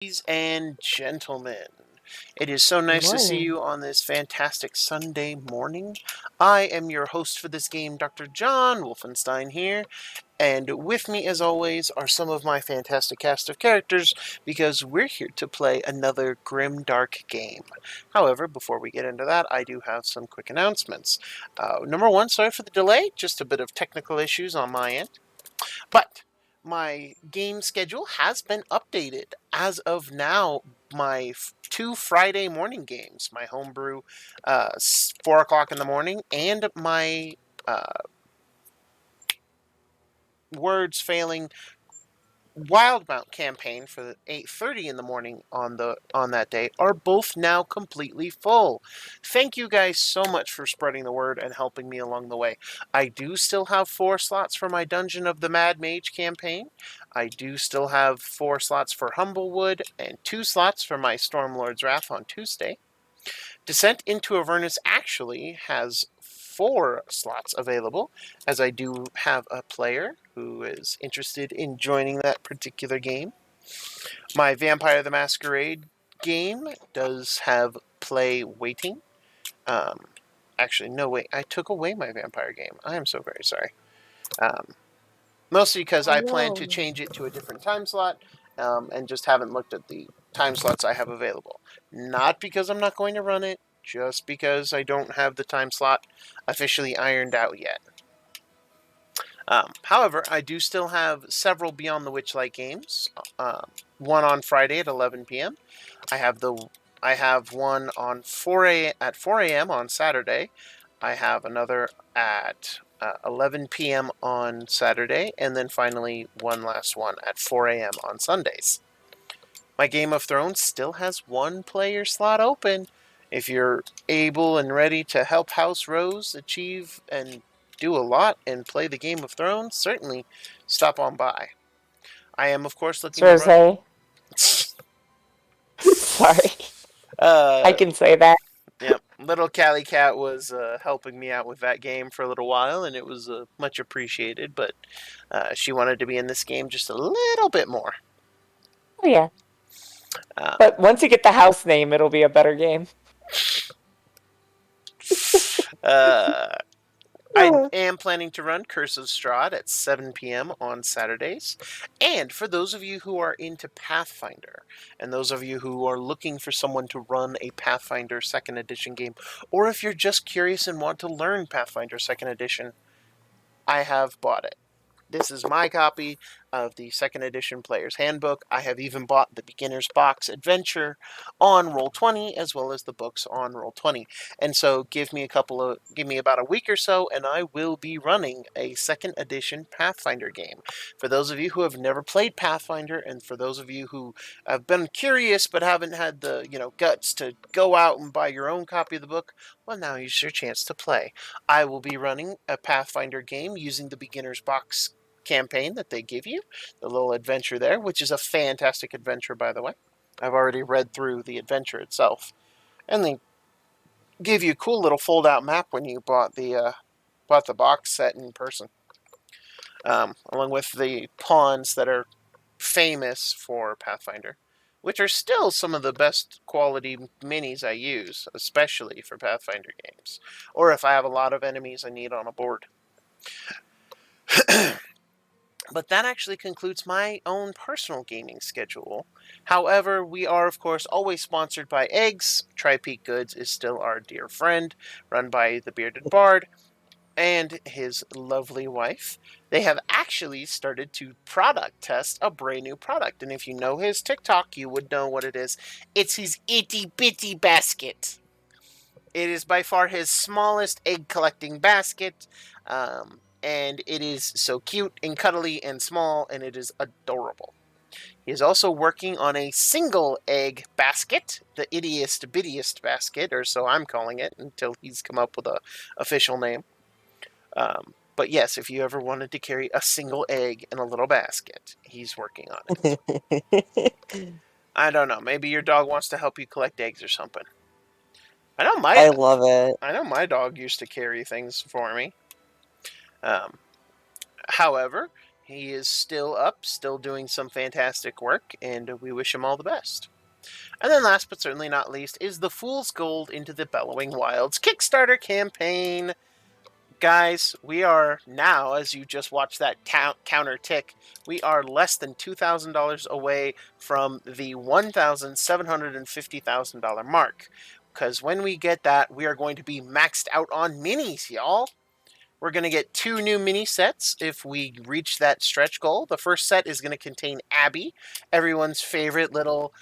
Ladies and gentlemen, it is so Good nice to see morning. you on this fantastic Sunday morning. I am your host for this game, Dr.JWolfenstein here, and with me, as always, are some of my fantastic cast of characters, because we're here to play another grim, dark game. However, before we get into that, I do have some quick announcements. Number one, sorry for the delay, just a bit of technical issues on my end. But my game schedule has been updated. As of now, my two Friday morning games, my homebrew 4 o'clock in the morning, and my words failing Wildmount campaign for the 8:30 in the morning on that day are both now completely full. Thank you guys so much for spreading the word and helping me along the way. I do still have 4 slots for my Dungeon of the Mad Mage campaign. I do still have 4 slots for Humblewood and 2 slots for my Stormlord's Wrath on Tuesday. Descent into Avernus actually has 4 slots available, as I do have a player who is interested in joining that particular game. My Vampire the Masquerade game does have play waiting. Actually, no, wait, I took away my vampire game. I am so very sorry. Mostly because I plan to change it to a different time slot, and just haven't looked at the time slots I have available. Not because I'm not going to run it, just because I don't have the time slot officially ironed out yet. However, I do still have several Beyond the Witchlight games. One on Friday at 11 p.m. I have one on 4 a.m. on Saturday. I have another at 11 p.m. on Saturday, and then finally one last one at 4 a.m. on Sundays. My Game of Thrones still has 1 player slot open. If you're able and ready to help House Rose achieve and do a lot and play the Game of Thrones, certainly stop on by. I am, of course, It's looking to run. Rosé. Sorry. I can say that. Yep, little Cali Cat was helping me out with that game for a little while, and it was much appreciated. But she wanted to be in this game just a little bit more. Oh, yeah. Uh, But once you get the house name, it'll be a better game. uh, I am planning to run Curse of Strahd at 7 p.m. on Saturdays. And for those of you who are into Pathfinder, and those of you who are looking for someone to run a Pathfinder 2nd Edition game, or if you're just curious and want to learn Pathfinder 2nd Edition, I have bought it. This is my copy of the 2nd Edition Player's Handbook. I have even bought the Beginner's Box Adventure on Roll20, as well as the books on Roll20. And so give me about a week or so, and I will be running a 2nd Edition Pathfinder game. For those of you who have never played Pathfinder, and for those of you who have been curious but haven't had the guts to go out and buy your own copy of the book, well, now is your chance to play. I will be running a Pathfinder game using the Beginner's Box campaign that they give you, the little adventure there, which is a fantastic adventure, by the way. I've already read through the adventure itself, and they give you a cool little fold-out map when you bought the box set in person, along with the pawns that are famous for Pathfinder, which are still some of the best quality minis I use, especially for Pathfinder games, or if I have a lot of enemies I need on a board. But that actually concludes my own personal gaming schedule. However, we are, of course, always sponsored by Eggs. Tri-Peak Goods is still our dear friend, run by the Bearded Bard and his lovely wife. They have actually started to product test a brand new product. And if you know his TikTok, you would know what it is. It's his itty bitty basket. It is by far his smallest egg collecting basket. And it is so cute and cuddly and small, and it is adorable. He is also working on a single egg basket, the ittiest bittiest basket, or so I'm calling it, until he's come up with an official name. But yes, if you ever wanted to carry a single egg in a little basket, he's working on it. I don't know. Maybe your dog wants to help you collect eggs or something. I love it. I know my dog used to carry things for me. However, He is still up, still doing some fantastic work, and we wish him all the best. And then last but certainly not least is the Fool's Gold Into the Bellowing Wilds Kickstarter campaign. Guys, we are now, as you just watched that counter tick, we are less than $2,000 away from the $1,750,000 mark. Because when we get that, we are going to be maxed out on minis, y'all. We're going to get 2 new mini sets if we reach that stretch goal. The first set is going to contain Abby, everyone's favorite little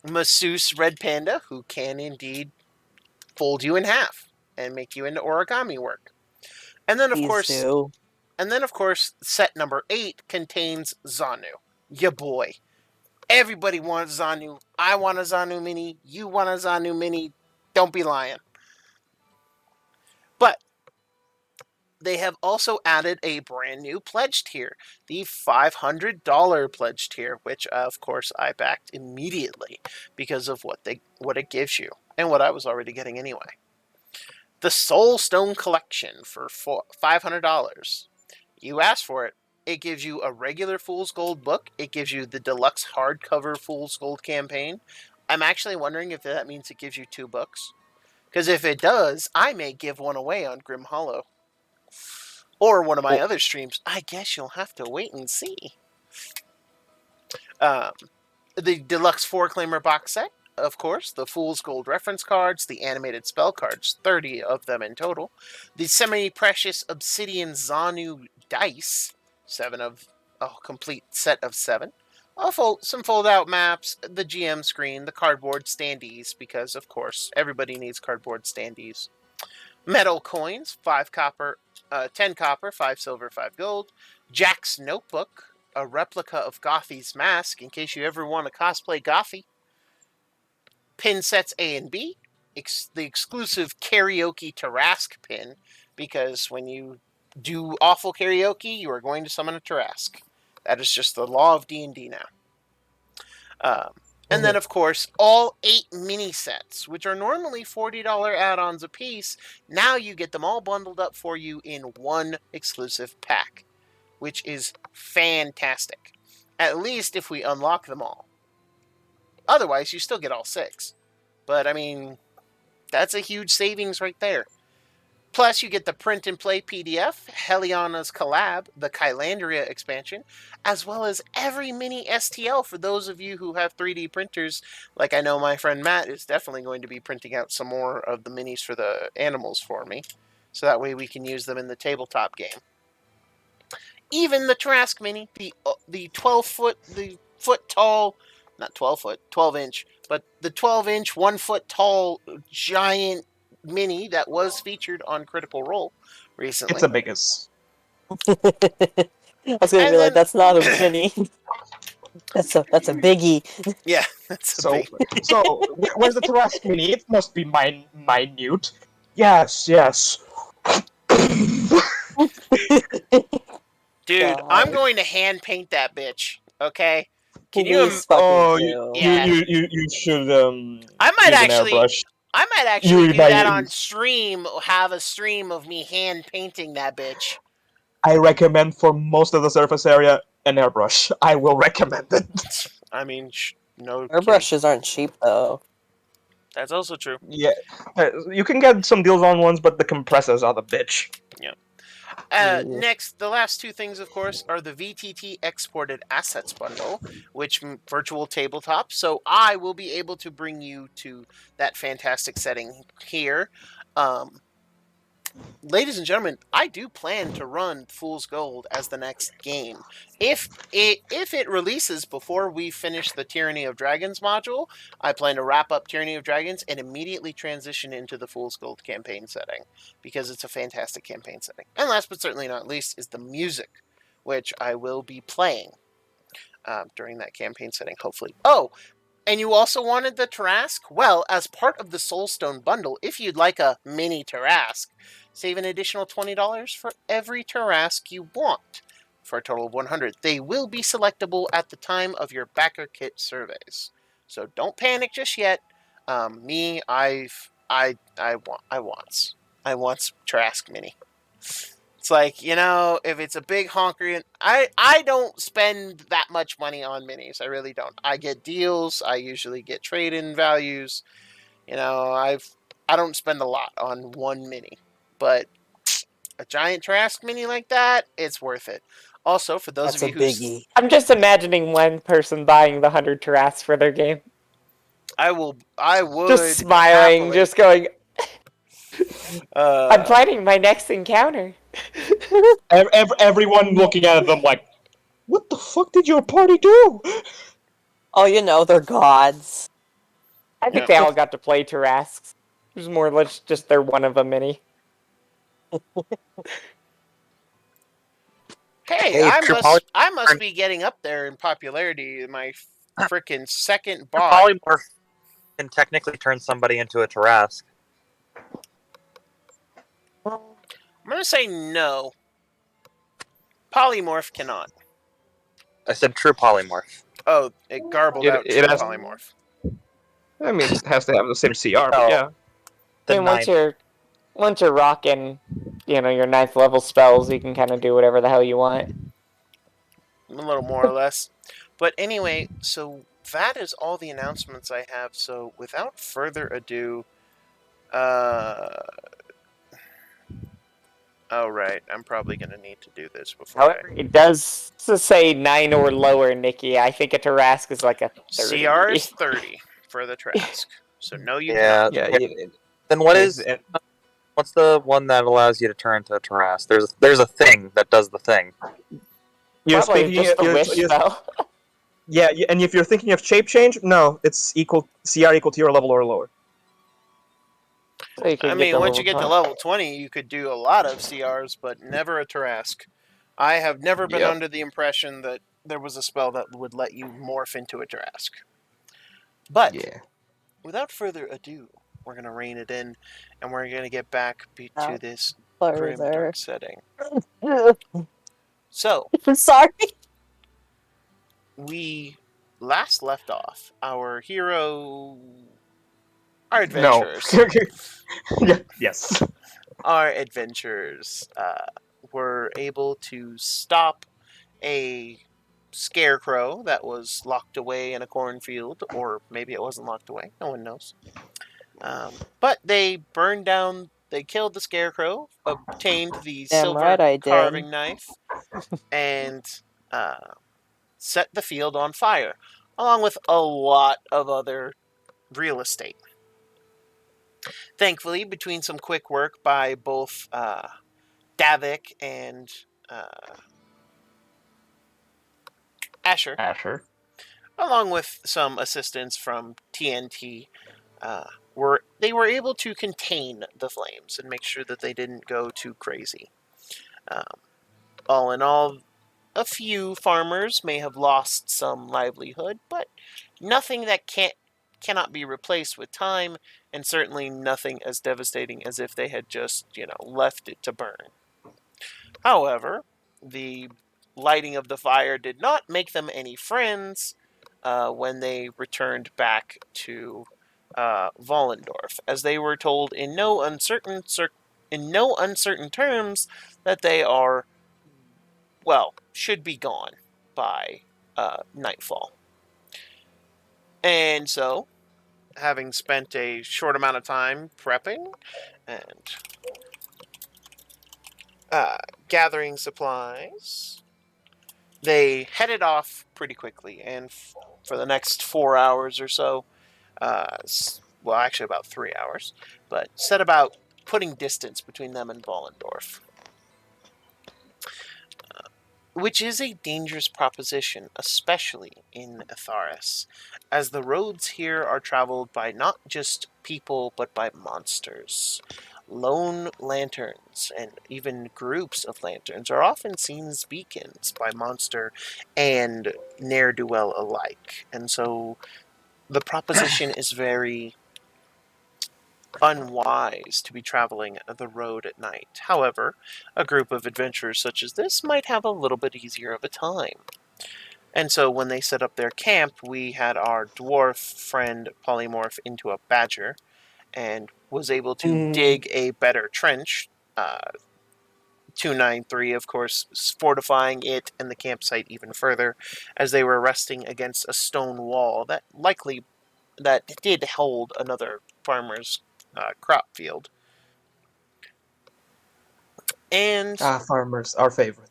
masseuse red panda who can indeed fold you in half and make you into origami work. And then, of course, set number 8 contains Zanu. Ya boy. Everybody wants Zanu. I want a Zanu mini. You want a Zanu mini. Don't be lying. But they have also added a brand new pledge tier, the $500 pledge tier, which of course I backed immediately because of what it gives you and what I was already getting anyway. The Soulstone Collection for $500. You asked for it. It gives you a regular Fool's Gold book. It gives you the deluxe hardcover Fool's Gold campaign. I'm actually wondering if that means it gives you 2 books. Because if it does, I may give one away on Grim Hollow. Or one of my other streams. I guess you'll have to wait and see. The deluxe 4-claimer box set, of course. The Fool's Gold reference cards. The animated spell cards. 30 of them in total. The semi-precious Obsidian Zanu dice. 7 of a complete set of 7. Some fold-out maps. The GM screen. The cardboard standees. Because, of course, everybody needs cardboard standees. Metal coins. 5 copper. 10 copper, 5 silver, 5 gold. Jack's notebook, a replica of Gothy's mask, in case you ever want to cosplay Gothy. Pin sets A and B, the exclusive karaoke Tarrasque pin, because when you do awful karaoke, you are going to summon a Tarrasque. That is just the law of D&D now. And then, of course, all 8 mini sets, which are normally $40 add-ons a piece. Now you get them all bundled up for you in one exclusive pack, which is fantastic. At least if we unlock them all. Otherwise, you still get all 6. But, I mean, that's a huge savings right there. Plus, you get the print-and-play PDF, Heliana's Collab, the Kylandria expansion, as well as every mini STL for those of you who have 3D printers. Like I know my friend Matt is definitely going to be printing out some more of the minis for the animals for me. So that way we can use them in the tabletop game. Even the Tarrasque mini, the 12-foot, the foot-tall, not 12-foot, 12-inch, but the 12-inch, 1-foot tall giant mini that was featured on Critical Role recently. It's the biggest. I was gonna be like, that's not a mini. That's a biggie. Yeah, that's a big. So where's the Tarrasque mini? It must be minute. Yes. Dude, God. I'm going to hand paint that bitch. Okay. Can you? You should. I might actually do that on stream. Have a stream of me hand painting that bitch. I recommend for most of the surface area an airbrush. I will recommend it. I mean, no. Airbrushes aren't cheap though. That's also true. Yeah, you can get some deals on ones, but the compressors are the bitch. Yeah. Next, the last 2 things, of course, are the VTT Exported Assets Bundle, which virtual tabletop. So I will be able to bring you to that fantastic setting here. Ladies and gentlemen, I do plan to run Fool's Gold as the next game. If it releases before we finish the Tyranny of Dragons module, I plan to wrap up Tyranny of Dragons and immediately transition into the Fool's Gold campaign setting, because it's a fantastic campaign setting. And last but certainly not least is the music, which I will be playing during that campaign setting, hopefully. Oh! And you also wanted the Tarrasque? Well, as part of the Soulstone bundle, if you'd like a mini Tarrasque, save an additional $20 for every Tarrasque you want, for a total of $100. They will be selectable at the time of your backer kit surveys. So don't panic just yet. I want Tarrasque mini. It's like, if it's a big honker, I don't spend that much money on minis. I really don't. I get deals. I usually get trade-in values. I don't spend a lot on one mini, but a giant Trask mini like that, it's worth it. Also, for those That's of a you who biggie. I'm just imagining one person buying the 100 Tarrasques for their game. I would Just smiling, happily, just going, I'm planning my next encounter. Everyone looking at them like, what the fuck did your party do? Oh, they're gods. I think they all got to play Tarrasques. It was more or less just they're one of a mini. Hey, Hey, I must be getting up there in popularity. My freaking second True bot. polymorph can technically turn somebody into a Tarrasque. I'm gonna say no. Polymorph cannot. I said true polymorph. Oh, it garbled out It true has- polymorph. I mean, it has to have the same CR, but Oh. yeah. The I mean, once ninth. you're rocking, your 9th level spells, you can kind of do whatever the hell you want. A little more or less. But anyway, so that is all the announcements I have. So without further ado, oh right, I'm probably gonna need to do this before However, it does say 9 or lower, Nikki. I think a Tarrasque is like a 30. CR is 30 for the Trask. So no, you Yeah. cannot. Yeah. Then what's the one that allows you to turn to a Tarrasque? There's a thing that does the thing. You're Probably speaking. just the wish spell. Yeah, and if you're thinking of shape change, no, it's CR equal to your level or lower. So you can I get mean, to once level you get to 20. level 20, you could do a lot of CRs, but never a Tarrasque. I have never been Yep. under the impression that there was a spell that would let you morph into a Tarrasque. But Yeah. without further ado, we're going to rein it in, and we're going to get back to this grim, Further. dark setting. So, I'm sorry. we last left off our No. adventurers. Yes. Our adventurers were able to stop a scarecrow that was locked away in a cornfield, or maybe it wasn't locked away. No one knows. But they they killed the scarecrow, obtained the Damn silver right I did. carving knife, and set the field on fire, along with a lot of other real estate. Thankfully, between some quick work by both Davik and Asher, along with some assistance from TNT, they were able to contain the flames and make sure that they didn't go too crazy. All in all, a few farmers may have lost some livelihood, but nothing that cannot be replaced with time, and certainly nothing as devastating as if they had just, left it to burn. However, the lighting of the fire did not make them any friends when they returned back to Vollendorf, as they were told in no uncertain terms that they are, should be gone by nightfall. And so, having spent a short amount of time prepping and gathering supplies, they headed off pretty quickly, and for the next 4 hours or so, actually about 3 hours, but set about putting distance between them and Vollendorf. Which is a dangerous proposition, especially in Atharis, as the roads here are traveled by not just people, but by monsters. Lone lanterns, and even groups of lanterns, are often seen as beacons by monster and ne'er-do-well alike. And so the proposition is very unwise to be traveling the road at night. However, a group of adventurers such as this might have a little bit easier of a time. And so when they set up their camp, we had our dwarf friend polymorph into a badger and was able to dig a better trench 293, of course, fortifying it and the campsite even further, as they were resting against a stone wall that did hold another farmer's crop field. And Farmers, our favorite.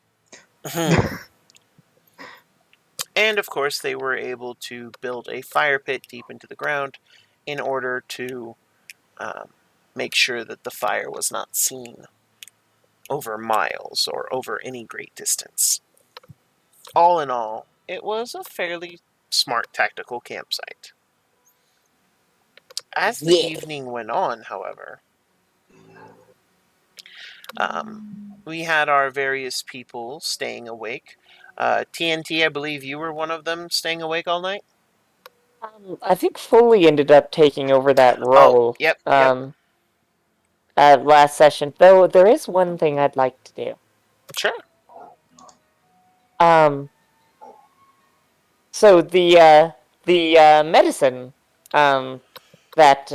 and of course, they were able to build a fire pit deep into the ground in order to make sure that the fire was not seen over miles or over any great distance. All in all, it was a fairly smart tactical campsite. As the evening went on, however, we had our various people staying awake. TNT, I believe you were one of them staying awake all night? I think Foley ended up taking over that role. Yep. Last session. Though there is one thing I'd like to do. Sure. So the medicine that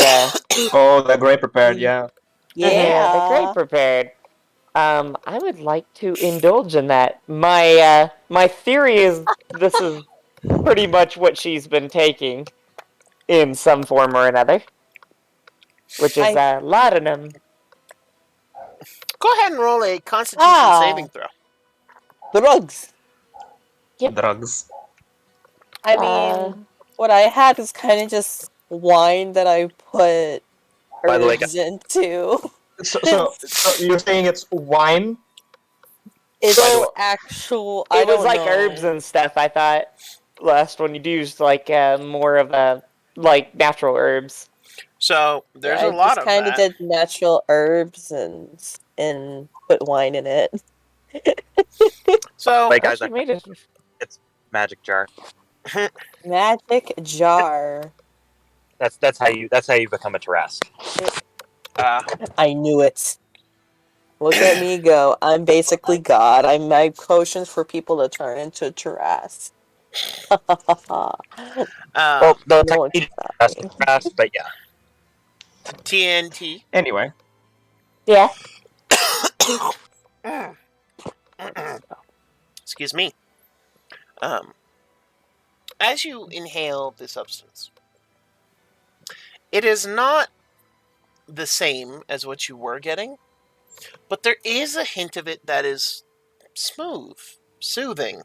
Oh, the Grey Prepared, yeah. the Great Prepared. I would like to indulge in that. My theory is this is pretty much what she's been taking in some form or another, which is laudanum. Go ahead and roll a Constitution saving throw. Drugs. Yep. Drugs. I mean, what I had is kind of just wine that I put By the way, herbs into. So you're saying it's wine? It's So, actual. It I was don't like know. herbs and stuff. I thought last one you'd used like more of a like natural herbs. So there's a lot of that. I just kind of did natural herbs and put wine in it. So Wait, guys, She made it. it's magic jar. Magic jar. That's how you become a Tarrasque. I knew it. Look at me go. I'm basically God. I make potions for people to turn into Tarrasque. Well, no the one can stop me. Tarrasque, but yeah. TNT. Anyway. Yeah. Excuse me. As you inhale this substance, it is not the same as what you were getting, but there is a hint of it that is smooth, soothing.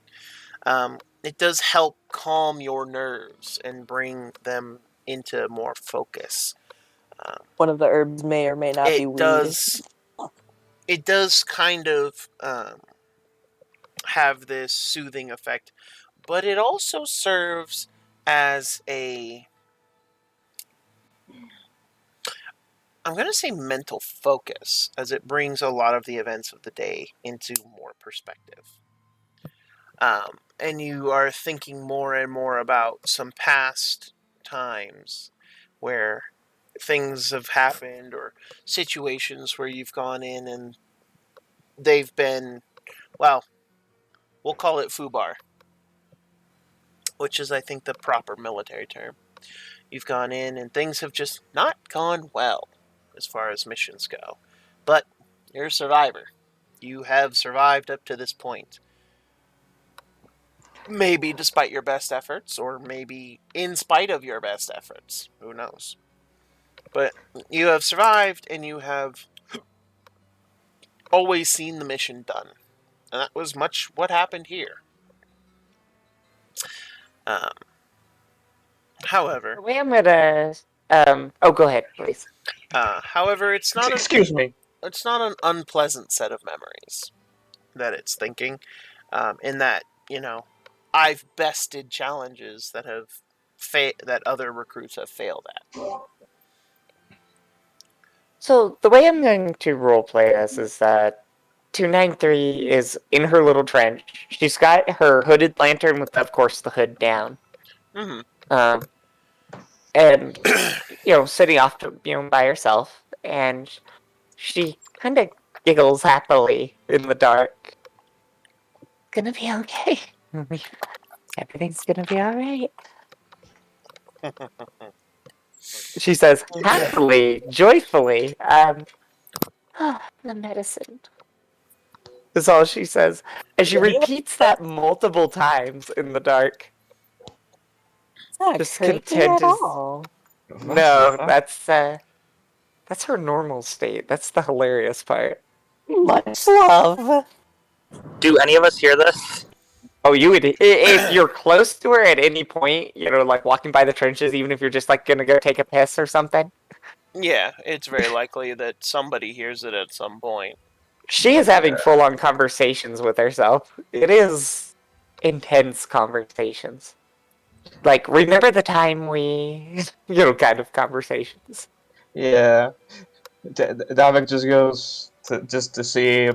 It does help calm your nerves and bring them into more focus. One of the herbs may or may not be weed. It does kind of have this soothing effect, but it also serves as a, I'm going to say, mental focus, as it brings a lot of the events of the day into more perspective. And you are thinking more and more about some past times where things have happened, or situations where you've gone in and they've been, well, we'll call it FUBAR, which is, I think, the proper military term. You've gone in and things have just not gone well as far as missions go. But you're a survivor. You have survived up to this point. Maybe despite your best efforts, or maybe in spite of your best efforts. Who knows? But you have survived, and you have always seen the mission done. And that was much what happened here. However... The way I'm gonna... go ahead, please. However, it's not... Excuse me. It's not an unpleasant set of memories that it's thinking. In that, I've bested challenges that have that other recruits have failed at. So the way I'm going to roleplay this is that 293 is in her little trench. She's got her hooded lantern with, of course, the hood down. Mm-hmm. And sitting off to, by herself, and she kind of giggles happily in the dark. Gonna be okay. Everything's gonna be alright. She says happily, joyfully, the medicine. is all she says. And she Yeah. repeats that multiple times in the dark. It's not Just creepy content at is- all. No, that's her normal state. That's the hilarious part. Much love. Do any of us hear this? Oh, you would if you're close to her at any point, like walking by the trenches, even if you're just like gonna go take a piss or something. Yeah, it's very likely that somebody hears it at some point. She is having full-on conversations with herself. It is intense conversations. Like, remember the time we, kind of conversations. Yeah. Davik just goes to see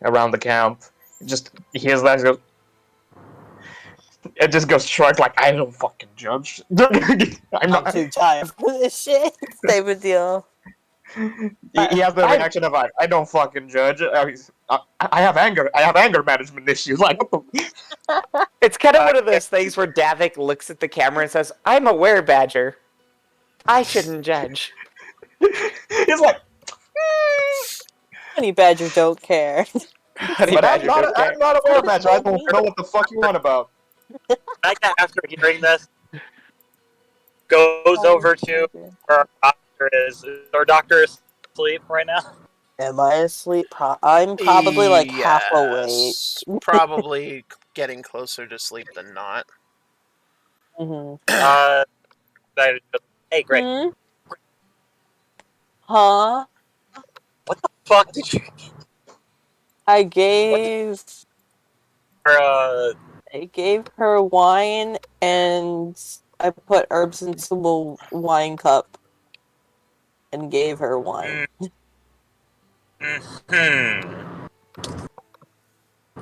around the camp. Just hears that, goes. It just goes shrugged like I don't fucking judge. I'm too tired for this shit. Same a deal. He has the reaction of I don't fucking judge. I have anger. I have anger management issues. Like what the. It's kind of one of those things where Davik looks at the camera and says, "I'm a were-badger. I shouldn't judge." He's like. Honey Badger don't care. Honey But badger don't care. I'm not aware of that. I don't know what the fuck you want about. Micah, after hearing this, goes over to where our doctor is. Is our doctor asleep right now? Am I asleep? I'm probably like half awake. Yes, probably getting closer to sleep than not. Mm-hmm. Hey, Greg. Hmm? Huh? What the fuck did you? I gave Uh, I gave her wine and I put herbs into a wine cup and gave her wine.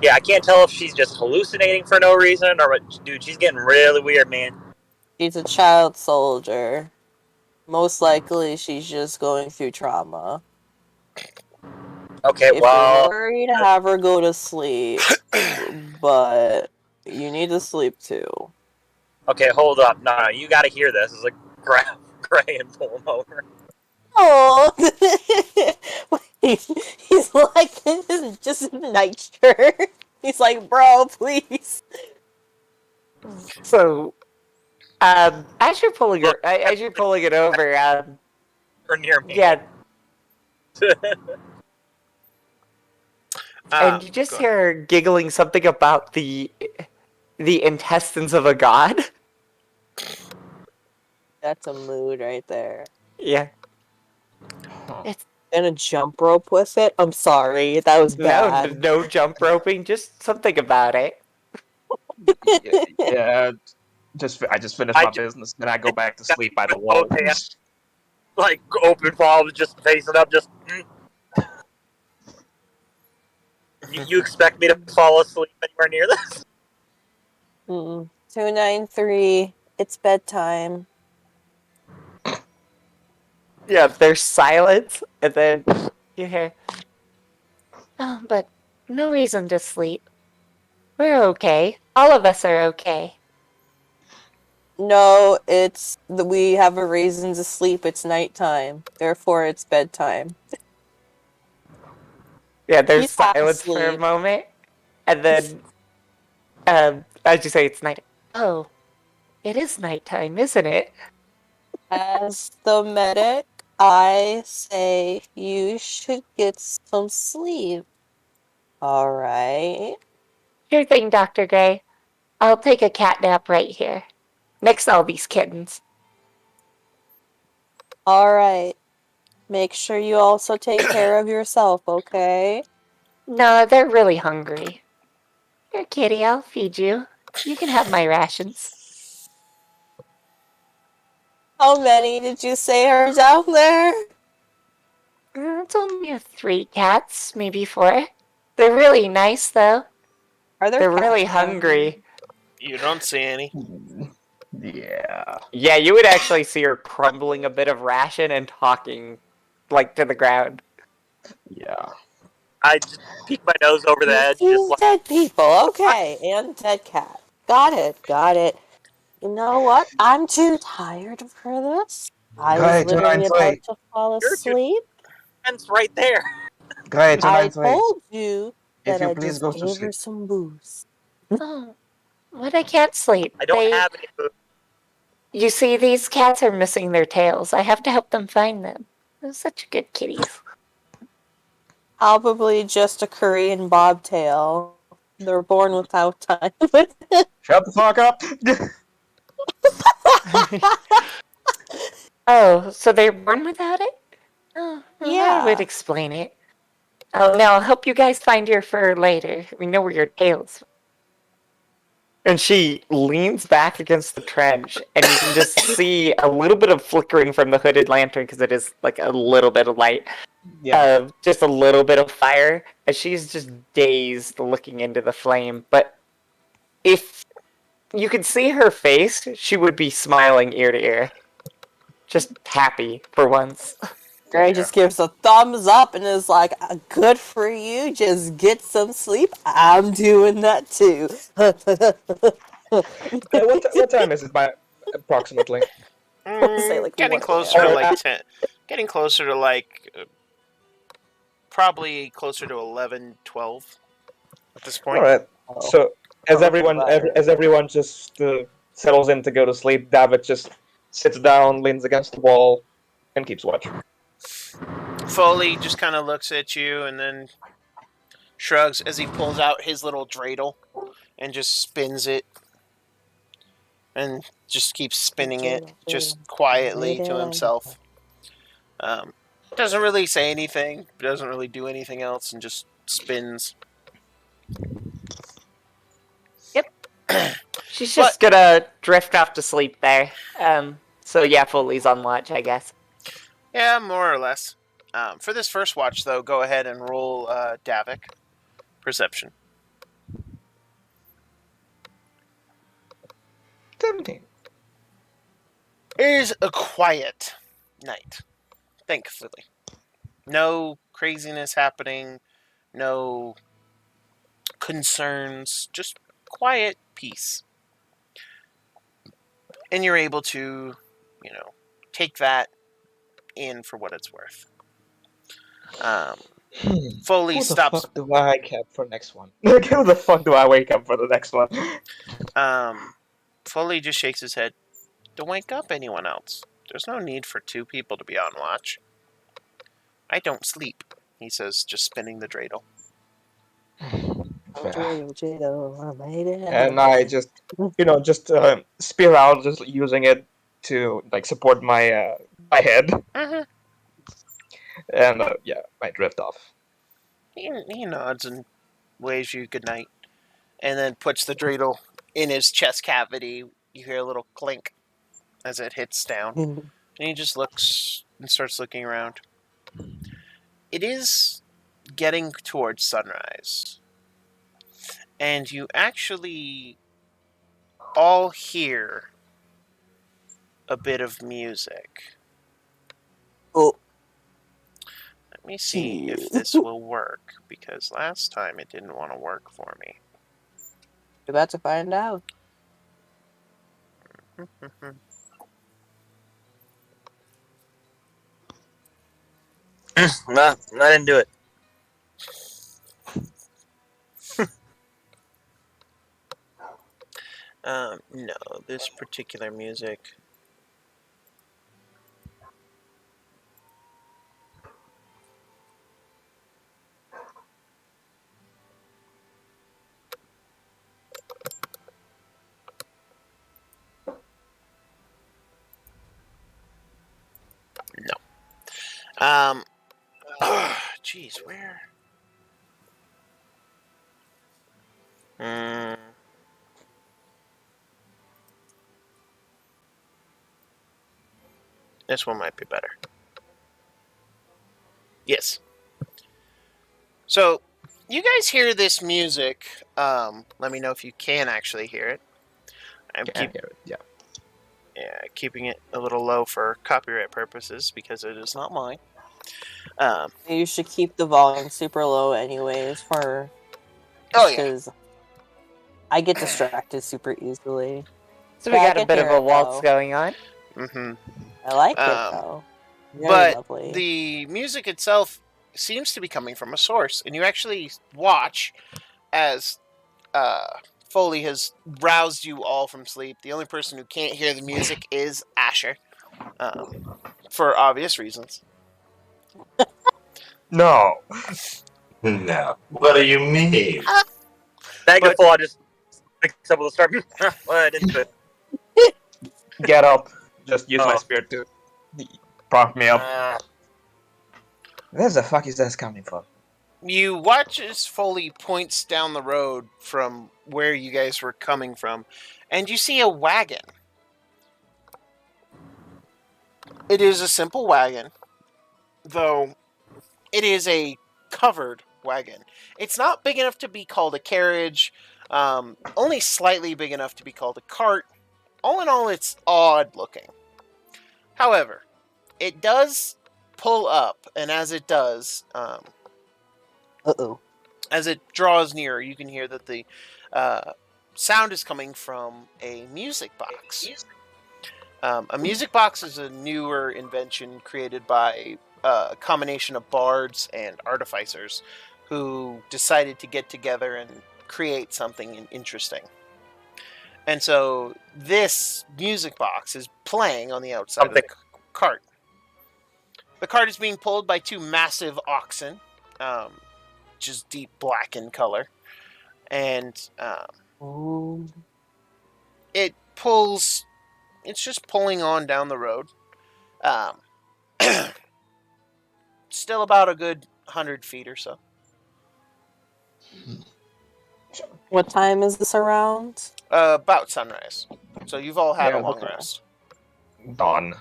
Yeah, I can't tell if she's just hallucinating for no reason or what. Dude, she's getting really weird, man. She's a child soldier. Most likely she's just going through trauma. Okay, If well, you're worried, have her go to sleep. But you need to sleep too. okay, hold up. No, you gotta hear this. It's like grab Gray and pull him over. Oh, he's like, this is just a nightshirt. He's like, bro, please. So, as you're pulling it over, Or near me. yeah, and you just hear her giggling something about the intestines of a god. That's a mood right there. Yeah. And a jump rope with it? I'm sorry, that was bad. No jump roping, just something about it. Yeah. I just finish my business, then I go back to sleep by the wall. Like open palms, just facing up, just. You expect me to fall asleep anywhere near this? 293. It's bedtime. Yeah, there's silence, and then you hear, "Oh, but no reason to sleep. We're okay. All of us are okay." No, it's we have a reason to sleep. It's nighttime. Therefore, it's bedtime. Yeah, there's He's half silence for a asleep. moment, and then, as you say, it's night. Oh, it is nighttime, isn't it? As the medic, I say you should get some sleep. Alright? Sure thing, Dr. Gray. I'll take a cat nap right here, next to all these kittens. Alright. Make sure you also take care of yourself, okay? No, they're really hungry. Here, kitty, I'll feed you. You can have my rations. How many did you say are down there? It's only 3 cats, maybe 4. They're really nice, though. They're really hungry. You don't see any. Yeah. Yeah, you would actually see her crumbling a bit of ration and talking, like, to the ground. Yeah. I just peek my nose over the edge, just like. Dead people, okay. And dead cat. Got it. You know what? I'm too tired for this. I was literally about to fall asleep. It's right there. Great, I told you If that you I please just go to gave her sleep. some booze. Oh, but I can't sleep. I don't have any food. You see, these cats are missing their tails. I have to help them find them. They're such good kitties. Probably just a Korean bobtail. They're born without time. Shut the fuck up! Oh, so they're born without it? Oh, well, that would Yeah. explain it. Oh, now I'll help you guys find your fur later. We know where your tails. And she leans back against the trench, and you can just see a little bit of flickering from the hooded lantern because it is like a little bit of light. Yeah. Just a little bit of fire, as she's just dazed looking into the flame. But if you could see her face, she would be smiling ear to ear. Just happy for once. Gray just gives a thumbs up and is like, good for you, just get some sleep. I'm doing that too. What time is it by approximately? Say, like, Getting 1 closer to a.m. like 10. Getting closer to like probably closer to 11, 12 at this point. All right. So as Oh, everyone just settles in to go to sleep, David just sits down, leans against the wall, and keeps watch. Foley just kind of looks at you and then shrugs as he pulls out his little dreidel and just spins it and just keeps spinning it just quietly to himself. Doesn't really say anything, doesn't really do anything else, and just spins. Yep. She's just gonna drift off to sleep there. So yeah, Foley's on watch, I guess. Yeah, more or less. For this first watch, though, go ahead and roll Davik. Perception. 17. It is a quiet night, thankfully. No craziness happening, no concerns, just quiet peace. And you're able to, take that in for what it's worth. Foley Who stops. the fuck do I wake up for next one? Who the fuck do I wake up for the next one? Foley just shakes his head. Don't wake up anyone else. There's no need for two people to be on watch. I don't sleep, he says, just spinning the dreidel. And I just, spear out, just using it to support my my head. Mm-hmm. And I drift off. He nods and waves you good night, and then puts the dreidel in his chest cavity. You hear a little clink as it hits down, and he just looks and starts looking around. It is getting towards sunrise, and you actually all hear a bit of music. Oh. Let me see if this will work, because last time it didn't want to work for me. You're about to find out. Nah, I didn't do it. No, this particular music. No. Jeez, where? This one might be better. Yes. So, you guys hear this music. Let me know if you can actually hear it. Keeping it a little low for copyright purposes because it is not mine. You should keep the volume super low anyways because I get distracted super easily. So we got a bit of a waltz going on. Mm-hmm. I like it though. Very But lovely. the music itself seems to be coming from a source, and you actually watch as Foley has roused you all from sleep. The only person who can't hear the music is Asher, for obvious reasons. No. No. What do you mean? Megaphone just picks up with a start. Well, I didn't do it. Get up. Just use my spirit to prop me up. Where the fuck is this coming from? You watch as Foley points down the road from where you guys were coming from, and you see a wagon. It is a simple wagon, though it is a covered wagon. It's not big enough to be called a carriage, only slightly big enough to be called a cart. All in all, it's odd looking. However, it does pull up, and as it does, as it draws nearer, you can hear that the sound is coming from a music box. A music box is a newer invention created by a combination of bards and artificers who decided to get together and create something interesting. And so this music box is playing on the outside of the cart. The cart is being pulled by two massive oxen, just deep black in color. And it pulls... It's just pulling on down the road. Still about a good 100 feet or so. What time is this around? About sunrise. So you've all had a long rest. Dawn.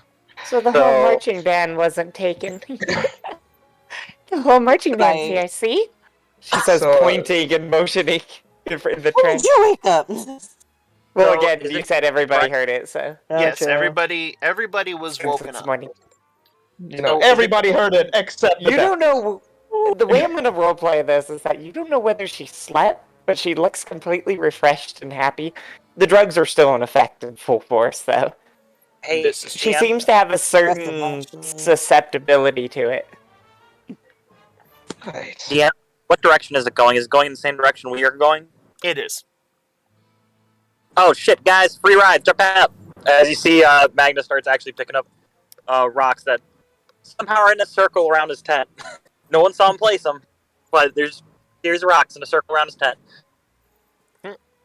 So the whole marching band wasn't taken. The whole marching band's here, see? She says, pointing and motioning in the train. Did you wake up? Well, again, you said everybody heard it, so... Yes, everybody was woken up. Morning. You know, everybody heard it except you don't know... The way I'm going to roleplay this is that you don't know whether she slept, but she looks completely refreshed and happy. The drugs are still in effect in full force, though. Hey, she seems to have a certain susceptibility to it. Right. Yeah. What direction is it going? Is it going in the same direction we are going? It is. Oh shit, guys! Free ride! Jump out! As you see, Magnus starts actually picking up rocks that somehow are in a circle around his tent. No one saw him place them, but here's rocks in a circle around his tent.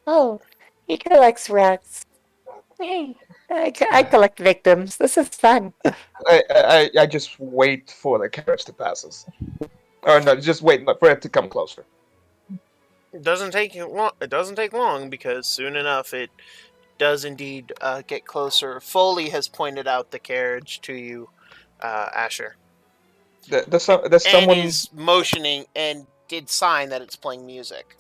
Oh, he collects rocks. Hey, I collect victims. This is fun. I just wait for the carriage to pass us. Or no, just wait for it to come closer. It doesn't take long. It doesn't take long because soon enough it does indeed get closer. Foley has pointed out the carriage to you, Asher. There's someone... And is motioning and did sign that it's playing music.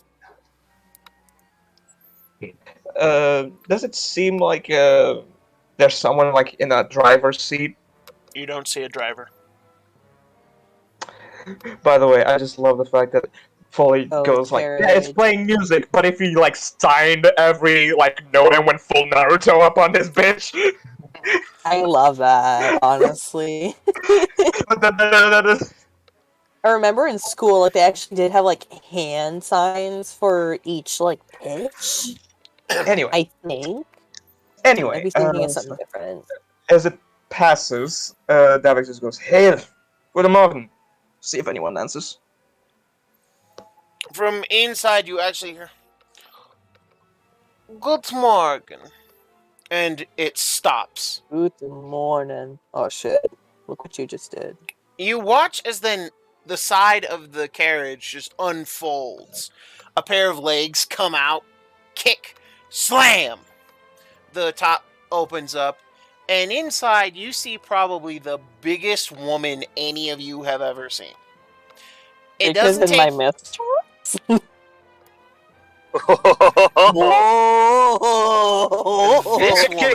Does it seem like there's someone like in a driver's seat? You don't see a driver. By the way, I just love the fact that Foley goes like, yeah, it's playing music, but if he like signed every like note and went full Naruto up on his bitch. I love that, honestly. I remember in school, like, they actually did have, like, hand signs for each, like, pitch. Anyway. I think. Anyway. I'd be thinking of something different. As it passes, Davik just goes, "Hey, good morning." See if anyone answers. From inside, you actually hear, "Good morning." And it stops. Good morning. Oh, shit. Look what you just did. You watch as then the side of the carriage just unfolds. A pair of legs come out, kick, slam. The top opens up, and inside you see probably the biggest woman any of you have ever seen. It because doesn't in take... my mistress? This woman...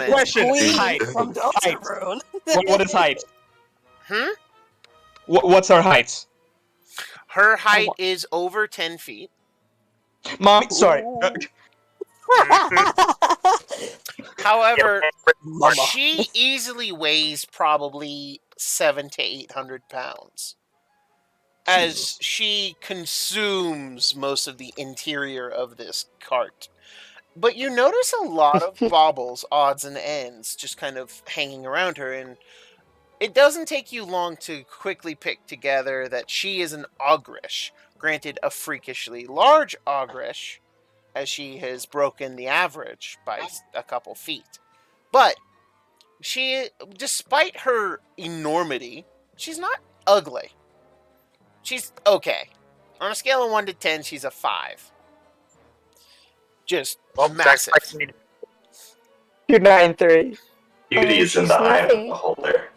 Question. Height. From Downtrodden. What is height? What's her height? Her height is over 10 feet. Mommy, sorry. However, she easily weighs probably 700 to 800 pounds. as she consumes most of the interior of this cart. But you notice a lot of baubles, odds and ends, just kind of hanging around her, and it doesn't take you long to quickly pick together that she is an ogrish, granted a freakishly large ogrish, as she has broken the average by a couple feet. But she, despite her enormity, she's not ugly. She's okay. On a scale of 1 to 10, she's a 5. Just massive. 293. Beauty is in the eye of the beholder.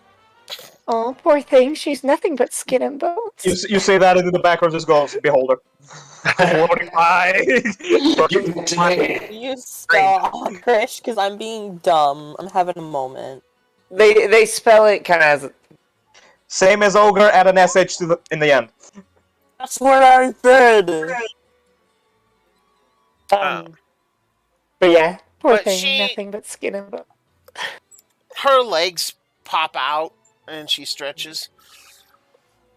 Oh, poor thing. She's nothing but skin and bones. You say that, and in the background just goes, beholder. Floating by. You spell Krish, because I'm being dumb. I'm having a moment. They spell it kind of as... Same as ogre, add an SH in the end. That's what I said! But yeah, poor But thing, nothing but skin and bones. Her legs pop out, and she stretches.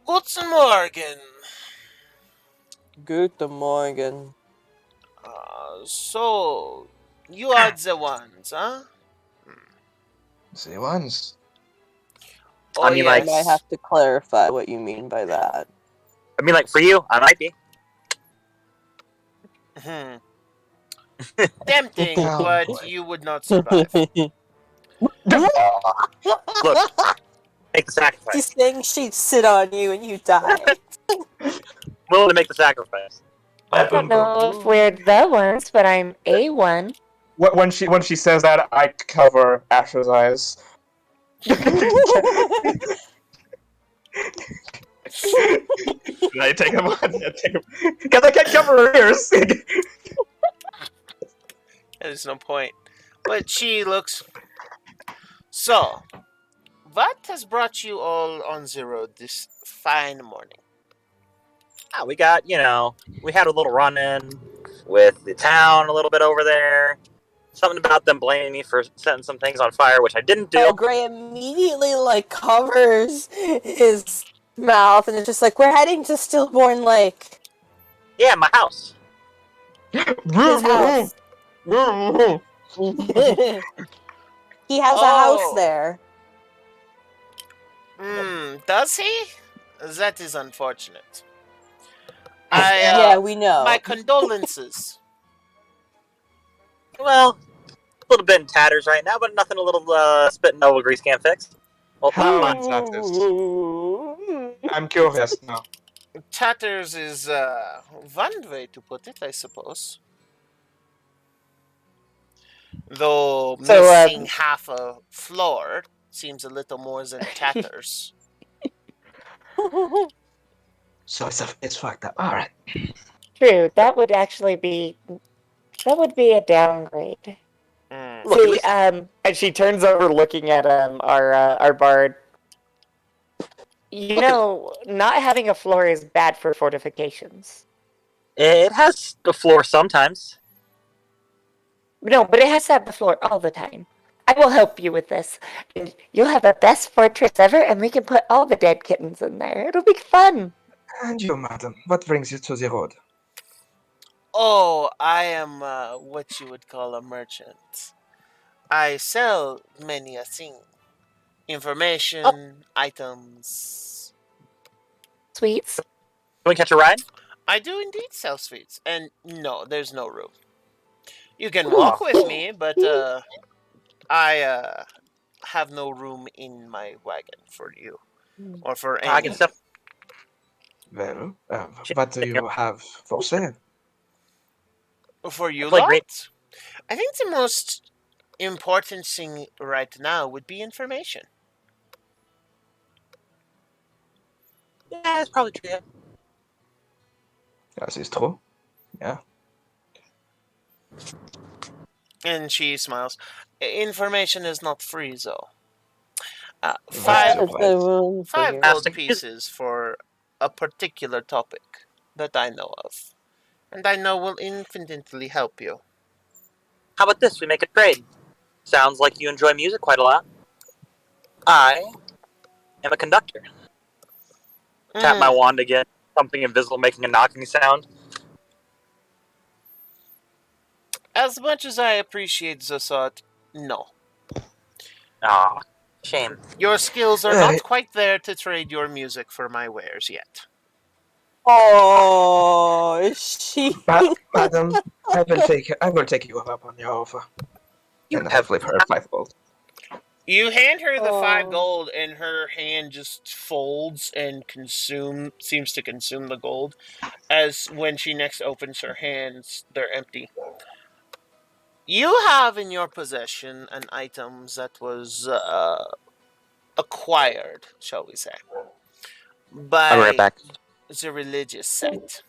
Guten Morgen. Guten Morgen. So, you are the ones, huh? The ones. Oh, I mean, I like, might have to clarify what you mean by that. I mean, like, for you, I might be. Tempting, but you would not survive. Look, make the sacrifice. She's saying she'd sit on you and you die. Willing to make the sacrifice. I don't know if we're the ones, but I'm a one. When she says that, I cover Ash's eyes. I take him on. Because I can't cover her ears. There's no point. But she looks... So, what has brought you all on the road this fine morning? We got, we had a little run-in with the town a little bit over there. Something about them blaming me for setting some things on fire, which I didn't do. Oh, Gray immediately, covers his mouth and is just like, we're heading to Stillborn Lake. Yeah, my house. His house. He has a house there. Does he? That is unfortunate. Yeah, we know. My condolences. Well, a little bit in tatters right now, but nothing a little spitting over grease can't fix. Well, I'm curious now. Tatters is one way to put it, I suppose. Though missing half a floor seems a little more than tatters. So it's fucked up. All right. True. That would be a downgrade. See, and she turns over, looking at our bard. Not having a floor is bad for fortifications. It has the floor sometimes. No, but it has to have the floor all the time. I will help you with this. And you'll have the best fortress ever, and we can put all the dead kittens in there. It'll be fun. And you, madam, what brings you to the road? Oh, I am what you would call a merchant. I sell many a thing. Information, items. Sweets. Can we catch a ride? I do indeed sell sweets. And no, there's no room. You can walk with me, but I have no room in my wagon for you. Or for any. I can step. Well, what do you have for sale? For you Like lot? I think the most important thing right now would be information. Yeah, that's probably true. That is true. Yeah. And she smiles. Information is not free, though. 5 gold pieces for a particular topic that I know of. And I know will infinitely help you. How about this? We make a trade. Sounds like you enjoy music quite a lot. I am a conductor. Tap my wand again. something invisible making a knocking sound. As much as I appreciate Zasot, no. Ah, shame. Your skills are not quite there to trade your music for my wares yet. Oh, she. Madam, I will take you up on your offer. And I flip her 5 gold. You hand her the 5 gold, and her hand just folds and seems to consume the gold. As when she next opens her hands, they're empty. You have in your possession an item that was acquired, shall we say, by I'll be right back. the religious sect.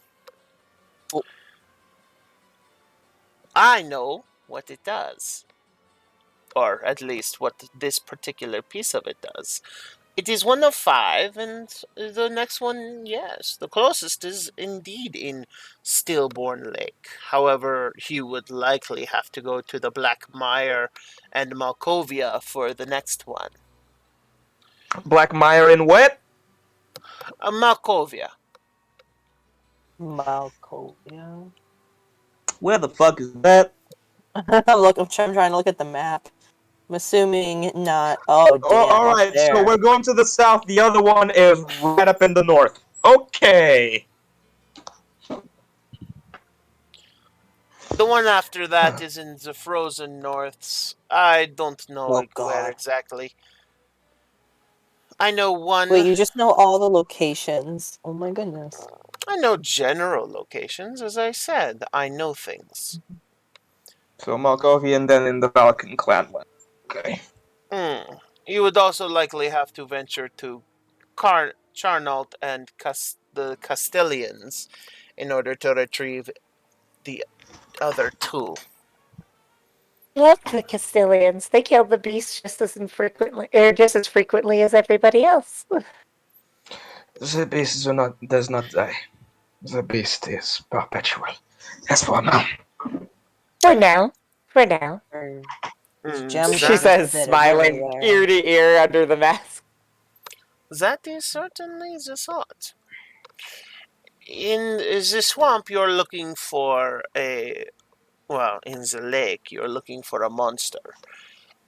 I know what it does. Or at least what this particular piece of it does. It is one of 5, and the next one, yes. The closest is indeed in Stillborn Lake. However, you would likely have to go to the Black Mire and Malkovia for the next one. Black Mire in what? Malkovia. Malkovia. Where the fuck is that? I'm trying to look at the map. I'm assuming not. Oh, damn. Alright, so we're going to the south. The other one is right up in the north. Okay. The one after that is in the frozen norths. I don't know where exactly. I know one. Wait, you just know all the locations. Oh my goodness. I know general locations, as I said. I know things. So Malkovia and then in the Balkan clanland. Okay. You would also likely have to venture to Charnault and the Castellians in order to retrieve the other 2. Love the Castellians. They kill the beast just as frequently as everybody else. The beast does not die. The beast is perpetual. As for now. For now. She says, smiling ear to ear under the mask. That is certainly the thought. In the swamp, you're looking for in the lake, you're looking for a monster.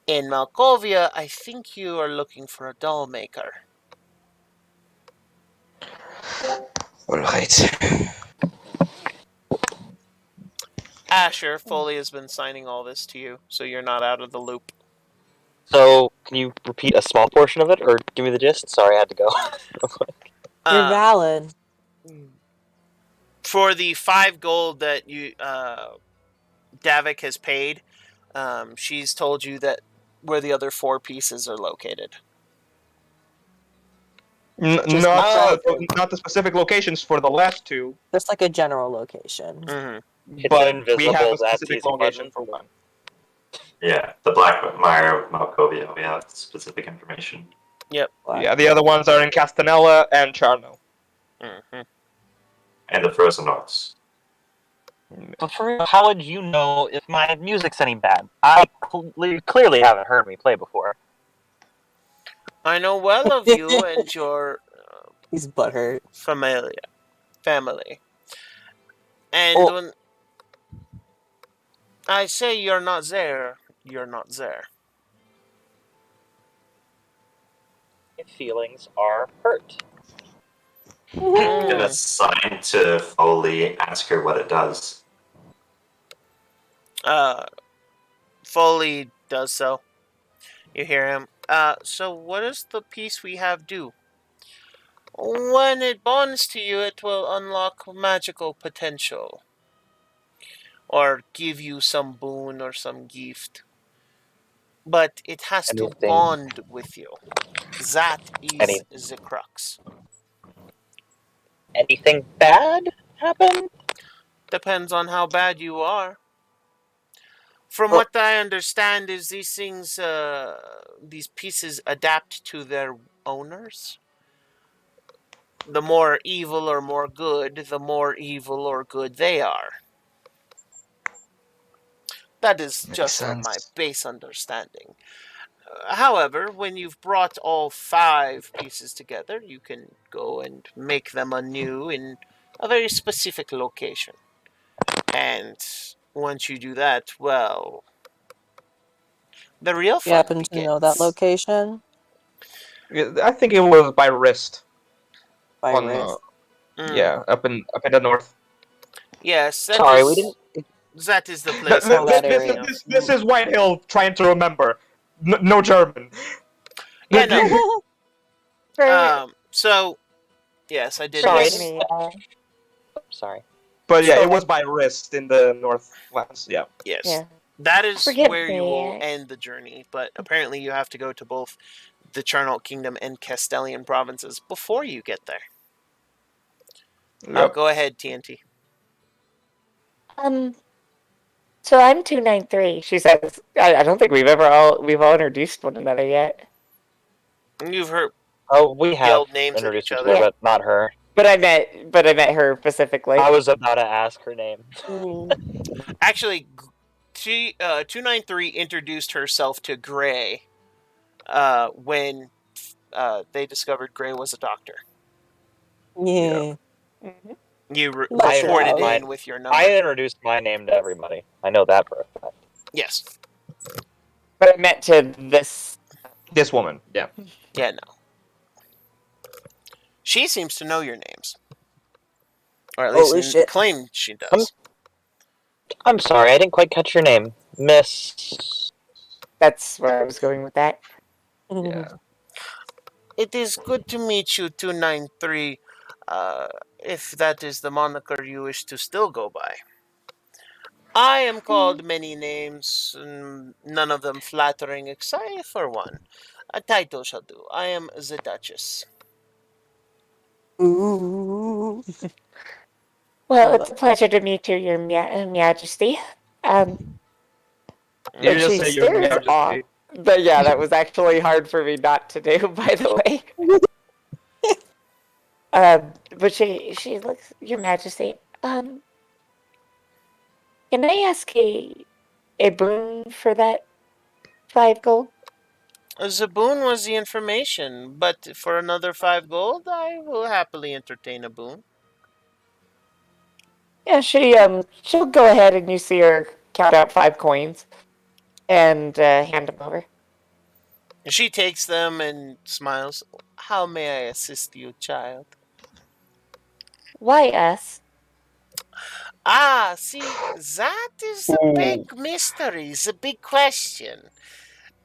In Malkovia, I think you are looking for a doll maker. Alright. Asher, Foley has been signing all this to you, so you're not out of the loop. So, can you repeat a small portion of it, or give me the gist? Sorry, I had to go. You're valid. For the 5 gold that you Davik has paid, she's told you that where the other 4 pieces are located. Not the specific locations for the last 2. Just like a general location. But we have a specific location for one. Yeah, the Black Mire of Malkovia, we have specific information. Yep. Yeah, the other ones are in Castanella and Charno. And the Frozen Norths. But for real, how would you know if my music's any bad? I clearly haven't heard me play before. I know well of you and your He's butthurt. family. And when I say you're not there, you're not there. My feelings are hurt. I'm gonna sign to Foley, ask her what it does. Foley does so. You hear him. So what does the piece we have do? When it bonds to you, it will unlock magical potential. Or give you some boon or some gift. But it has to bond with you. That is the crux. Anything bad happen? Depends on how bad you are. From what I understand is these things, these pieces adapt to their owners. The more evil or more good, the more evil or good they are. That is just from my base understanding. However, when you've brought all 5 pieces together, you can go and make them anew in a very specific location. And once you do that, well, the real fun happen begins. to know that location? I think it was by wrist. By wrist? Yeah, up in the north. Yes, that Sorry, is, we didn't. that is the place. This is Whitehill trying to remember. No German. Yeah, no. So, yes, I did. Sorry. Sorry. But yeah, it was by wrist in the Northlands. Yeah. Yes. Yeah. That is Forgive where me. you will end the journey, but apparently you have to go to both the Charnalt Kingdom and Castellian provinces before you get there. Yep. Go ahead, TNT. So I'm 293. She says, I don't think we've all introduced one another yet. You've heard. Oh, we have yelled names introduced at each other, other. but not her. But I met her specifically. I was about to ask her name. Actually, 293 introduced herself to Gray when they discovered Gray was a doctor. Yeah. Mm-hmm. You reported in with your number. I introduced my name to everybody. I know that for a fact. Yes. But I meant to this woman. Yeah. Yeah, no. She seems to know your names. Or at least claim she does. I'm sorry, I didn't quite catch your name. Miss... That's where I was going with that. Yeah. It is good to meet you, 293, if that is the moniker you wish to still go by. I am called many names, none of them flattering except for one. A title shall do. I am the Duchess. Ooh. Well, it's a pleasure to meet you, Your Majesty. You just say Your Majesty. But yeah, that was actually hard for me not to do, by the way. But she looks, Your Majesty, can I ask a boon for that 5 gold? The boon was the information, but for another 5 gold, I will happily entertain a boon. Yeah, she'll go ahead and you see her count out 5 coins and hand them over. She takes them and smiles. How may I assist you, child? Why us? Ah, see, that is the big mystery, the big question.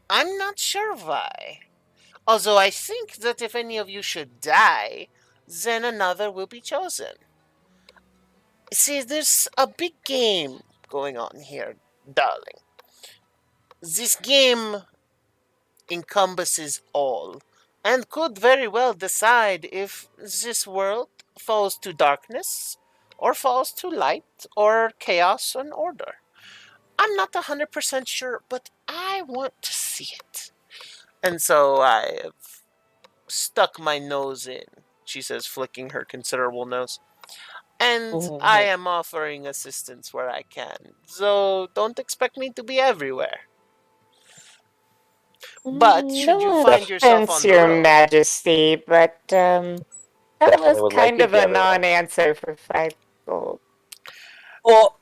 I'm not sure why. Although I think that if any of you should die, then another will be chosen. See, there's a big game going on here, darling. This game encompasses all, and could very well decide if this world falls to darkness, or falls to light, or chaos and order. I'm not 100% sure, but I want to see it. And so I have stuck my nose in, she says, flicking her considerable nose. And I am offering assistance where I can, so don't expect me to be everywhere. But should you find yourself on the Your road, Majesty, but that was kind of a non-answer for 5 gold. Well,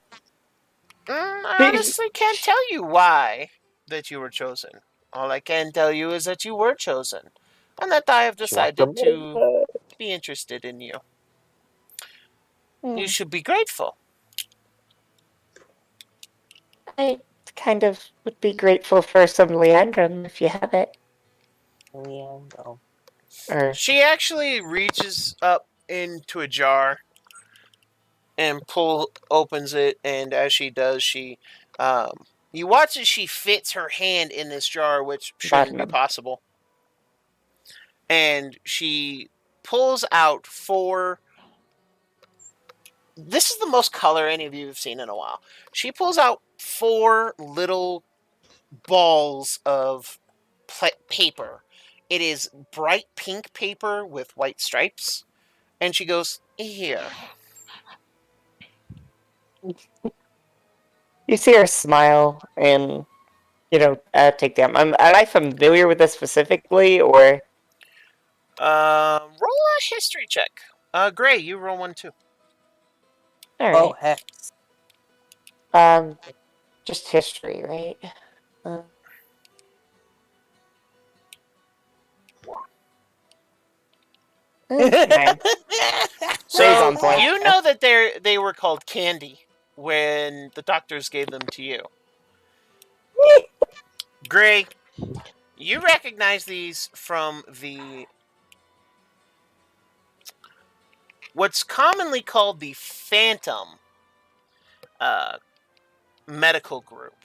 I honestly can't tell you why that you were chosen. All I can tell you is that you were chosen, and that I have decided to be interested in you. You should be grateful. I kind of would be grateful for some Leandrum if you have it. Leandro. She actually reaches up into a jar and opens it, and as she does, she you watch as she fits her hand in this jar, which shouldn't be possible. And she pulls out 4. This is the most color any of you have seen in a while. She pulls out 4 little balls of paper. It is bright pink paper with white stripes. And she goes, here. You see her smile, and take them. Am I familiar with this specifically, or? Roll a history check. Gray, you roll one too. All right. Oh heck. Just history, right? Okay. So on point. you know that they were called candy when the doctors gave them to you. Gray, you recognize these from what's commonly called the Phantom medical group.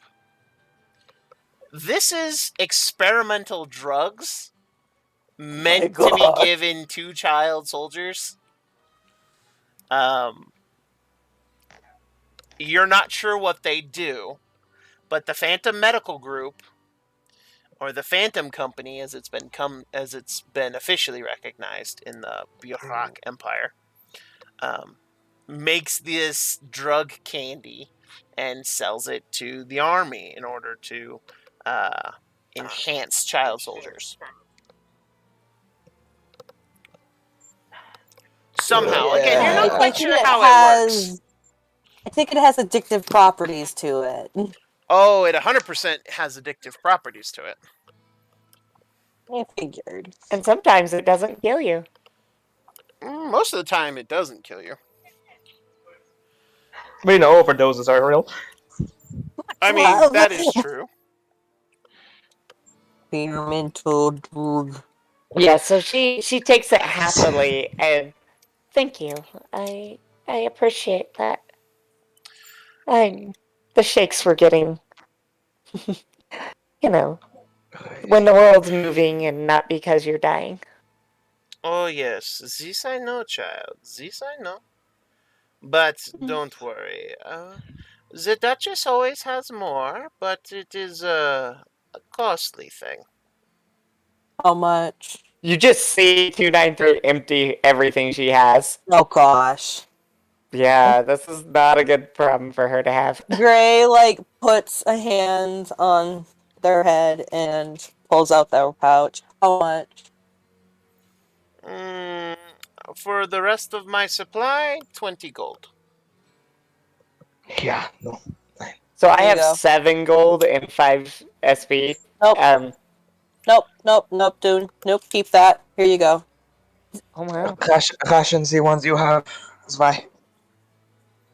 This is experimental drugs meant to be given to child soldiers. You're not sure what they do, but the Phantom Medical Group, or the Phantom Company, as it's been officially recognized in the Burak Empire, makes this drug candy and sells it to the army in order to enhance child soldiers. Somehow. Again, you're not quite sure how it works. I think it has addictive properties to it. Oh, it 100% has addictive properties to it. I figured. And sometimes it doesn't kill you. Most of the time, it doesn't kill you. We know overdoses are real. I mean, that is true. Experimental drug. Yeah, so she takes it happily, and thank you. I appreciate that. The shakes were getting, when the world's moving and not because you're dying. Oh yes, this I know, child. This I know. But don't worry. The Duchess always has more, but it is a costly thing. How much? You just see 293 empty everything she has. Oh gosh. Yeah, this is not a good problem for her to have. Gray, puts a hand on their head and pulls out their pouch. How much? For the rest of my supply, 20 gold. Yeah, no. So I have 7 gold and 5 SP. Nope. Nope, dude. Nope, keep that. Here you go. Oh wow. Rations the ones you have. Zwei.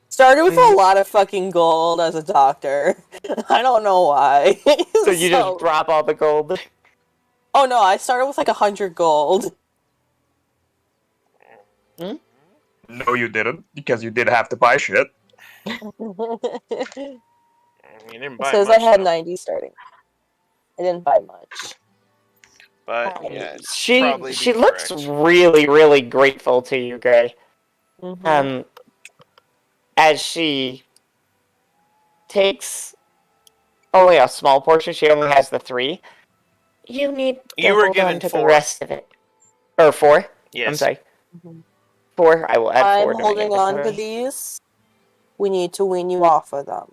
Started with a lot of fucking gold as a doctor. I don't know why. So you just drop all the gold? Oh no, I started with 100 gold. No, you didn't, because you did have to buy shit. You didn't buy it says much, I had though. 90 starting. I didn't buy much. But yeah, she looks really, really grateful to you, Gray. As she takes only a small portion, she only has the 3. You need to hold on to 4. the rest of it. Or 4? Yes. I'm sorry. 4. I will add 4 to my holding on to inventory. these. We need to wean you off of them.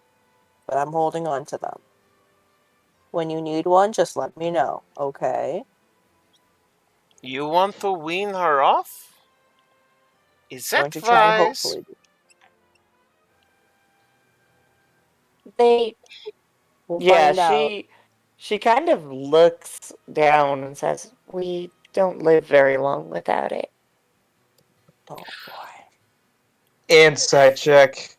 But I'm holding on to them. When you need one, just let me know, okay? You want to wean her off? Is that going to try, hopefully. She kind of looks down and says, "We don't live very long without it." Oh boy. Insight check.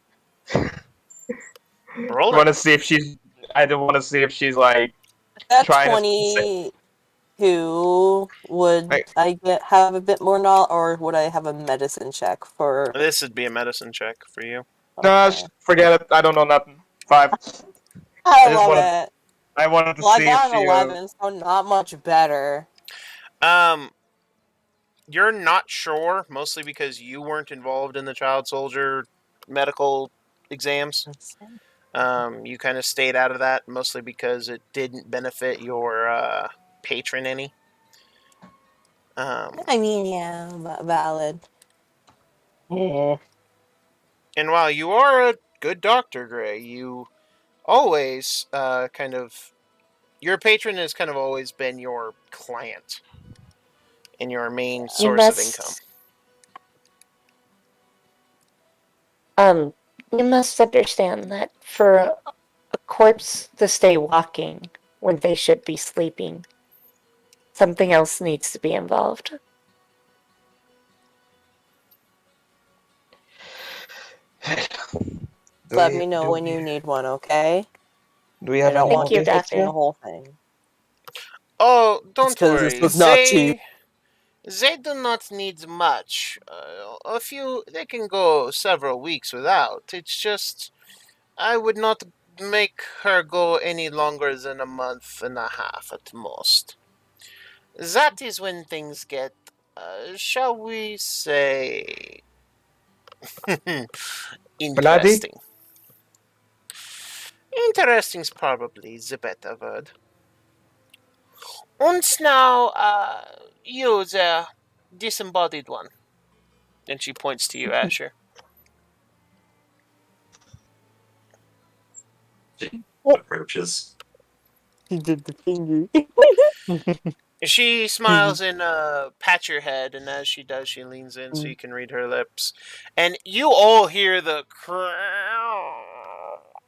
Roll I want to see if she's. I don't want to see if she's That's trying 22. Would I have a bit more knowledge, or would I have a medicine check for? This would be a medicine check for you. Okay. No, forget it. I don't know nothing. 5. I love it. I wanted to see I got if an she. 11, so not much better. You're not sure, mostly because you weren't involved in the child soldier medical exams. You kind of stayed out of that, mostly because it didn't benefit your patron any. I mean, yeah, valid. And while you are a good doctor, Gray, you always kind of Your patron has kind of always been your client and your main source of income. You must understand that for a corpse to stay walking when they should be sleeping, something else needs to be involved. Let me know when you need one, okay? Do we have any Thank you, Doctor. the whole thing. Oh, don't worry. This was not cheap. They do not need much. A few, they can go several weeks without. It's just, I would not make her go any longer than a month and a half at most. That is when things get, shall we say, interesting. Interesting is probably the better word. And now, you, the disembodied one. And she points to you, Asher. She approaches. He did the finger. She smiles and pats your head, and as she does, she leans in so you can read her lips. And you all hear the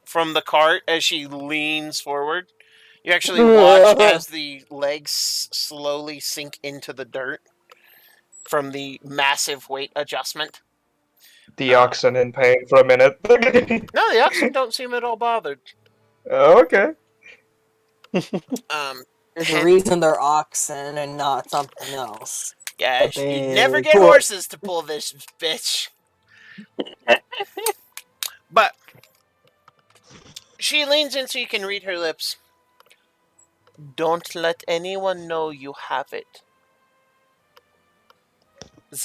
from the cart as she leans forward. You actually watch as the legs slowly sink into the dirt from the massive weight adjustment. The oxen in pain for a minute. No, the oxen don't seem at all bothered. Okay. There's a reason they're oxen and not something else. Yeah, you'd never get horses to pull this bitch. But she leans in so you can read her lips. Don't let anyone know you have it.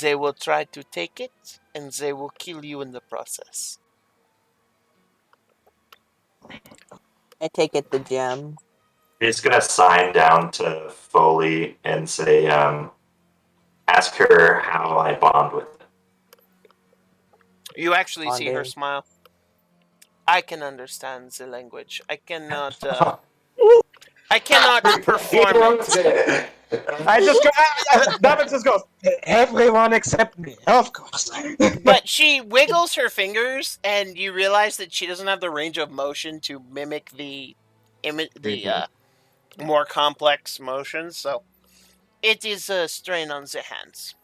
They will try to take it, and they will kill you in the process. I take it the gem. He's gonna sign down to Foley and say, ask her how I bond with it. You actually see her smile. I can understand the language. I cannot perform it. I just go. David just goes. Everyone except me, of course. But she wiggles her fingers, and you realize that she doesn't have the range of motion to mimic the more complex motions. So it is a strain on the hands.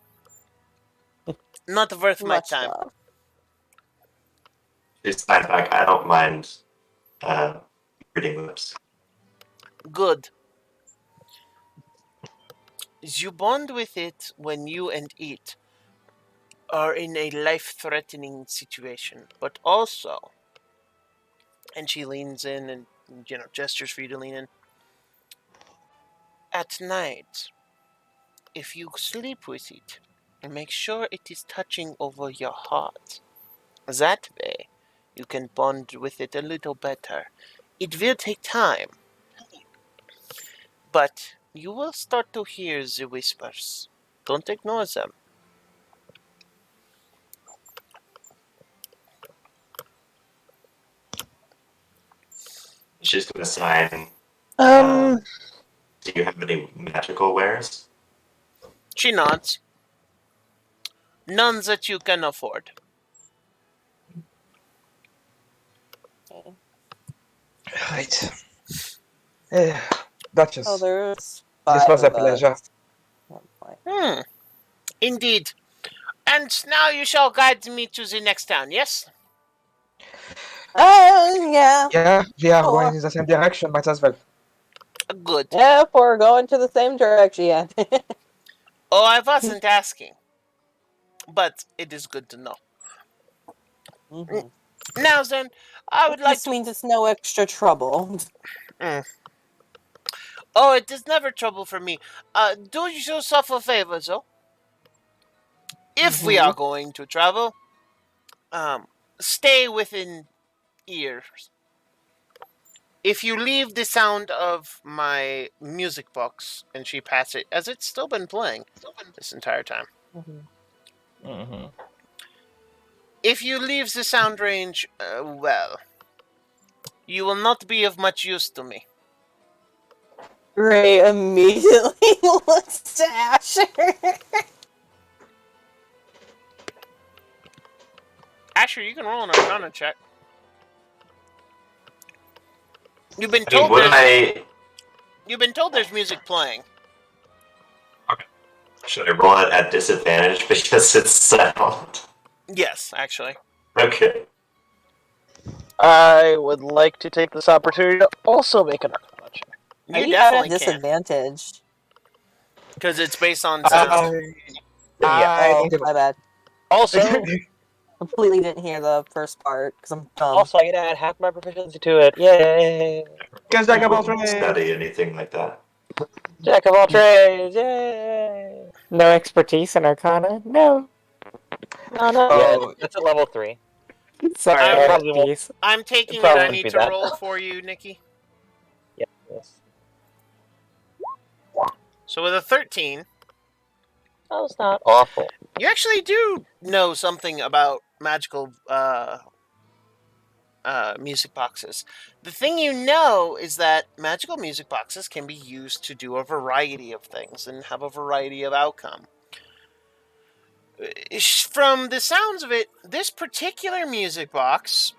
Not worth my time. She signs back. I don't mind reading lips. Good. You bond with it when you and it are in a life-threatening situation, but also, and she leans in and gestures for you to lean in. At night, if you sleep with it, make sure it is touching over your heart. That way, you can bond with it a little better. It will take time, but you will start to hear the whispers. Don't ignore them. She's gonna sign. Do you have any magical wares? She nods. None that you can afford. Right. Duchess. Oh, there's this was a pleasure. Indeed. And now you shall guide me to the next town, yes? Yeah. Yeah, we are going in the same direction, might as well. Good. Yeah, if we're going to the same direction, yeah. Oh, I wasn't asking. But it is good to know. Mm-hmm. Now then, I would like to... This means it's no extra trouble. Oh, it is never trouble for me. Do yourself a favor, though. If we are going to travel, stay within ears. If you leave the sound of my music box, and she pats it, as it's still been playing this entire time. If you leave the sound range, well, you will not be of much use to me. Ray immediately looks to Asher. Asher, you can roll an Arcana check. You've been told there's music playing. Okay. Should I roll it at disadvantage because it's sound? Yes, actually. Okay. I would like to take this opportunity to also make an Arcana check. You definitely can. Disadvantage. Because it's based on sound. Oh, my bad. Also, completely didn't hear the first part because I'm dumb. Also, I get to add half my proficiency to it. Yay! Because Jack of all trades. Study anything like that. Jack of all trades. Yay! No expertise in Arcana? No. No. Yeah, that's at level 3. Sorry, I'm taking it. I need to roll for you, Nikki. Yes. So with a 13... That was not awful. You actually do know something about magical music boxes. The thing you know is that magical music boxes can be used to do a variety of things and have a variety of outcome. From the sounds of it, this particular music box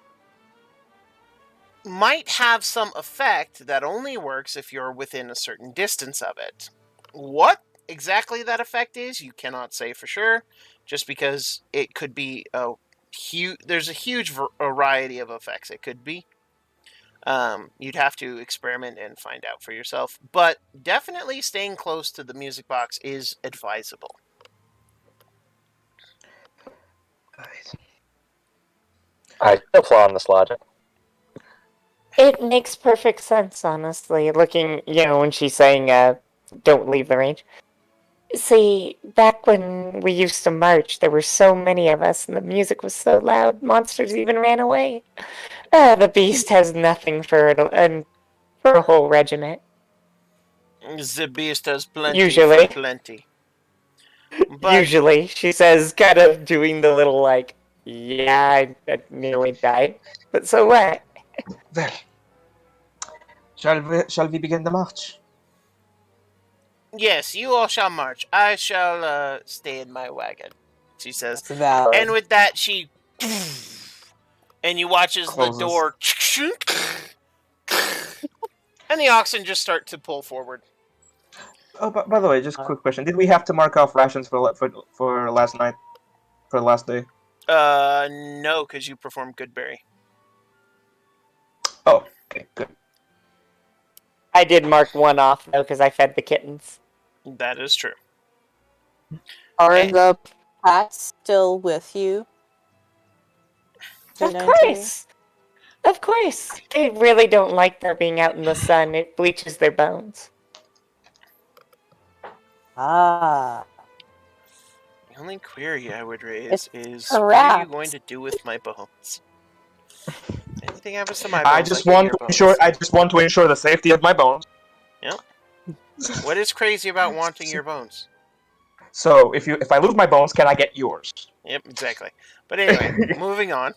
might have some effect that only works if you're within a certain distance of it. What exactly that effect is, you cannot say for sure, just because it could be there's a huge variety of effects it could be. You'd have to experiment and find out for yourself, but definitely staying close to the music box is advisable. I still flaw on this logic. It makes perfect sense, honestly. Looking, when she's saying, don't leave the range. See, back when we used to march, there were so many of us, and the music was so loud, monsters even ran away. The beast has nothing for a whole regiment. The beast has plenty Usually. for plenty. But usually, she says, kind of doing the little, I nearly died. But so what? Well, shall we begin the march? Yes, you all shall march. I shall stay in my wagon, she says. And with that, she... And you watch as the door... And the oxen just start to pull forward. Oh, by the way, just a quick question. Did we have to mark off rations for last night? For the last day? No, because you performed Goodberry. Oh, okay, good. I did mark one off, though, because I fed the kittens. That is true. Are the pets still with you? Of course! Of course! They really don't like their being out in the sun. It bleaches their bones. Ah. The only query I would raise is, what are you going to do with my bones? Anything happens to my bones, I just want to ensure the safety of my bones. Yep. What is crazy about wanting your bones? So, if I lose my bones, can I get yours? Yep, exactly. But anyway, moving on.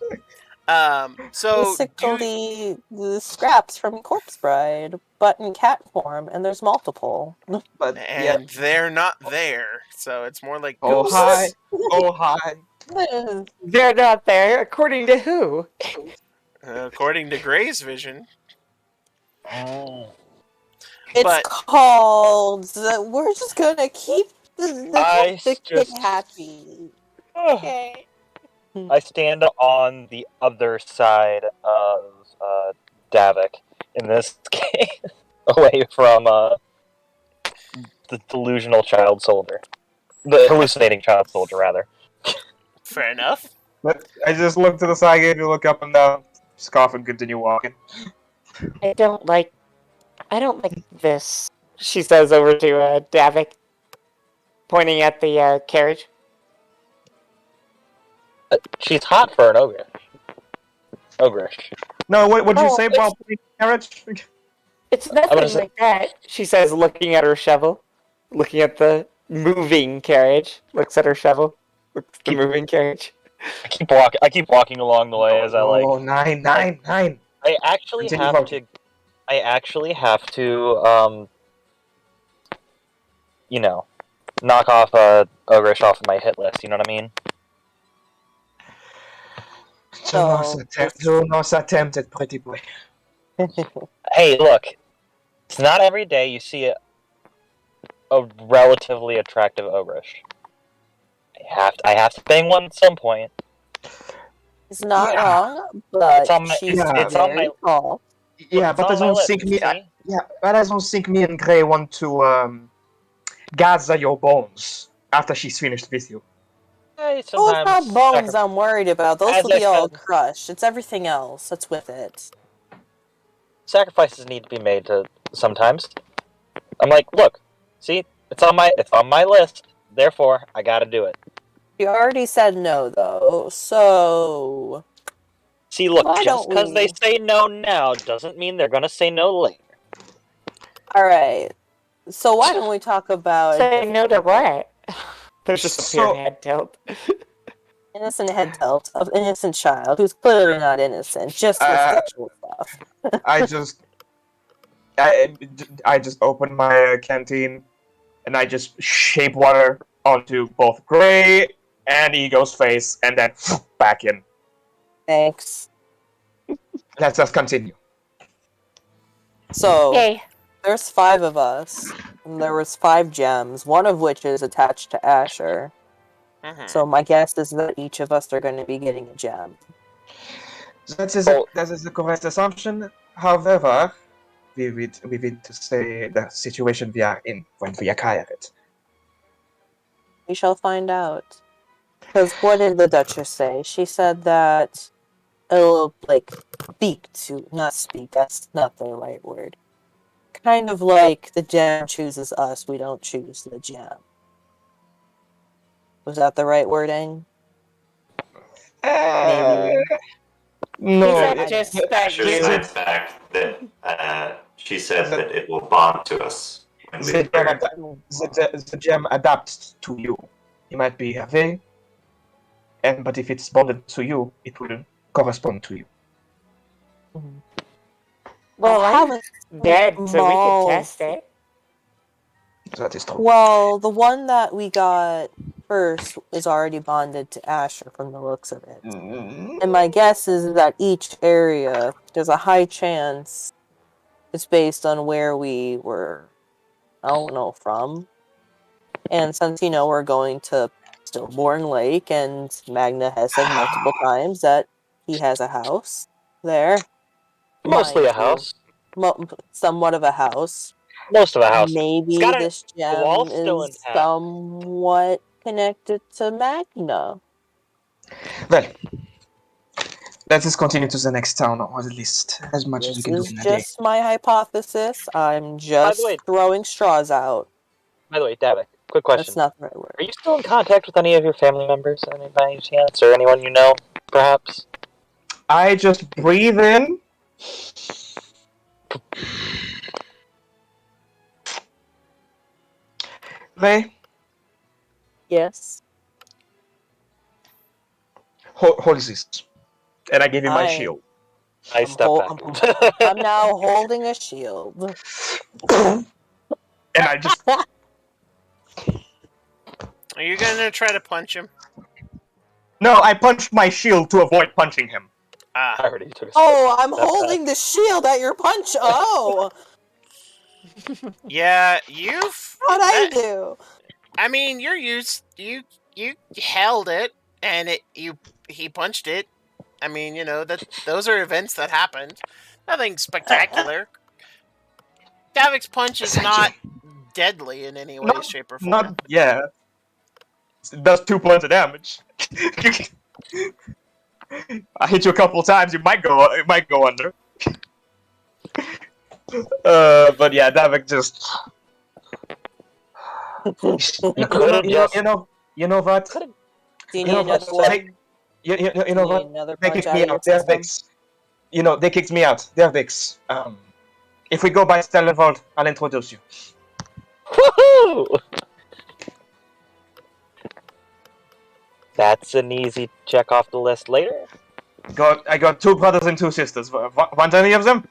So basically the scraps from Corpse Bride, but in cat form, and there's multiple. But they're not there, so it's more like ghosts. Oh hi. They're not there, according to who? According to Gray's vision. It's called. We're just gonna keep the kid happy. Okay. I stand on the other side of Davik in this case, away from the delusional child soldier, the hallucinating child soldier, rather. Fair enough. But I just look to the side, and look up and down, scoff, and continue walking. I don't like this, she says over to Davik, pointing at the carriage. She's hot for an ogre. Ogrish. No, what would you say about the carriage? It's nothing like that, she says, looking at her shovel. Looking at the moving carriage. Looks at her shovel. Looks at the moving carriage. I keep walking along the way as I like. Oh, nine. I actually have to knock off Ogrish off of my hit list. You know what I mean? Do not attempt it, pretty boy. Hey, look. It's not every day you see a relatively attractive Ogrish. I have to bang one at some point. He's not wrong, but she's it's on my tall. Yeah, but that doesn't think me. That doesn't think me and Gray want to gather your bones after she's finished with you. It's not bones I'm worried about. Those will be all crushed. It's everything else that's with it. Sacrifices need to be made sometimes. I'm like, look, see, it's on my list. Therefore, I gotta do it. You already said no, though, so... See, look, just because they say no now doesn't mean they're gonna say no later. Alright, so why don't we talk about... Say no to what? There's just a head tilt. Innocent head tilt of innocent child who's clearly not innocent, just with sexual stuff. I just open my canteen and I just shape water onto both Gray and Ego's face and then back in. Thanks. Let's just continue. So, there's 5 of us, and there was 5 gems, one of which is attached to Asher. So my guess is that each of us are going to be getting a gem. That is the correct assumption. However, we need to say the situation we are in when we acquire it. We shall find out. Because what did the Duchess say? She said that it'll, not speak, that's not the right word. Kind of like the gem chooses us, we don't choose the gem. Was that the right wording? Maybe. No, just that she said that it will bond to us. The gem adapts to you. It might be heavy, but if it's bonded to you, it will correspond to you. Well, I'm dead, so we can test it. That is true. Well, the one that we got first is already bonded to Asher from the looks of it. And my guess is that each area, there's a high chance it's based on where we were, from. And since, we're going to Stillborn Lake, and Magna has said multiple times that he has a house there. Mostly a house. Somewhat of a house. Most of a house. Maybe this gem is somewhat connected to Magna. Well, let us continue to the next town, or at least as much as we can do in a day. This is just my hypothesis. I'm just throwing straws out. By the way, Davik, quick question. That's not the right word. Are you still in contact with any of your family members by any chance, or anyone you know, perhaps? I just breathe in. Ray? Yes? Hold this. And I give you my shield. I step back. I'm now holding a shield. And I just... Are you gonna try to punch him? No, I punched my shield to avoid punching him. I already took a step. I'm holding the shield at your punch. Oh! Yeah, you've... What'd I do? I mean, you're used... You held it, and he punched it. I mean, those are events that happened. Nothing spectacular. Davik's punch is not deadly in any way, shape, or form. It does 2 points of damage. I hit you a couple times, it might go under. But yeah, Davik just... You know what? Do you need another one? You know what? They kicked me out. They're Vix. They kicked me out. They're Vix. If we go by Stellenvold, I'll introduce you. Woohoo! That's an easy check off the list later. I got 2 brothers and 2 sisters. Want any of them?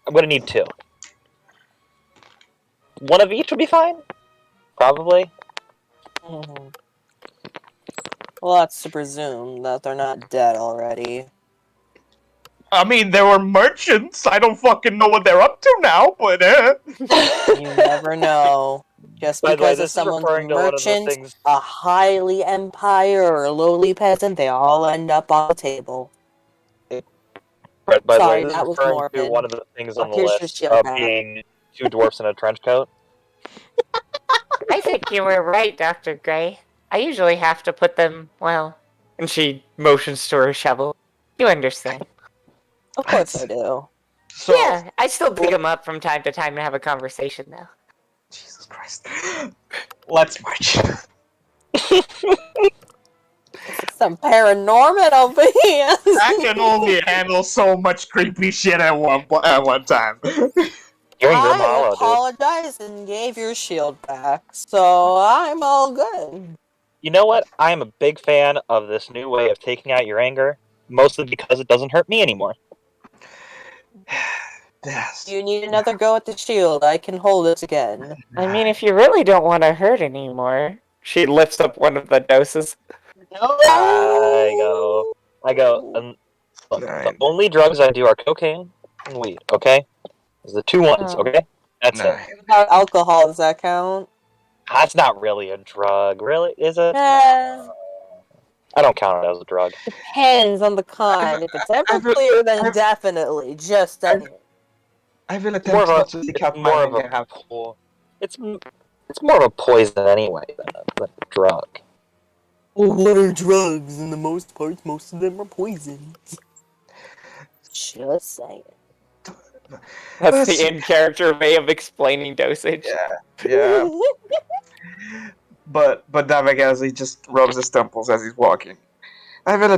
I'm gonna need 2. one of each would be fine. Probably. Mm-hmm. Well, that's to presume that they're not dead already. I mean, they were merchants. I don't fucking know what they're up to now, but You never know. Just By the way, because if this is someone's a referring to one of the merchant, things. a highly empire, or a lowly peasant, they all end up on the table. By the way, Sorry, this is that was referring to morbid. one of the things on the Here's your list shield of back. being two dwarfs in a trench coat. I think you were right, Dr. Gray. I usually have to put them, well... And she motions to her shovel. You understand. Of course I do. So, Yeah, I still pick them up from time to time and have a conversation, though. Jesus Christ. Let's march. Some paranormal over here. I can only handle so much creepy shit at one time. You're in I Grimhollow, dude. apologized and gave your shield back, so I'm all good. You know what? I am a big fan of this new way of taking out your anger, mostly because it doesn't hurt me anymore. Yes. You need another go at the shield. I can hold it again. I mean, if you really don't want to hurt anymore... She lifts up one of the doses. I go, look, the only drugs I do are cocaine and weed, okay? Those are the two ones, okay? That's it. Without alcohol, does that count? That's not really a drug, really, is it? Eh, I don't count it as a drug. depends on the kind. If it's ever clear, then definitely. Just saying. I will attempt More of not a, to seek it's out more my of a anger. it's more of a poison anyway than a drug. Well, what are drugs? In the most part, most of them are poisons. Just saying. That's the in-character way of explaining dosage. Yeah. But Davig, he just rubs his temples as he's walking. I will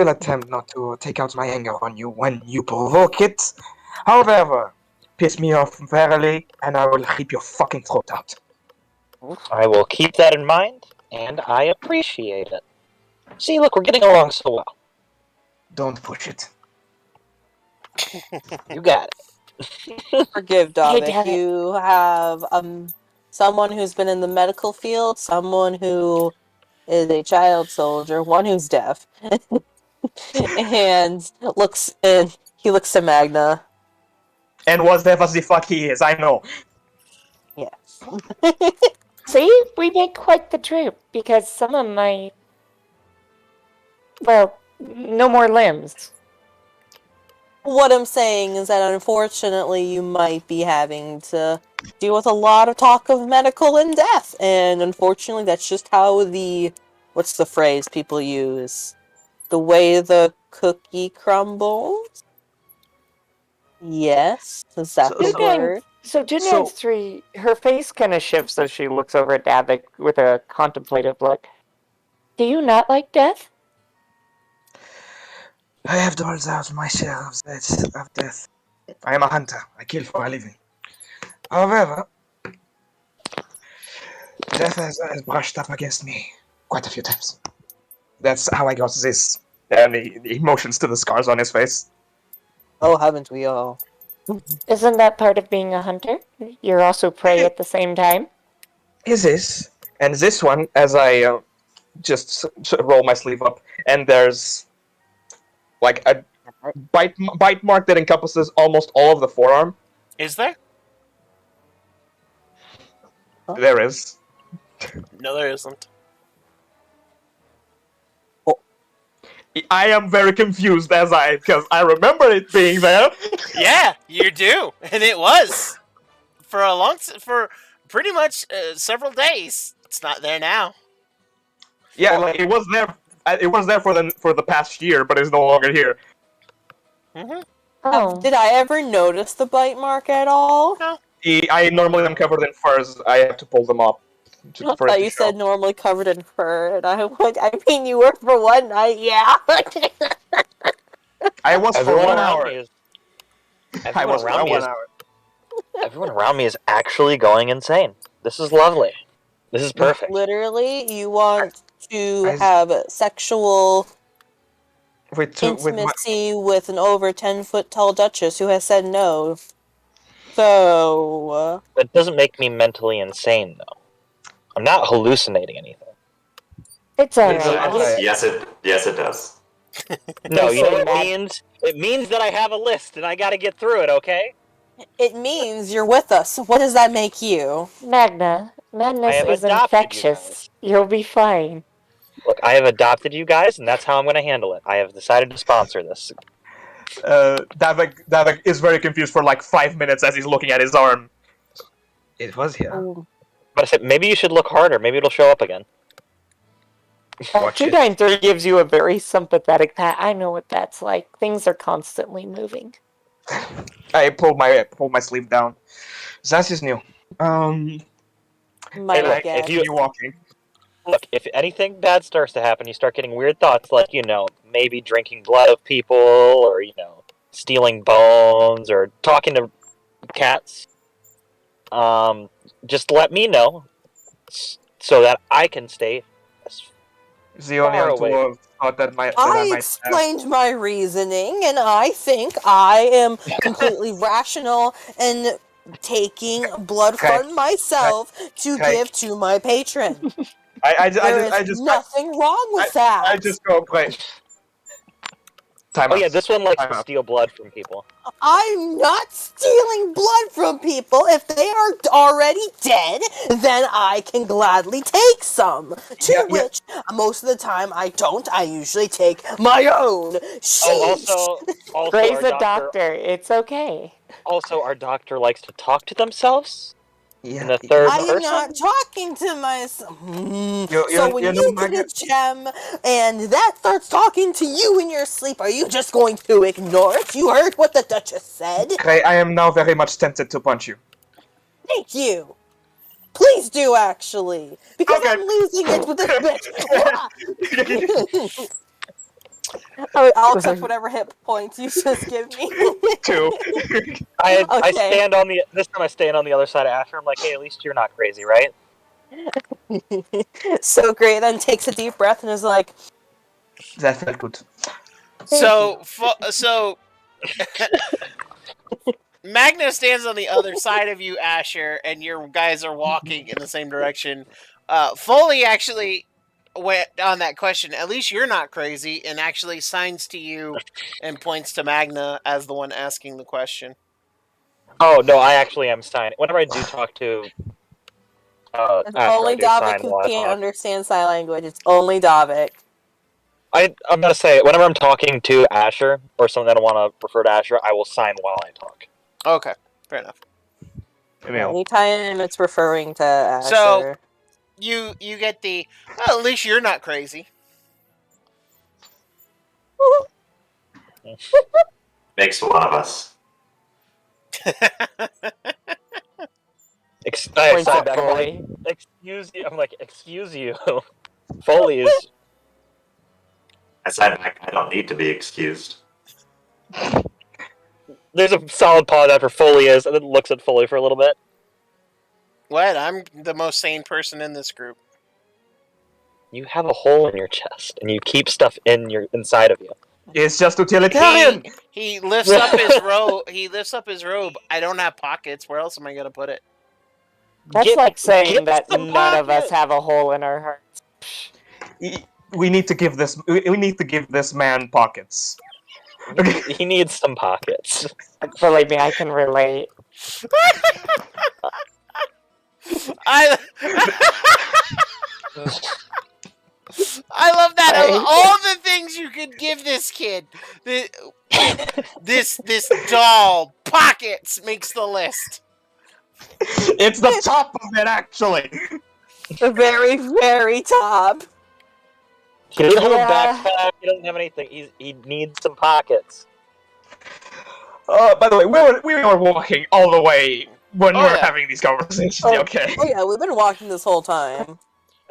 attempt not to take out my anger on you when you provoke it. However, piss me off verily, and I will rip your fucking throat out. I will keep that in mind, and I appreciate it. See, look, we're getting along so well. Don't push it. You got it. Forgive Davik. Davik. You have someone who's been in the medical field, someone who is a child soldier, one who's deaf, and he looks to Magna. And was deaf as the fuck he is, I know. Yes. See, we make quite the troop, because some of my... Well, no more limbs. What I'm saying is that unfortunately you might be having to deal with a lot of talk of medical and death, and unfortunately that's just how what's the phrase people use? The way the cookie crumbles? Yes, is that the word? So Junyan's 3, her face kind of shifts as she looks over at Davik with a contemplative look. Do you not like death? I have dwelled out my share of death. I am a hunter. I kill for a living. However, death has brushed up against me quite a few times. That's how I got this. And he motions to the scars on his face. Oh, haven't we all? Isn't that part of being a hunter? You're also prey at the same time? Is this? And this one, as I just roll my sleeve up, and there's like a bite mark that encompasses almost all of the forearm. Is there? There is. No, there isn't. I am very confused because I remember it being there. Yeah, you do, and it was for pretty much several days. It's not there now. Yeah, like it was there. It was there for the past year, but it's no longer here. Mm-hmm. Oh. Did I ever notice the bite mark at all? No. I normally am covered in furs. I have to pull them up. I thought you said normally covered in fur, and I mean you were for one night, yeah. I was for 1 hour. Everyone around me is actually going insane. This is lovely. This is perfect. Literally, you want to have sexual intimacy with an over 10-foot tall Duchess who has said no. So... That doesn't make me mentally insane, though. I'm not hallucinating anything. It's Yes, alright. Yes, it does. No, you know say, what it Mag- means? It means that I have a list and I gotta get through it, okay? It means you're with us. So what does that make you? Magna, I madness have is adopted you infectious. guys. You'll be fine. Look, I have adopted you guys, and that's how I'm gonna handle it. I have decided to sponsor this. Davik is very confused for like 5 minutes as he's looking at his arm. It was here. Oh, But I said, maybe you should look harder. Maybe it'll show up again. Watch it. 293 gives you a very sympathetic pat. I know what that's like. Things are constantly moving. I pulled my sleeve down. Zaz is new. my look, guess. if You walking. Look, if anything bad starts to happen, you start getting weird thoughts like, maybe drinking blood of people, or, stealing bones, or talking to cats. Just let me know so that I can stay as Is the only far one to away. have thought that I I might explained my reasoning, and I think I am completely rational and taking blood Okay. from myself to Okay. give to my patron. I There is just nothing wrong with that. I just go play. Time Oh out. yeah, this one likes Time to out. steal blood from people. I'm not stealing blood from people. If they are already dead, then I can gladly take some. To Yeah. which, most of the time, I don't. I usually take my own. Sheesh. Also Gray's our a doctor, doctor. It's okay. also our doctor likes to talk to themselves in Yeah. the third I am person. not talking to myself. You So when know, you get Magna- a gem and that starts talking to you in your sleep, are you just going to ignore it? You heard what the Duchess said. Okay, I am now very much tempted to punch you. Thank you. Please do, actually. Because Okay. I'm losing it with this bitch. I'll accept whatever hit points you just give me. 2. I Okay. stand on this time I stand on the other side of Asher. I'm like, hey, at least you're not crazy, right? So Gray then takes a deep breath and is like, That felt good. So Magna stands on the other side of you, Asher, and your guys are walking in the same direction. Foley actually went on that question. At least you're not crazy, and actually signs to you and points to Magna as the one asking the question. Oh no, I actually am signing. Whenever I do talk to it's Asher, only I do Davik sign who while I can't talk. understand sign language. It's only Davik. I'm gonna say whenever I'm talking to Asher or someone that I want to refer to Asher, I will sign while I talk. Okay, fair enough. Anytime it's referring to Asher. So you get the, well, at least you're not crazy. Makes one of us. I Points sign at back. I'm like, Foley. excuse you. I'm like, excuse you. Foley is. I said I don't need to be excused. There's a solid pause after Foley is, and then looks at Foley for a little bit. What? I'm the most sane person in this group. You have a hole in your chest, and you keep stuff inside of you. It's just utilitarian. He lifts up his robe. He lifts up his robe. I don't have pockets. Where else am I gonna put it? That's like saying get that some none of us pockets! have a hole in our hearts. We need to give this. We need to give this man pockets. He needs some pockets. Believe me, I can relate. I love that. Of all the things you could give this kid, this doll, pockets makes the list. It's the top of it, actually. The very, very top. He doesn't have Yeah. a backpack. He doesn't have anything. He needs some pockets. By the way, we were walking all the way when we were yeah. having these conversations. Oh, Okay. Oh yeah, we've been walking this whole time.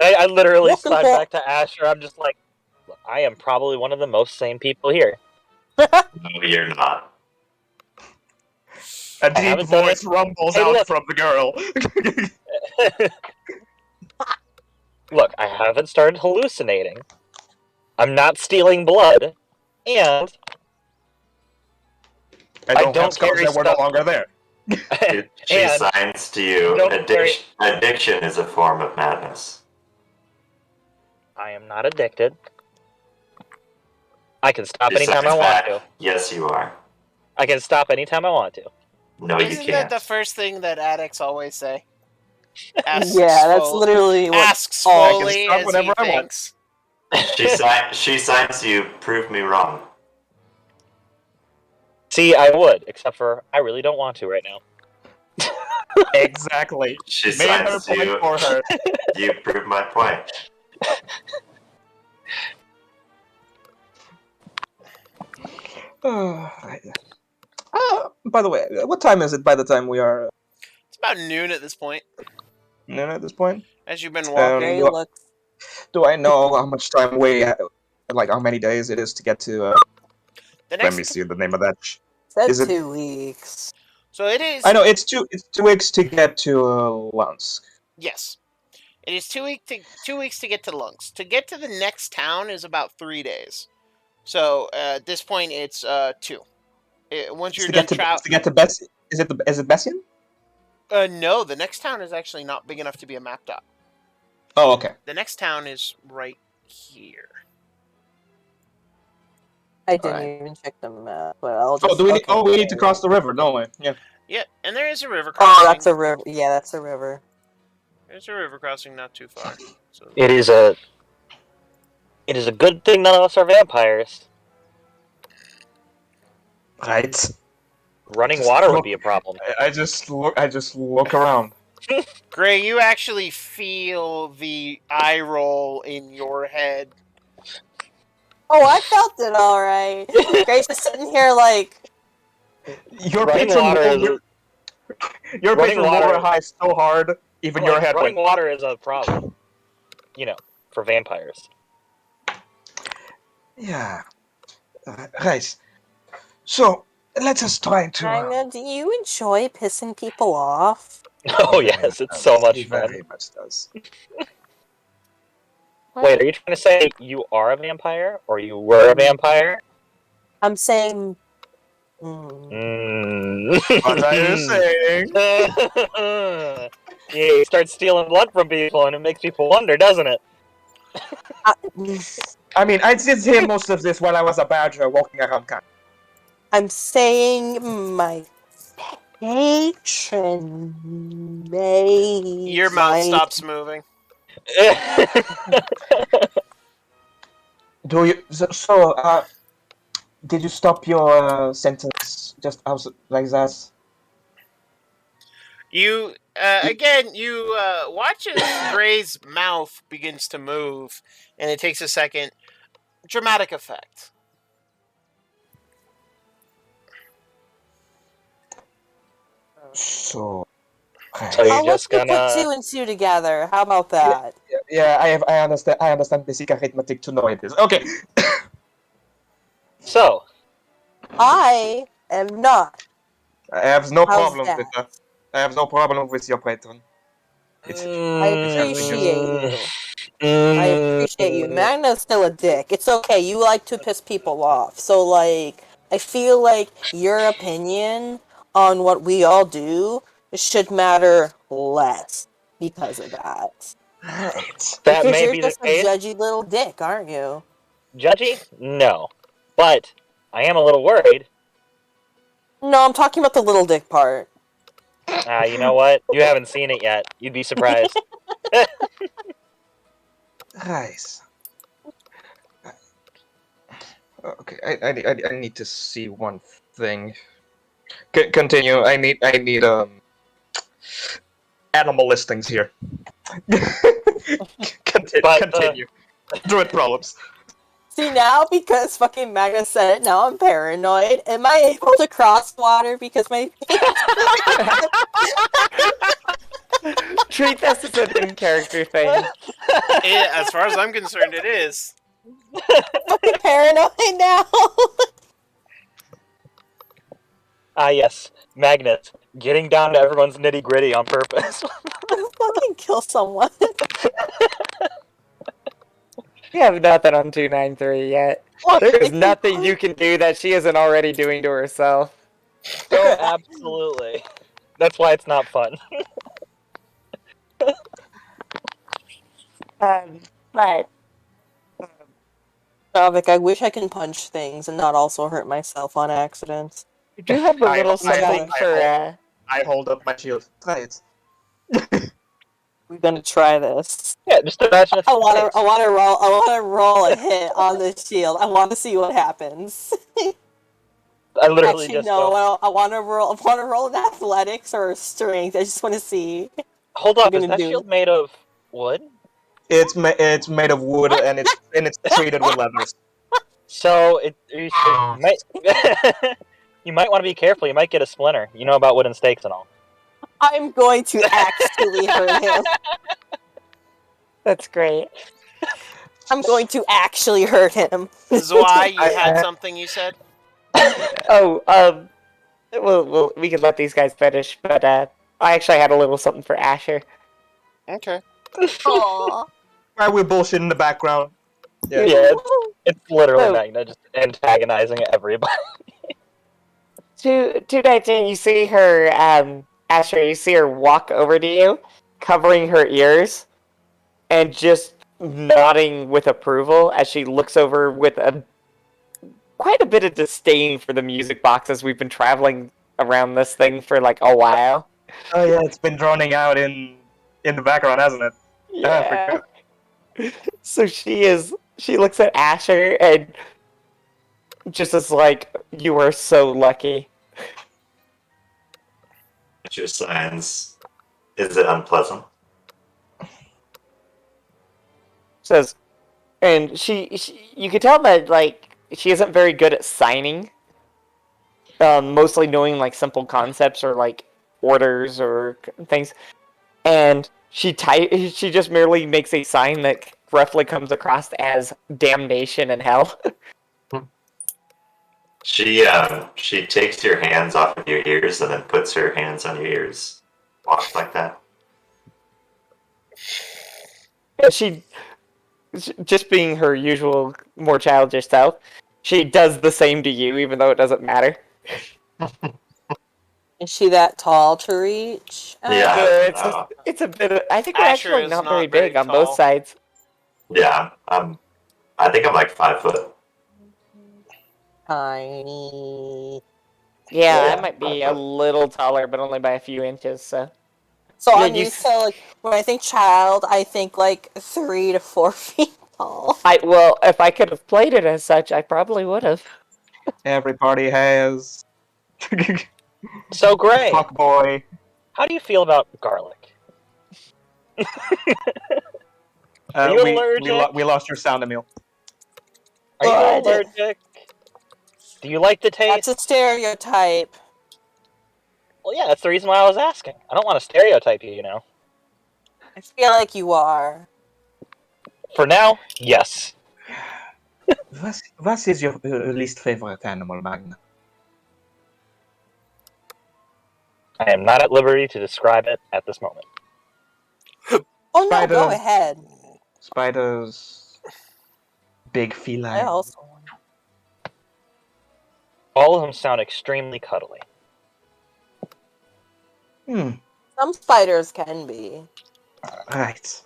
I literally Walking slide for- back to Asher. I'm just like, look, I am probably one of the most sane people here. No, you're not. A I deep haven't done voice it. rumbles Hey, out look. from the girl. Look, I haven't started hallucinating. I'm not stealing blood, and I don't don't have scars carry that were no stuff. longer there. She signs to you, Don't worry. addiction is a form of madness. I am not addicted. I can stop Besides anytime I want that, to. yes, you are. I can stop anytime I want to. No, you Isn't can't. that the first thing that addicts always say? Yeah, that's literally what. Asks Foley stop as whenever he I want. thinks. She signs to you, prove me wrong. See, I would, except for I really don't want to right now. Exactly. She Made her signs to point you, for her. you prove my point. By the way, what time is it by the time we are It's about noon at this point. noon at this point? As you've been walking. Gray looks. Do I know how much time like how many days it is to get to The let me next, see the name of that. Said Is it- 2 weeks. so it is. I know it's 2 weeks to get to Lance. Yes, it is 2 weeks to get to Lunks. To get to the next town is about 3 days. So at this point, it's 2. Once you're done traveling. To get to Bessie. Is it Bessian? No, the next town is actually not big enough to be a map dot. Oh, okay. The next town is right here. I didn't Alright. even check the map, but I'll just. We need to cross the river, don't we? Yeah. Yeah, and there is a river crossing. Oh, that's a river. Yeah, that's a river. There's a river crossing not too far. So It is a good thing none of us are vampires. Right. Running Just water look- would be a problem. I just look around. Gray, you actually feel the eye roll in your head. Oh, I felt it all right. Gray's just sitting here like. Your Running patron water is your running patron water- lower high so hard, even your head running went. water is a problem. For vampires. Yeah. Right. So let us try to. Magna, do you enjoy pissing people off? Oh yes, it's so much He fun. very much does. Wait, are you trying to say you are a vampire or you were a vampire? I'm saying. What are you saying? Yeah, you start stealing blood from people and it makes people wonder, doesn't it? I mean, I did hear most of this while I was a badger walking around camp. I'm saying my patron may. Your mouth stops moving. Do you? Did you stop your sentence just like that? You again. You watch as Gray's mouth begins to move, and it takes a second. Dramatic effect. So. So you're I'll just let you gonna. put 2 and 2 together. How about that? Yeah, I understand. I understand basic arithmetic to know it is okay. So, I am not. I have no How's problem that? with that. I have no problem with your patron. I appreciate you. I appreciate you. Magna's still a dick. It's okay. You like to piss people off. So, like, I feel like your opinion on what we all do should matter less because of that. Right. that Because may you're be the just a case. judgy little dick, aren't you? Judgy? No. But I am a little worried. No, I'm talking about the little dick part. You know what? You haven't seen it yet. You'd be surprised. Right. Okay, I need to see one thing. Continue. I need animal listings here. Continue. Druid problems. See, now because fucking Magna said it, now I'm paranoid. Am I able to cross water because my Treat this as an in-character thing. As far as I'm concerned, it is. fucking paranoid now? Yes. Magnet. Getting down to everyone's nitty-gritty on purpose. fucking kill someone. We have nothing on 293 yet. There's nothing you can do that she isn't already doing to herself. Oh, absolutely. That's why it's not fun. But Javik, I wish I can punch things and not also hurt myself on accident. you do have a little something for. I hold up my shield. Try it. We're gonna try this. Yeah, just imagine if I wanna roll a hit on the shield. I wanna see what happens. I literally Actually, just no. go, I wanna roll an athletics or a strength. I just wanna see. hold I'm up, is gonna that do shield made of wood? It's made of wood and it's treated with leathers. So you might you might want to be careful. You might get a splinter. You know about wooden stakes and all. I'm going to actually hurt him. That's great. I'm going to actually hurt him. Zwei, you had something you said? Oh, well, we could let these guys finish, but I actually had a little something for Asher. Okay. Aww. Right, we're bullshit in the background. Yeah, it's literally So- Magna just antagonizing everybody. Two nights in, you see her, Asher, you see her walk over to you, covering her ears, and just nodding with approval as she looks over with quite a bit of disdain for the music boxes. We've been traveling around this thing for like a while. Oh yeah, it's been droning out in the background, hasn't it? Yeah. So she looks at Asher and just is like, "You are so lucky." What's your signs? Is it unpleasant? Says, and you can tell that like she isn't very good at signing. Mostly knowing like simple concepts or like orders or things, and she just merely makes a sign that roughly comes across as damnation and hell. She takes your hands off of your ears and then puts her hands on your ears. Walks like that. She just being her usual more childish self, she does the same to you, even though it doesn't matter. Is she that tall to reach? Yeah. It's a bit. I think we're Asher actually is not not very very big on tall. both sides. Yeah. I think I'm like 5 foot. Tiny. Yeah, Yeah, I might be a little taller, but only by a few inches. So So Yeah, I'm used to like when I think child, I think like 3 to 4 feet tall. well, if I could have played it as such, I probably would have. Everybody has. So Gray, Fuck boy. how do you feel about garlic? Are you allergic? We lost your sound, Emil. Are you What? allergic? Do you like the taste? That's a stereotype. Well, yeah, that's the reason why I was asking. I don't want to stereotype you, you know. I feel like you are. For now, yes. What is your least favorite animal, Magna? I am not at liberty to describe it at this moment. Oh no, Spider. go ahead. Spiders. Big feline. I also want. All of them sound extremely cuddly. Some spiders can be. Right.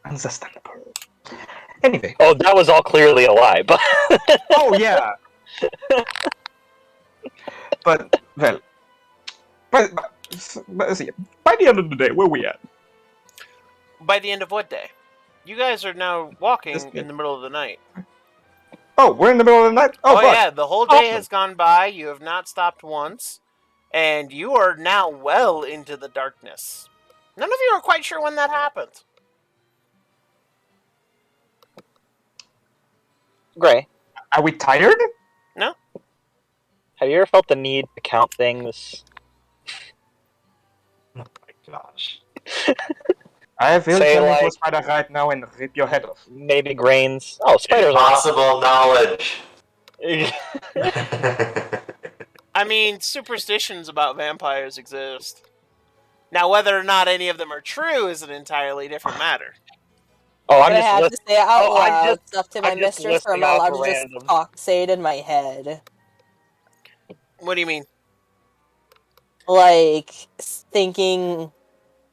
Understandable. Anyway. Oh, that was all clearly a lie, but... Oh, yeah. But, well... But see, by the end of the day, where we at? By the end of what day? You guys are now walking This- in the middle of the night. Oh, we're in the middle of the night? Oh, fuck. yeah, the whole day Awesome. has gone by. You have not stopped once. And you are now well into the darkness. None of you are quite sure when that happened. Gray, Are we tired? No? have you ever felt the need to count things? Oh my gosh. I will Say, turn into a like- spider right now and rip your head off. Maybe grains? Oh, spiders are... Impossible knowledge. I mean, superstitions about vampires exist. Now, whether or not any of them are true is an entirely different matter. Oh, I had to say it out Oh, I'm loud just- stuff to my I'm just mistress, or I'm listing not off allowed to just random. say it in my head. What do you mean? like thinking,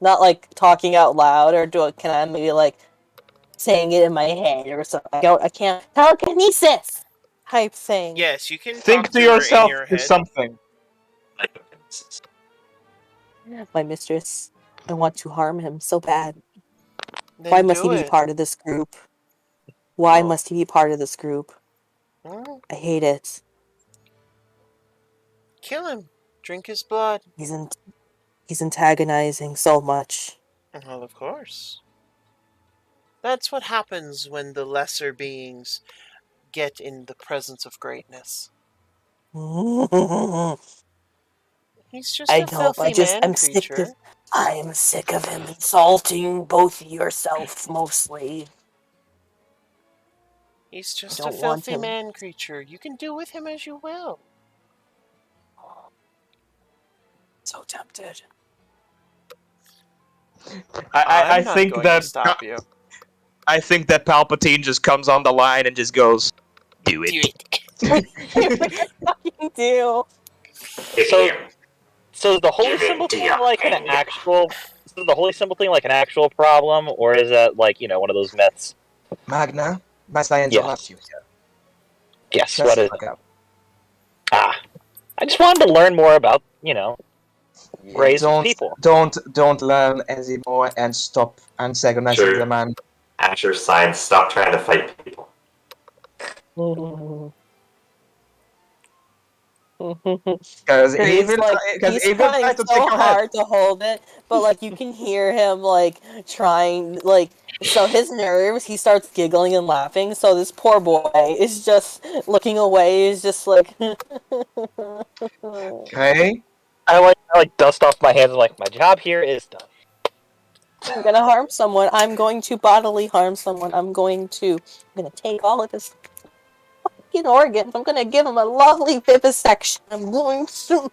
not like talking out loud, or can I maybe like saying it in my head or something? I can't telekinesis type thing. Yes, you can Think talk to her yourself in your to head. something. My mistress, I want to harm him so bad. Then Why must do he be it. part of this group? Why Oh. must he be part of this group? Well, I hate it. kill him. Drink his blood. He's antagonizing so much. Well, of course. That's what happens when the lesser beings get in the presence of greatness. He's just I a know, filthy man creature. I'm sick of him insulting both yourself mostly. He's just a Don't want filthy him. man creature. You can do with him as you will. So tempted. I not think going that to stop you. I think that Palpatine just comes on the line and just goes, "Do it." Do it. Fucking do. So is the holy Give it symbol to thing your like an finger. actual? Is the holy symbol thing like an actual problem, or is that like one of those myths? Magna, must I interrupt you here? Yes. Just What is look it? up. I just wanted to learn more about raised people. Don't learn anymore and stop antagonizing Sure. the man. Asher signs, stop trying to fight people. Because he He's like, he's trying to take so your head. hard to hold it, but like you can hear him like trying, like, so his nerves, he starts giggling and laughing, so this poor boy is just looking away, is just like Okay. I like dust off my hands and like my job here is done. I'm gonna harm someone, I'm going to bodily harm someone, I'm gonna take all of his fucking organs, I'm gonna give him a lovely vivisection, I'm going to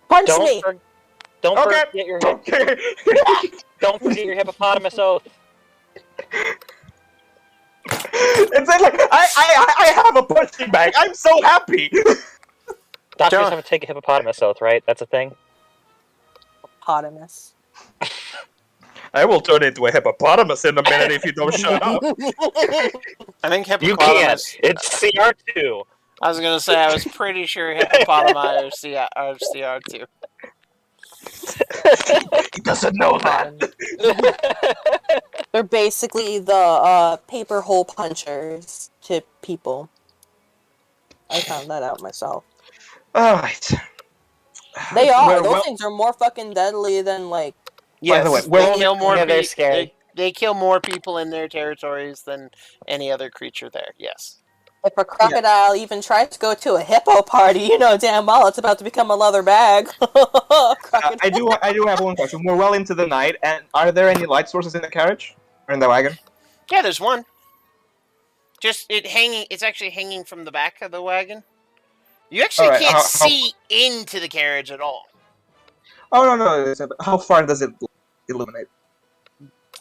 punch me! Don't Okay. forget your Okay. don't forget your hippopotamus oath. It's like I have a punching bag. I'm so happy. Doctors have to take a hippopotamus oath, right? That's a thing. Hippopotamus. I will turn into a hippopotamus in a minute if you don't shut up. I think You can't. hippopotamus. It's CR2. I was gonna say I was pretty sure hippopotami are CR2. He doesn't know that. They're basically the paper hole punchers to people. I found that out myself. Alright. They are. Those things are more fucking deadly than like. Yes, By the way, they kill more they're people. scary. They kill more people in their territories than any other creature there. Yes. If a crocodile even tries to go to a hippo party, you know damn well it's about to become a leather bag. I do have one question. We're well into the night, and are there any light sources in the carriage or in the wagon? Yeah, there's one. Just it's actually hanging from the back of the wagon. You actually can't see into the carriage at all. Oh no! How far does it illuminate?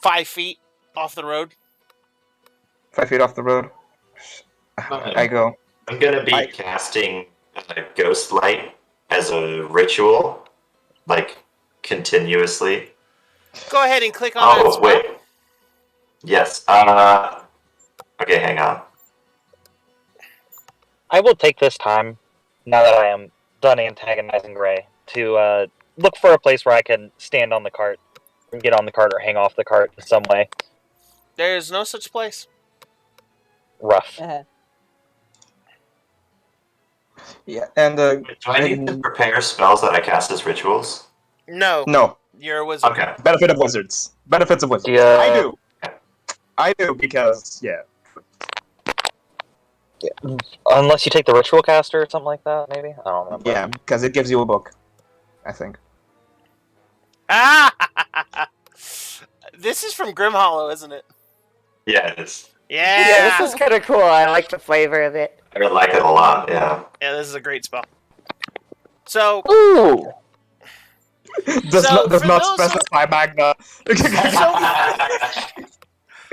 5 feet off the road. 5 feet off the road. I go. I'm gonna be casting a ghost light as a ritual, like continuously. Go ahead and click on that Oh spell. wait. Yes. Okay, hang on. I will take this time, now that I am done antagonizing Gray, to look for a place where I can stand on the cart, and get on the cart or hang off the cart in some way. There's no such place. Rough. Yeah, and Do I need to prepare spells that I cast as rituals? No. No. You're a wizard. Okay. Benefit of wizards. Benefits of wizards. Yeah. I do because yeah. Unless you take the ritual caster or something like that, maybe? I don't remember. Yeah, because it gives you a book. I think. Ah! This is from Grim Hollow, isn't it? Yeah, it is. Yeah. Yeah, this is kind of cool. I like the flavor of it. I like it a lot. Yeah. Yeah, this is a great spell. So. Ooh. Does not for those specify Magna.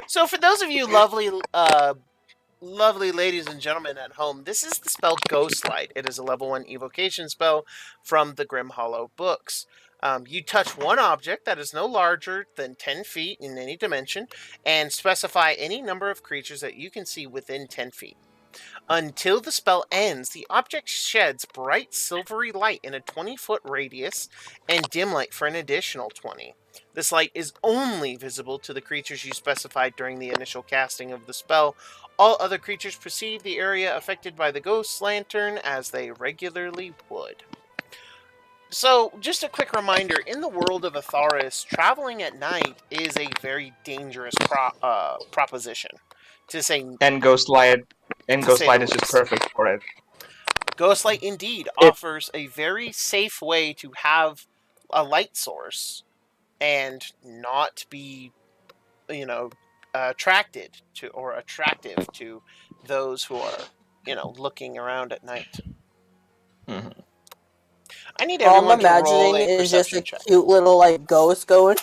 So for those of you lovely lovely ladies and gentlemen at home, this is the spell Ghostlight. It is a level 1 evocation spell from the Grim Hollow books. You touch one object that is no larger than 10 feet in any dimension and specify any number of creatures that you can see within 10 feet. Until the spell ends, the object sheds bright silvery light in a 20-foot radius and dim light for an additional 20. This light is only visible to the creatures you specified during the initial casting of the spell. All other creatures perceive the area affected by the ghost lantern as they regularly would. So, just a quick reminder, in the world of Atharis, traveling at night is a very dangerous proposition. To say, And Ghostlight say is just perfect for it. Ghostlight indeed offers a very safe way to have a light source and not be, attracted to or attractive to those who are, looking around at night. Mm-hmm. I need All everyone I'm to roll imagining a is just perception a check. cute little ghost going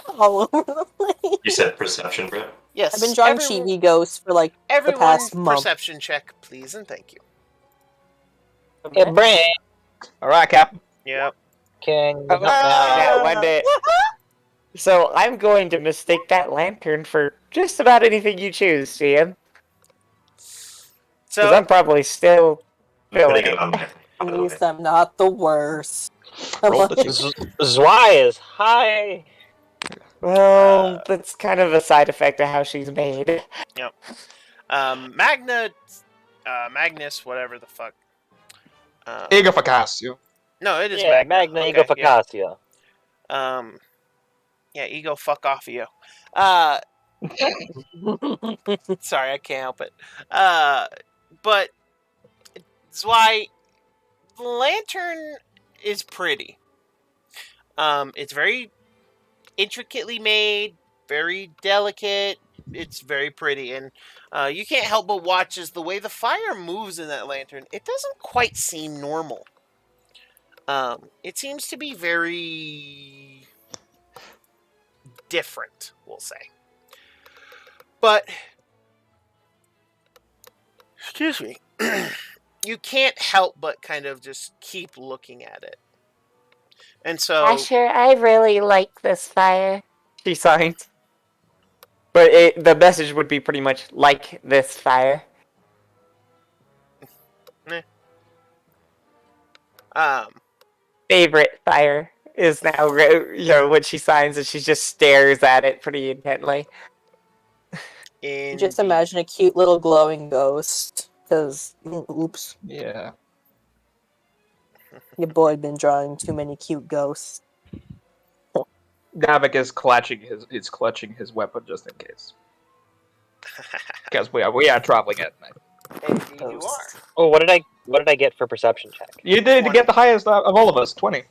all over the place. You said perception, Brett? Yes, I've been drawing chibi ghosts for the past month. Perception check, please, and thank you. Hey, Brent. All right, Cap. Yep. Can you help me Yeah, out? one day. So I'm going to mistake that lantern for just about anything you choose, Ian. Because So I'm probably still feeling Putting it on it. there. At least I'm not the worst. Roll the two. Zwei is high. Well, that's kind of a side effect of how she's made. Yep. Magnus, whatever the fuck. Ego Facasio. No, it is Yeah, Magna. Magna Ego Facacia. Yeah, ego fuck off of you. Sorry, I can't help it. But Zwei, the lantern is pretty. It's very intricately made, very delicate. It's very pretty, and you can't help but watch as the way the fire moves in that lantern. It doesn't quite seem normal. It seems to be very different, we'll say. But, excuse me, you can't help but kind of just keep looking at it. And so... Asher, I really like this fire. She signs. But the message would be pretty much like this fire. Favorite fire is now, when she signs and she just stares at it pretty intently. Just imagine a cute little glowing ghost. Because, oops. Yeah. Your boy been drawing too many cute ghosts. Davik is clutching his weapon just in case. Because we are traveling at night. Indeed you are. Oh, what did I get for perception check? You did 20. get the highest of all of us, 20.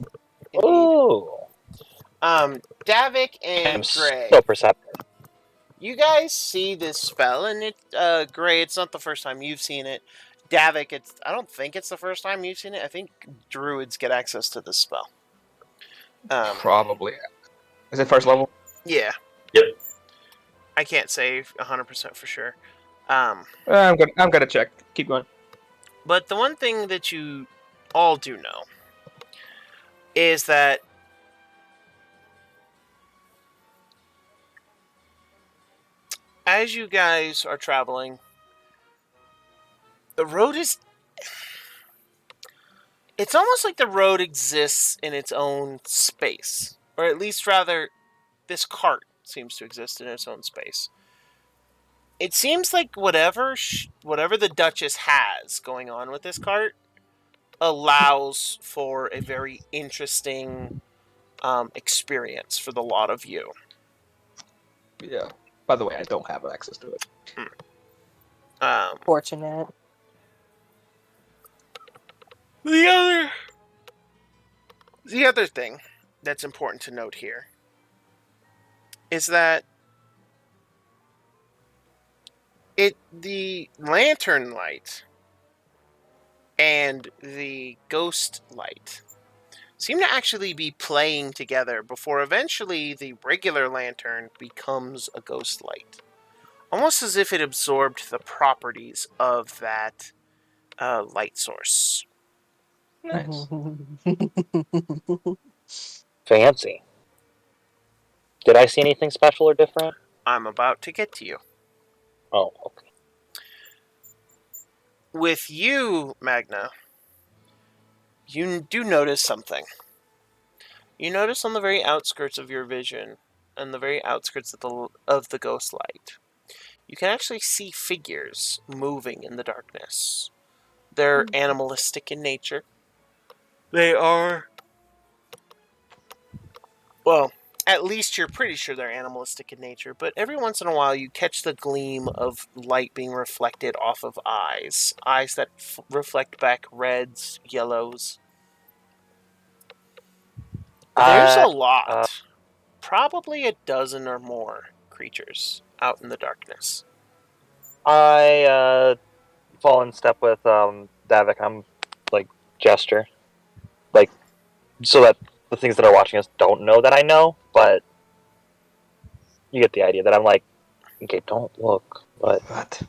Indeed. Ooh. Davik and I'm Gray. so perceptive. You guys see this spell, and Gray, it's not the first time you've seen it. Davik, I don't think it's the first time you've seen it. I think druids get access to this spell. Probably. Is it first level? Yeah. Yep. I can't say 100% for sure. I'm gonna check. Keep going. But the one thing that you all do know is that as you guys are traveling, the road is... It's almost like the road exists in its own space. Or at least, rather, this cart seems to exist in its own space. It seems like whatever the Duchess has going on with this cart allows for a very interesting experience for the lot of you. Yeah. By the way, I don't have access to it. Fortunate. The other thing that's important to note here is that the lantern light and the ghost light seem to actually be playing together before eventually the regular lantern becomes a ghost light. almost as if it absorbed the properties of that light source. Nice. Fancy. Did I see anything special or different? I'm about to get to you. Oh, okay. With you, Magna, you do notice something. You notice on the very outskirts of your vision, and the very outskirts of the ghost light, you can actually see figures moving in the darkness. They're animalistic in nature. They are... Well, at least you're pretty sure they're animalistic in nature, but every once in a while you catch the gleam of light being reflected off of eyes. Eyes that reflect back reds, yellows. There's a lot. Probably a dozen or more creatures out in the darkness. I fall in step with Davik. I'm like gesture, like so that the things that are watching us don't know that I know, but you get the idea that I'm like, okay, don't look, but What?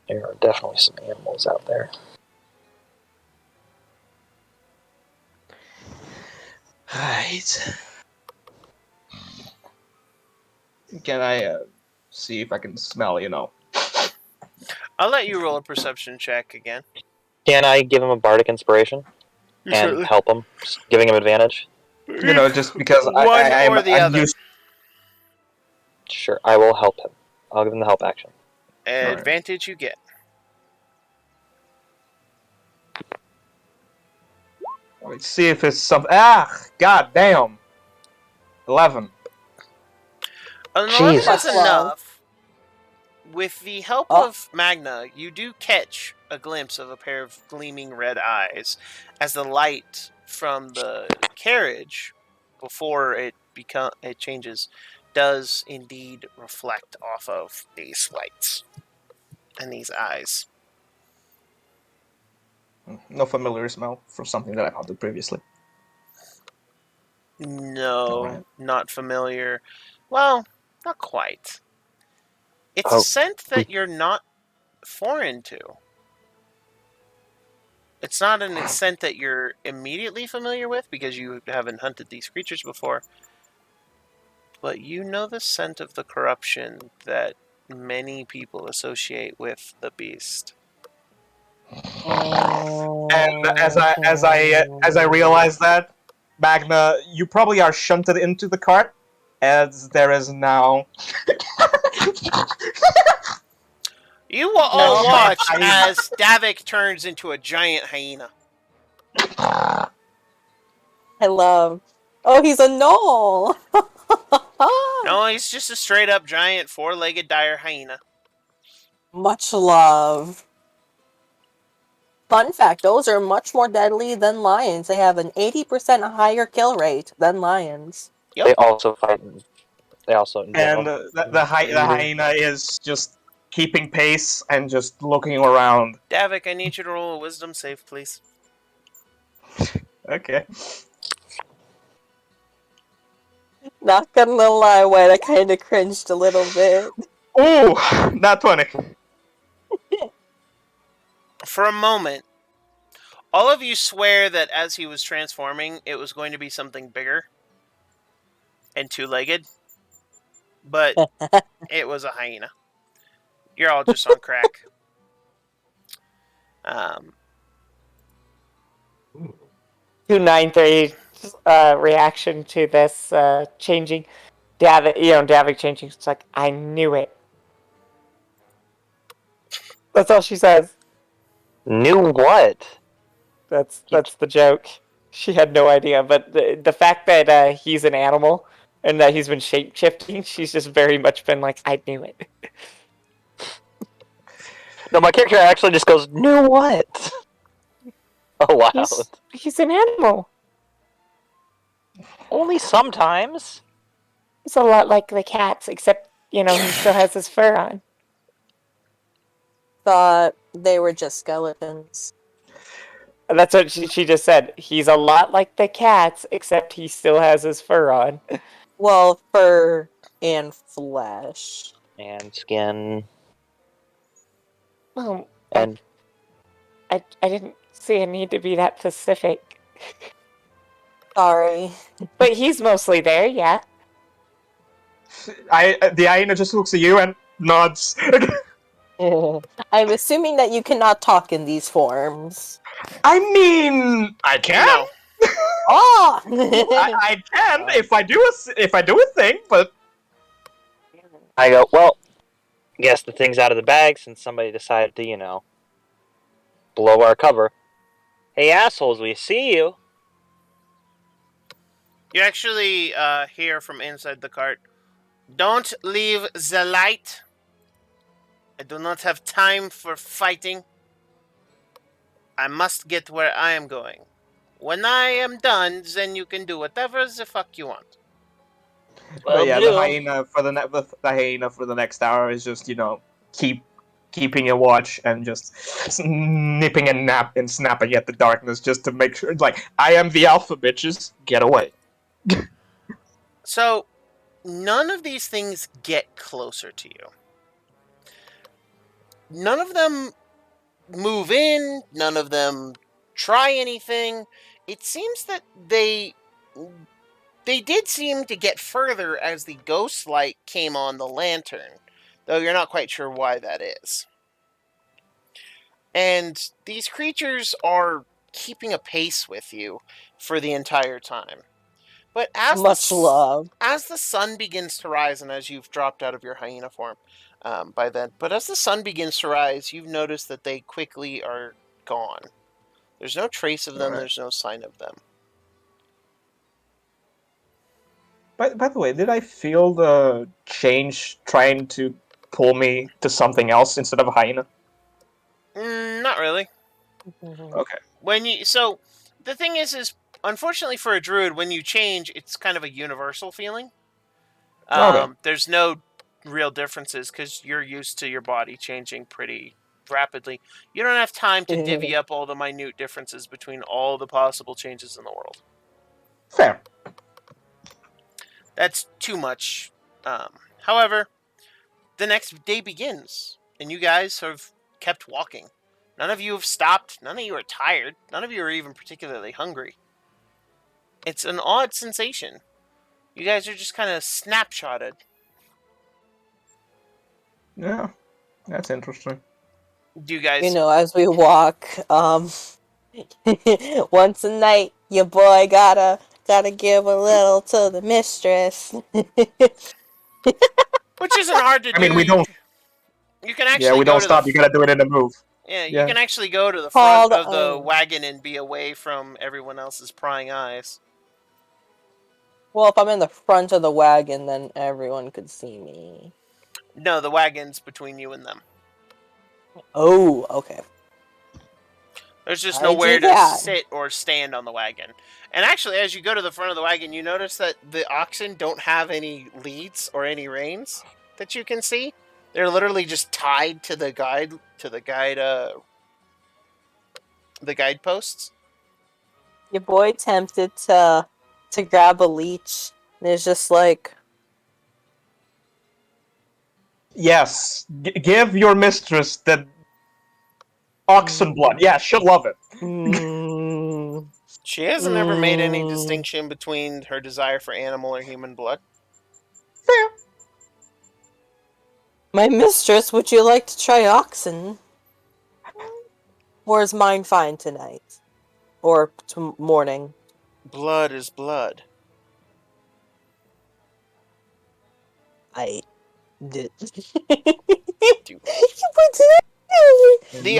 there are definitely some animals out there. Right. Can I see if I can smell, I'll let you roll a perception check again. Can I give him a bardic inspiration and help him, giving him advantage? Just because One or the I'm other. used. Sure, I will help him. I'll give him the help action. Advantage you get. Let's see if it's something. God damn. 11. An 11 is Jesus. enough. With the help Oh. of Magna, you do catch a glimpse of a pair of gleaming red eyes as the light from the carriage, before it changes, does indeed reflect off of these lights and these eyes. No familiar smell from something that I've hunted previously. No, Alright. not familiar. Well, not quite. It's a scent that you're not foreign to. It's not a scent that you're immediately familiar with because you haven't hunted these creatures before. But you know the scent of the corruption that many people associate with the beast. And as I realize that, Magna, you probably are shunted into the cart, as there is now. You will all watch as Davik turns into a giant hyena. I love. Oh, he's a gnoll. No, he's just a straight up giant four-legged dire hyena. Much love. Fun fact, those are much more deadly than lions. They have an 80% higher kill rate than lions. Yep. They also fight. They also. And the hyena is just keeping pace and just looking around. Davik, I need you to roll a wisdom save, please. Okay. Not gonna lie, Wait, I kind of cringed a little bit. Ooh, not 20. For a moment, all of you swear that as he was transforming, it was going to be something bigger and two-legged, but it was a hyena. You're all just on crack. 293 reaction to this changing. Davik changing. It's like, I knew it. That's all she says. Knew what? That's the joke. She had no idea, but the fact that he's an animal and that he's been shape-shifting, she's just very much been like, I knew it. No, my character actually just goes, knew what? Oh, wow. He's an animal. Only sometimes. He's a lot like the cats, except, he still has his fur on. Thought they were just skeletons. And that's what she just said. He's a lot like the cats, except he still has his fur on. Well, fur and flesh. and skin. Well, And I didn't see a need to be that specific. Sorry. But he's mostly there, yeah. The hyena just looks at you and nods. I'm assuming that you cannot talk in these forms. I mean, I can. No. Oh! I can if I do a thing, but I go, well, guess the thing's out of the bag since somebody decided to, blow our cover. Hey, assholes, we see you. You actually hear from inside the cart, "Don't leave the light. I do not have time for fighting. I must get where I am going. When I am done, then you can do whatever the fuck you want." Well, yeah, do. the hyena for the hyena for the next hour is just keeping a watch and just nipping and snapping at the darkness just to make sure. Like, I am the alpha, bitches. Get away. So, none of these things get closer to you. None of them move in, none of them try anything. It seems that they did seem to get further as the ghost light came on the lantern, though you're not quite sure why that is. And these creatures are keeping a pace with you for the entire time. But as love. As the sun begins to rise, and as you've dropped out of your hyena form by then, but as the sun begins to rise, you've noticed that they quickly are gone. There's no trace of them. Right. There's no sign of them. By the way, did I feel the change trying to pull me to something else instead of a hyena? Not really. Okay. So the thing is unfortunately for a druid, when you change, it's kind of a universal feeling. Okay. There's no real differences because you're used to your body changing pretty rapidly. You don't have time to divvy up all the minute differences between all the possible changes in the world. Fair. That's too much. However, the next day begins, and you guys have kept walking. None of you have stopped. None of you are tired. None of you are even particularly hungry. It's an odd sensation. You guys are just kind of snapshotted. Yeah, that's interesting. Do you guys... as we walk, once a night, your boy gotta give a little to the mistress. Which isn't hard to do. I mean, we don't... You can actually we don't stop. You gotta do it in a move. Yeah, you can actually go to the front of the wagon and be away from everyone else's prying eyes. Well, if I'm in the front of the wagon, then everyone could see me. No, the wagon's between you and them. Oh, okay. There's just nowhere to sit or stand on the wagon. And actually, as you go to the front of the wagon, you notice that the oxen don't have any leads or any reins that you can see. They're literally just tied to the guideposts. Your boy tempted to grab a leech, and it's just like, yes, give your mistress the oxen blood. Yeah, she'll love it. She hasn't ever made any distinction between her desire for animal or human blood. Fair. My mistress, would you like to try oxen? Or is mine fine tonight? Or morning? Blood is blood. I did. The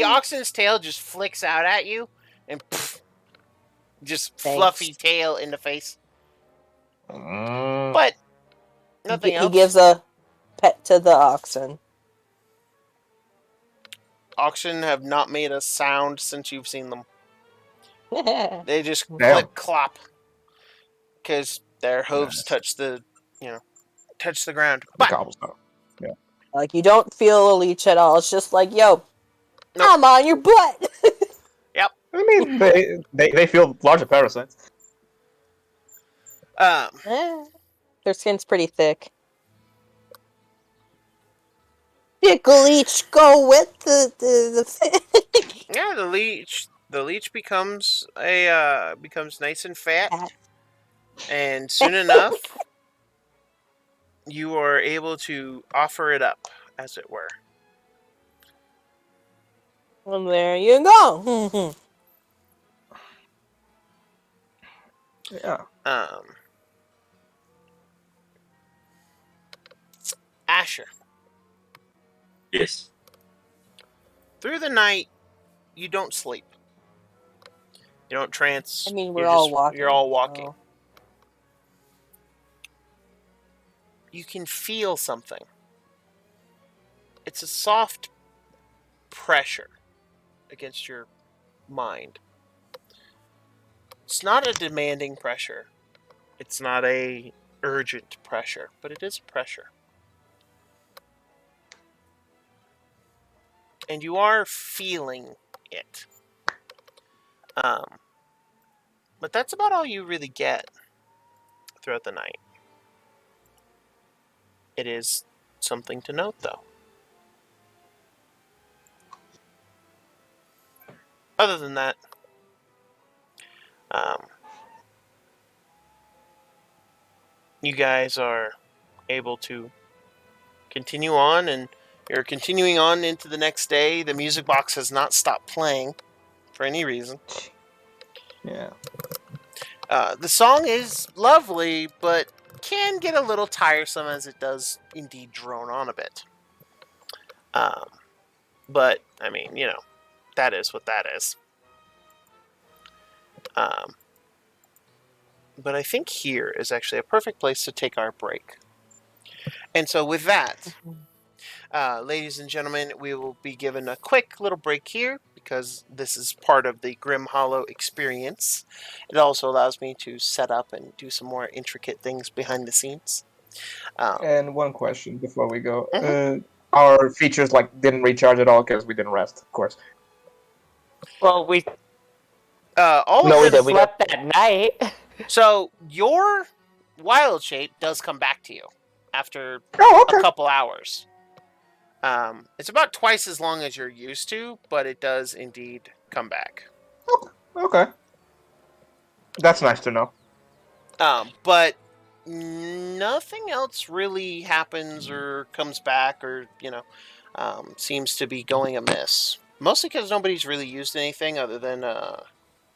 oxen's tail just flicks out at you, and just fluffy tail in the face. But nothing else. He gives a pet to the oxen. Oxen have not made a sound since you've seen them. They just clip clop because their hooves touch the ground. But yeah. Like, you don't feel a leech at all. It's just like, yo, I'm on your butt. Yep. I mean, they feel larger parasites. Their skin's pretty thick. Pickle each go with the fish. Yeah, the leech becomes nice and fat, and soon enough, you are able to offer it up, as it were. And there you go. Yeah. Asher, Yes. through the night, you don't sleep. You don't trance. I mean, we're all walking. You're all walking. So. You can feel something. It's a soft pressure against your mind. It's not a demanding pressure. It's not a urgent pressure, but it is pressure. And you are feeling it. But that's about all you really get throughout the night. It is something to note, though. Other than that, you guys are able to continue on, and you're continuing on into the next day. The music box has not stopped playing for any reason. Yeah. The song is lovely, but can get a little tiresome as it does indeed drone on a bit. But, I mean, that is what that is. But I think here is actually a perfect place to take our break. And so with that, ladies and gentlemen, we will be given a quick little break here because this is part of the Grim Hollow experience. It also allows me to set up and do some more intricate things behind the scenes. And one question before we go. Mm-hmm. Our features didn't recharge at all because we didn't rest, of course. Well, we all No, of we them did. We slept that night. So your wild shape does come back to you after Oh, okay. a couple hours. It's about twice as long as you're used to, but it does indeed come back. Okay. That's nice to know. But nothing else really happens or comes back or, seems to be going amiss. Mostly because nobody's really used anything other than,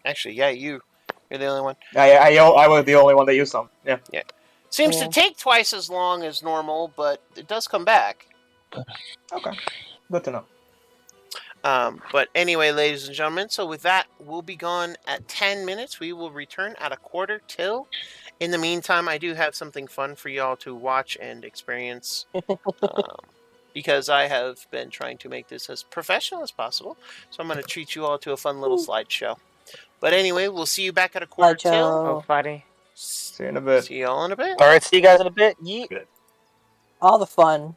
actually, yeah, you're the only one. I was the only one that used some. Yeah. Yeah. Seems to take twice as long as normal, but it does come back. Okay. Good to know. But anyway, ladies and gentlemen, so with that, we'll be gone at 10 minutes. We will return at a quarter till. In the meantime, I do have something fun for y'all to watch and experience. Because I have been trying to make this as professional as possible. So I'm going to treat you all to a fun little slideshow. But anyway, we'll see you back at a quarter till. Oh, funny. See you in a bit. See y'all in a bit. All right, see you guys in a bit. Yeet. Good. All the fun.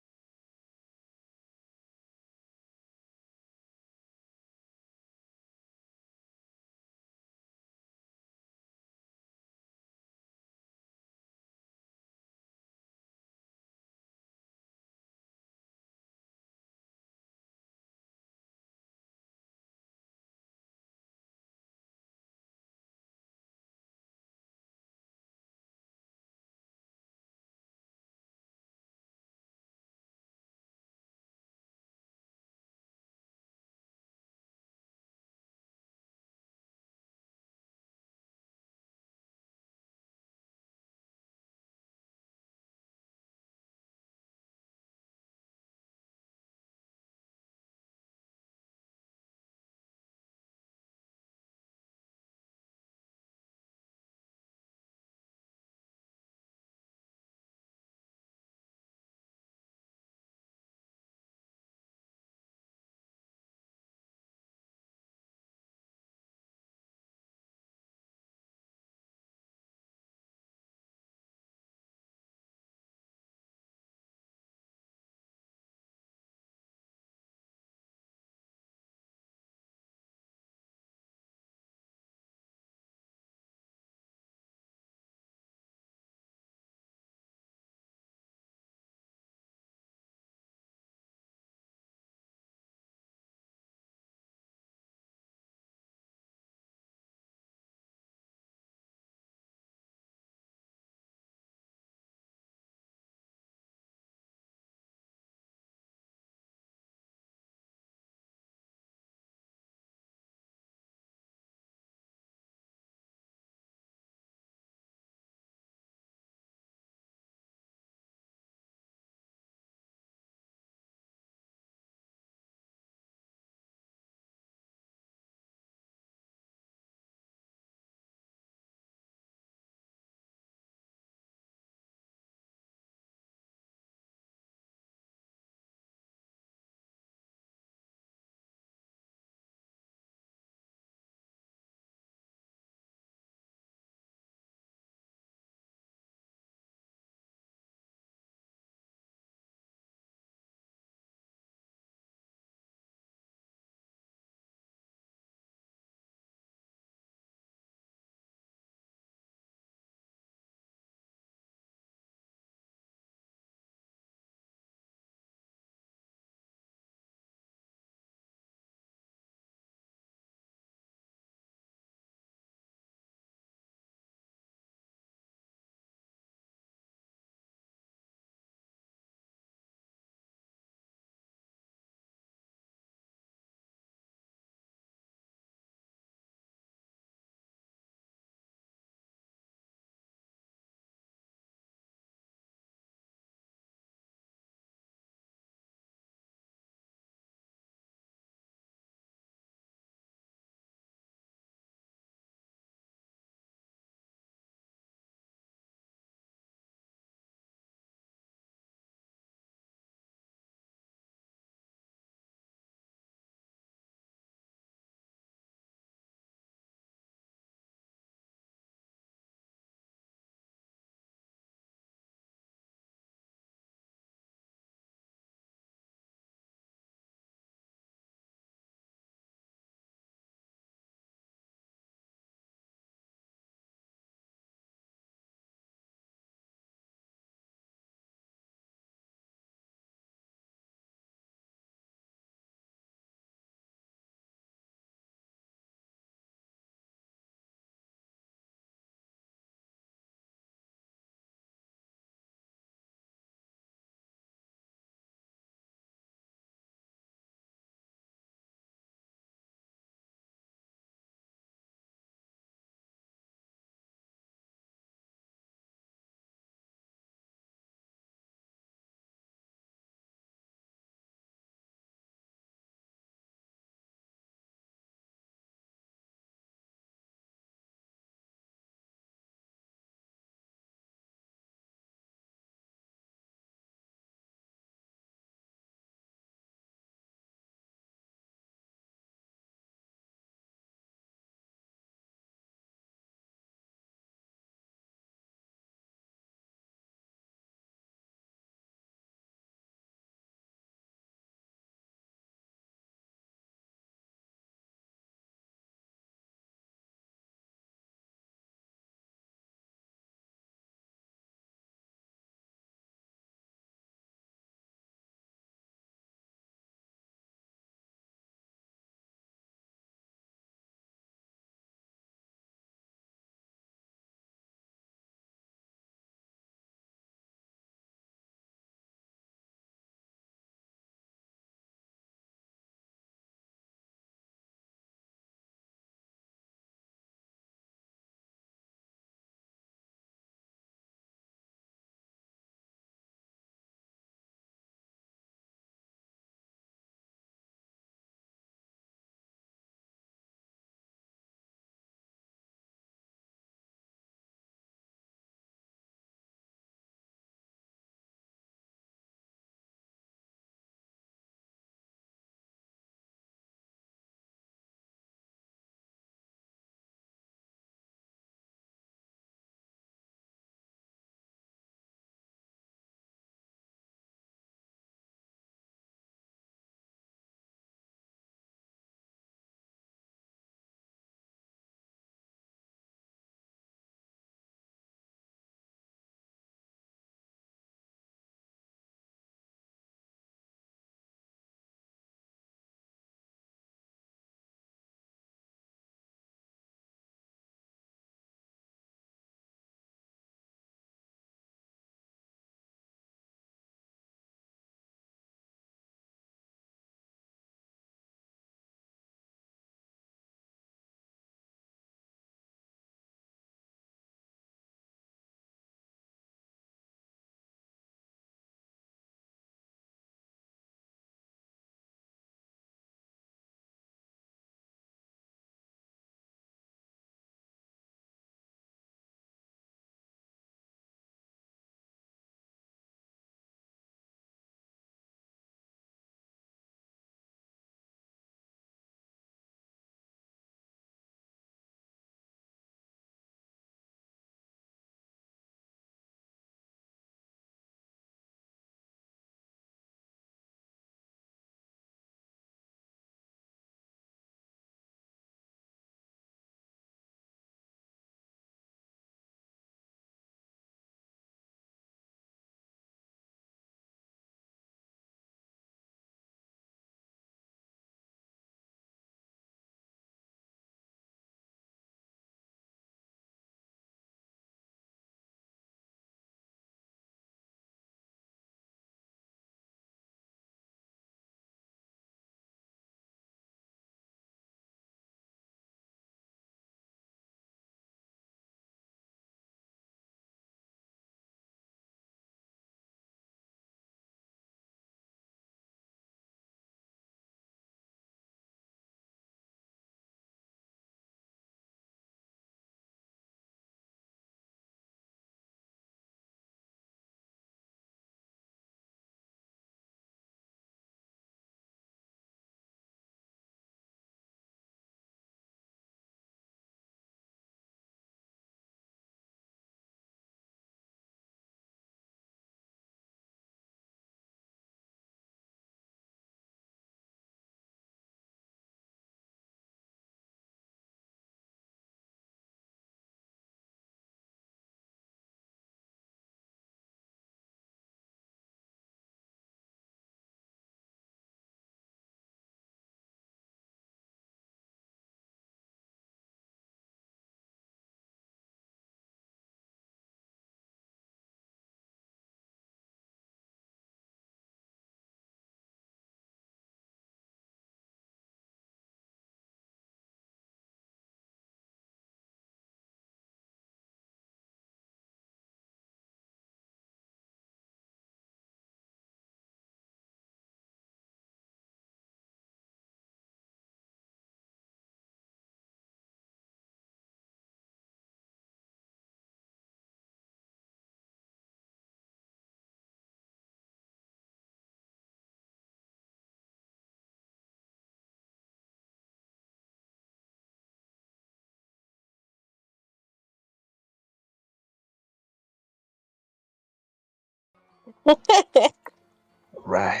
Right.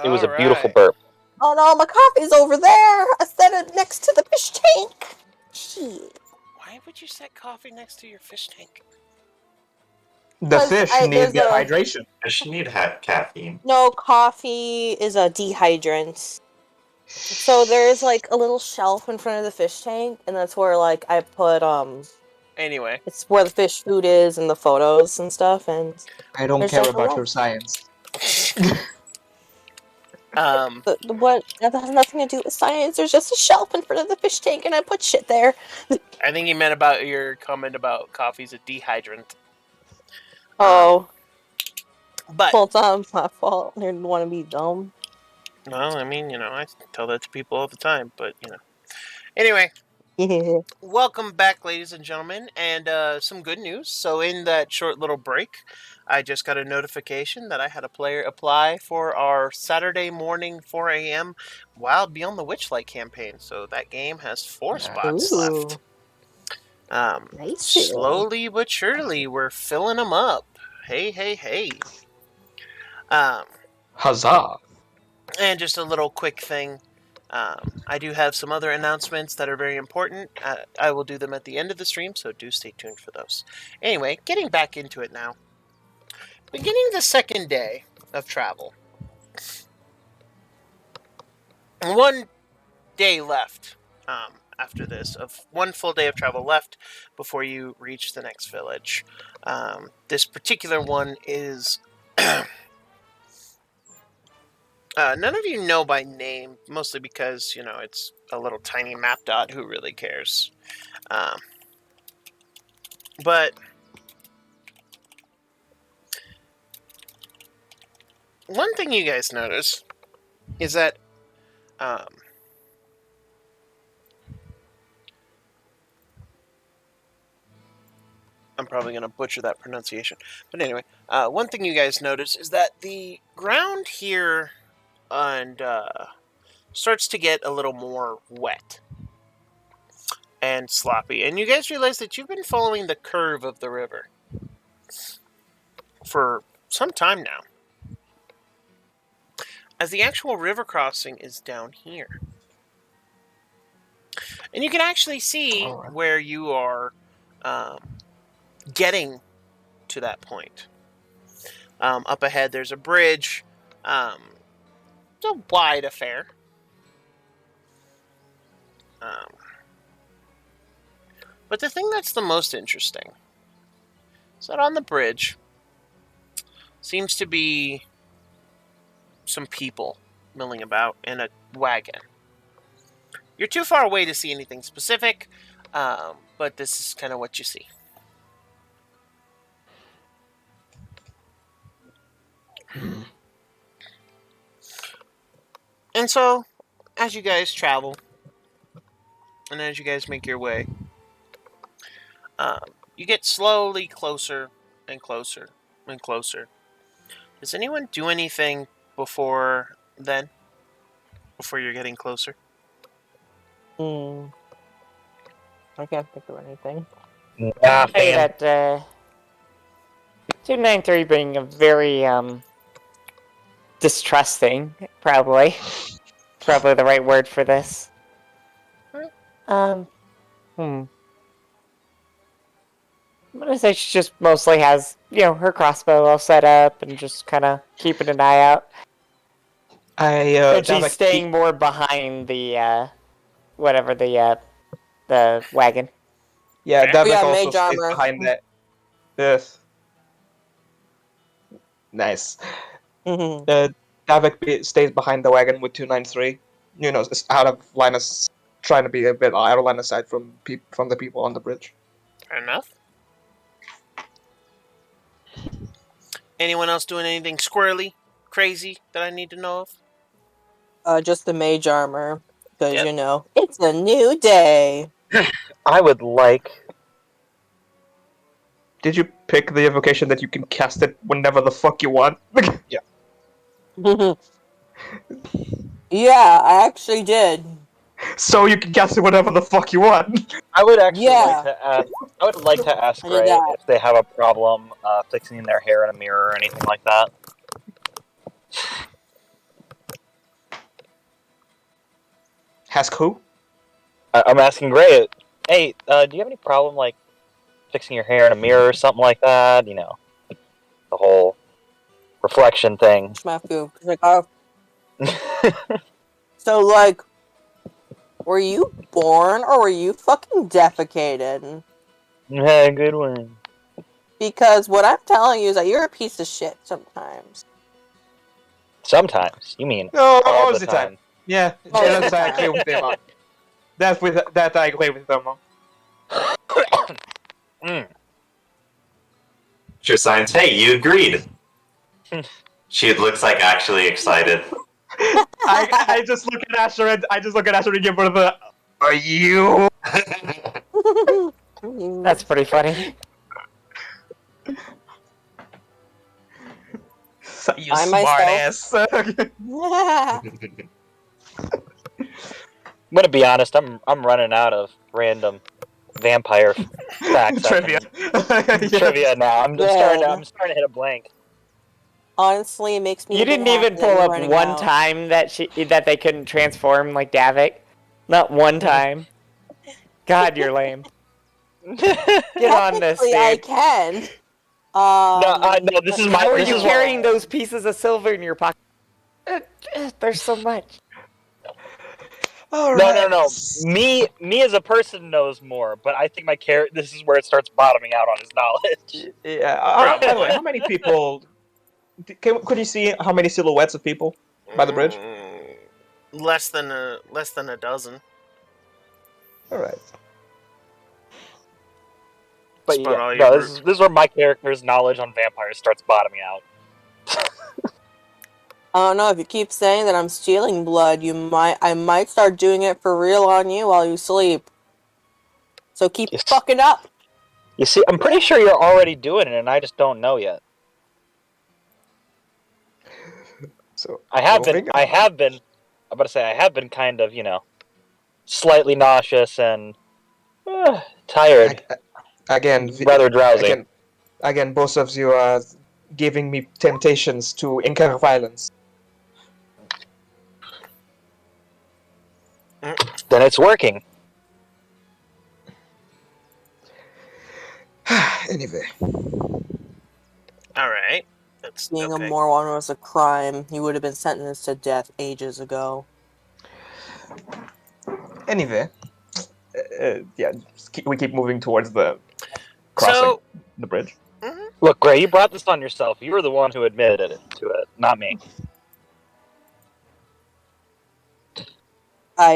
It was a All beautiful right. burp. Oh no, my coffee's over there. I set it next to the fish tank. Shit. Why would you set coffee next to your fish tank? The fish need there's a hydration. Does she need caffeine? no coffee is a dehydrant. So there's like a little shelf in front of the fish tank, and that's where like I put Anyway, it's where the fish food is and the photos and stuff. And I don't there's care just a about lot. your science. What that has nothing to do with science. There's just a shelf in front of the fish tank, and I put shit there. I think you meant about your comment about coffee's a dehydrant. Oh, But well, it's not my fault. I didn't want to be dumb. well, I mean, I tell that to people all the time. But anyway. Yeah. Welcome back, ladies and gentlemen, and some good news. So in that short little break, I just got a notification that I had a player apply for our Saturday morning 4 a.m. Wild Beyond the Witchlight campaign. So that game has 4 spots left. Nice. Slowly but surely, we're filling them up. Hey, hey, hey. Huzzah! And just a little quick thing. I do have some other announcements that are very important. I will do them at the end of the stream, so do stay tuned for those. Anyway, getting back into it now. Beginning the second day of travel. 1 day left after this, of 1 full day of travel left before you reach the next village. This particular one is... none of you know by name, mostly because, it's a little tiny map dot. Who really cares? But one thing you guys notice is that I'm probably going to butcher that pronunciation. But anyway, one thing you guys notice is that the ground here and starts to get a little more wet and sloppy. And you guys realize that you've been following the curve of the river for some time now, as the actual river crossing is down here. And you can actually see where you are getting to that point. Up ahead, there's a bridge. It's a wide affair. But the thing that's the most interesting is that on the bridge seems to be some people milling about in a wagon. You're too far away to see anything specific, but this is kind of what you see. And so, as you guys travel, and as you guys make your way, you get slowly closer and closer and closer. Does anyone do anything before then? Before you're getting closer? I can't think of anything. Yeah, I say that 293 being a very distrusting, probably the right word for this. I'm gonna say she just mostly has, her crossbow all set up and just kind of keeping an eye out. And she's staying more behind the whatever the wagon. Yeah, Davik also mage stays armor. behind that. Yes. Nice. Davik stays behind the wagon with 293. It's out of line of, trying to be a bit out of line of sight from the people on the bridge. Fair enough. Anyone else doing anything squirrely, crazy that I need to know of? Just the mage armor, because it's a new day. I would like. Did you pick the evocation that you can cast it whenever the fuck you want? Yeah. Yeah, I actually did. So you can cast it whenever the fuck you want. I would actually Yeah. like to ask. I would like to ask I did Ray that. if they have a problem fixing their hair in a mirror or anything like that. Ask who? I'm asking Gray. Hey, do you have any problem like fixing your hair in a mirror or something like that? You know, the whole reflection thing. Matthew, like, oh. So, like, were you born or were you fucking defecated? Yeah, good one. Because what I'm telling you is that you're a piece of shit sometimes. Sometimes. You mean No, all the time. Yeah, Most of that's the I agree time. with them on. That I agree with them on. Sure science. Hey, you agreed. She looks like actually excited. I just look at Asher and give her the. Are you? That's pretty funny. You I smart myself- ass. I'm gonna be honest. I'm running out of random vampire facts. Trivia. Trivia now. I'm starting to hit a blank. Honestly, it makes me. You didn't even pull up one time that they couldn't transform like Davik. Not one time. God, you're lame. Get on this, dude. I can. No, this is my. How are This you is carrying those pieces of silver in your pocket? There's so much. No. Me as a person knows more, but I think my character. This is where it starts bottoming out on his knowledge. Yeah. By the way, how many people? Could you see how many silhouettes of people by the bridge? Less than a dozen. All right. But Spot all yeah, your this is where my character's knowledge on vampires starts bottoming out. I don't know, if you keep saying that I'm stealing blood, I might start doing it for real on you while you sleep. So keep fucking up. You see, I'm pretty sure you're already doing it, and I just don't know yet. So I have been. I'm about to say I have been kind of, slightly nauseous and tired. Again, rather drowsy. Again, both of you are giving me temptations to incur violence. Then it's working. Anyway. Alright. Being a moron was a crime. He would have been sentenced to death ages ago. Anyway. We keep moving towards the crossing the bridge. Mm-hmm. Look, Gray, you brought this on yourself. You were the one who admitted to it, not me. I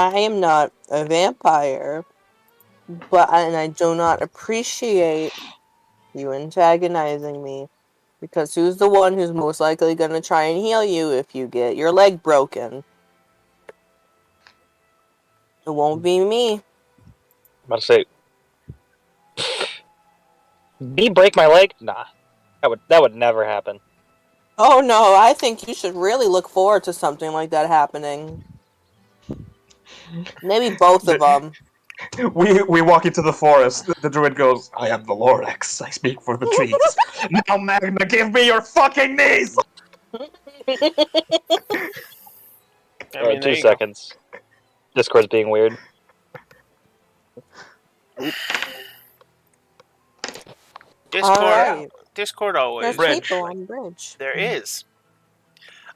am not a vampire, and I do not appreciate you antagonizing me, because who's the one who's most likely going to try and heal you if you get your leg broken? It won't be me. I'm about to say, me break my leg? Nah, that would never happen. Oh no, I think you should really look forward to something like that happening. Maybe both of them. We walk into the forest. The druid goes, "I am the Lorax. I speak for the trees. Now, Magna, give me your fucking knees!" I mean, 2 seconds. Discord's being weird. Discord always. There's people on the bridge. There is.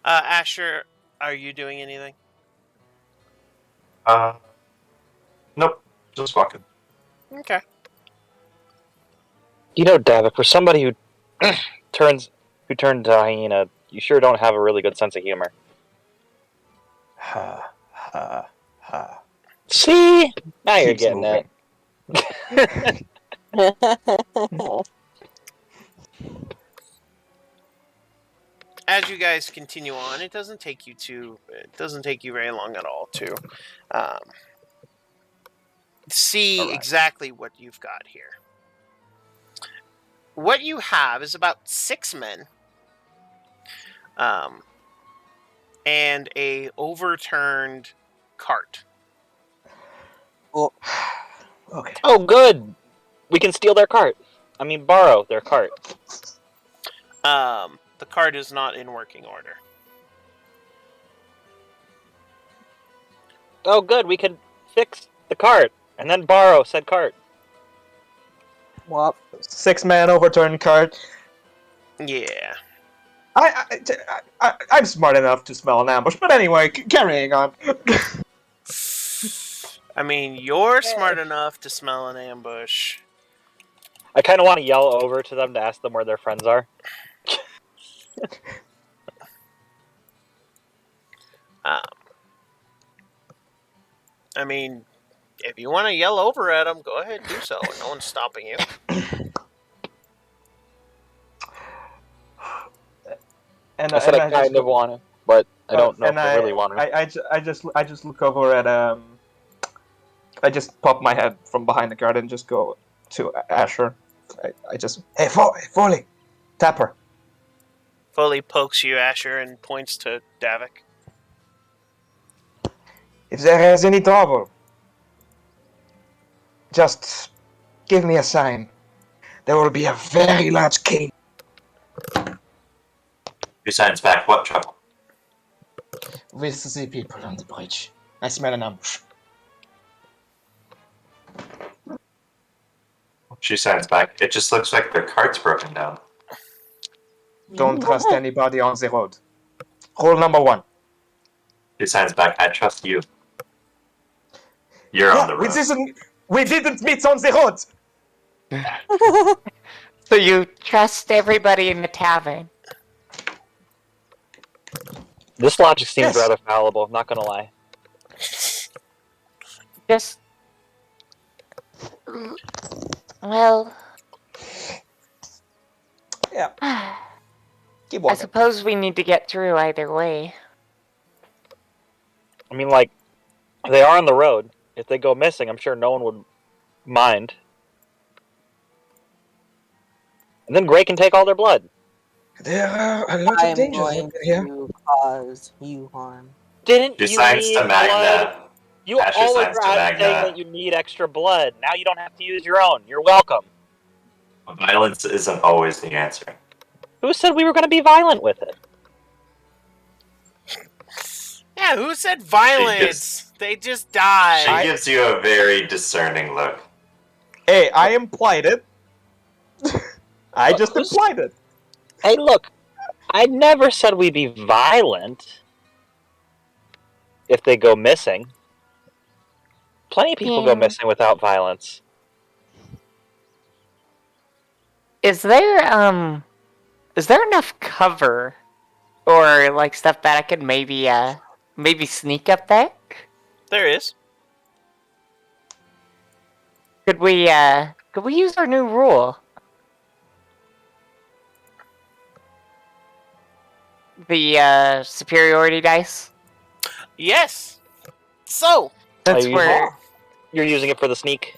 Asher, are you doing anything? Nope. Just walking. Okay. Davik, for somebody who turned into a hyena, you sure don't have a really good sense of humor. Ha ha ha. See? Now you're Keeps getting moving. it. As you guys continue on, it doesn't take you very long at all to see exactly what you've got here. What you have is about 6 men, and a overturned cart. Oh, okay. Oh, good. We can steal their cart. I mean, borrow their cart. The cart is not in working order. Oh, good. We could fix the cart and then borrow said cart. Well, 6-man overturned cart. Yeah. I'm smart enough to smell an ambush, but anyway, carrying on. I mean, you're smart enough to smell an ambush. I kind of want to yell over to them to ask them where their friends are. I mean, if you want to yell over at them, go ahead and do so. No one's stopping you. And I said I just kind of want to, but I don't know if I really want to. I just look over at I just pop my head from behind the cart and just go to Asher. I just hey Foley, tap her. Foley pokes you, Asher, and points to Davik. If there is any trouble, just give me a sign. There will be a very large cane. She signs back. What trouble? With the people on the bridge. I smell an ambush. She signs back. It just looks like their cart's broken down. Don't trust anybody on the road. Rule number 1. She signs back. I trust you. You're on the road. We didn't meet on the road. So you trust everybody in the tavern? This logic seems rather fallible, I'm not gonna lie. Just... Well... Yeah. Keep I walking. suppose we need to get through either way. I mean, like, they are on the road. If they go missing, I'm sure no one would mind. And then Gray can take all their blood. There are a lot of dangers going here. to cause you harm. Didn't She you signs need to Magna. blood? You Asher always signs were to out Magna. saying that you need extra blood. Now you don't have to use your own. You're welcome. Violence isn't always the answer. Who said we were going to be violent with it? Yeah, who said violence? They just died. She gives you a very discerning look. Hey, I implied it. I just implied it. Hey, look. I never said we'd be violent if they go missing. Plenty of people go missing without violence. Is there enough cover or like stuff that I could maybe sneak up there? There is. Could we use our new rule? The superiority dice? Yes. So, That's you where You're using it for the sneak.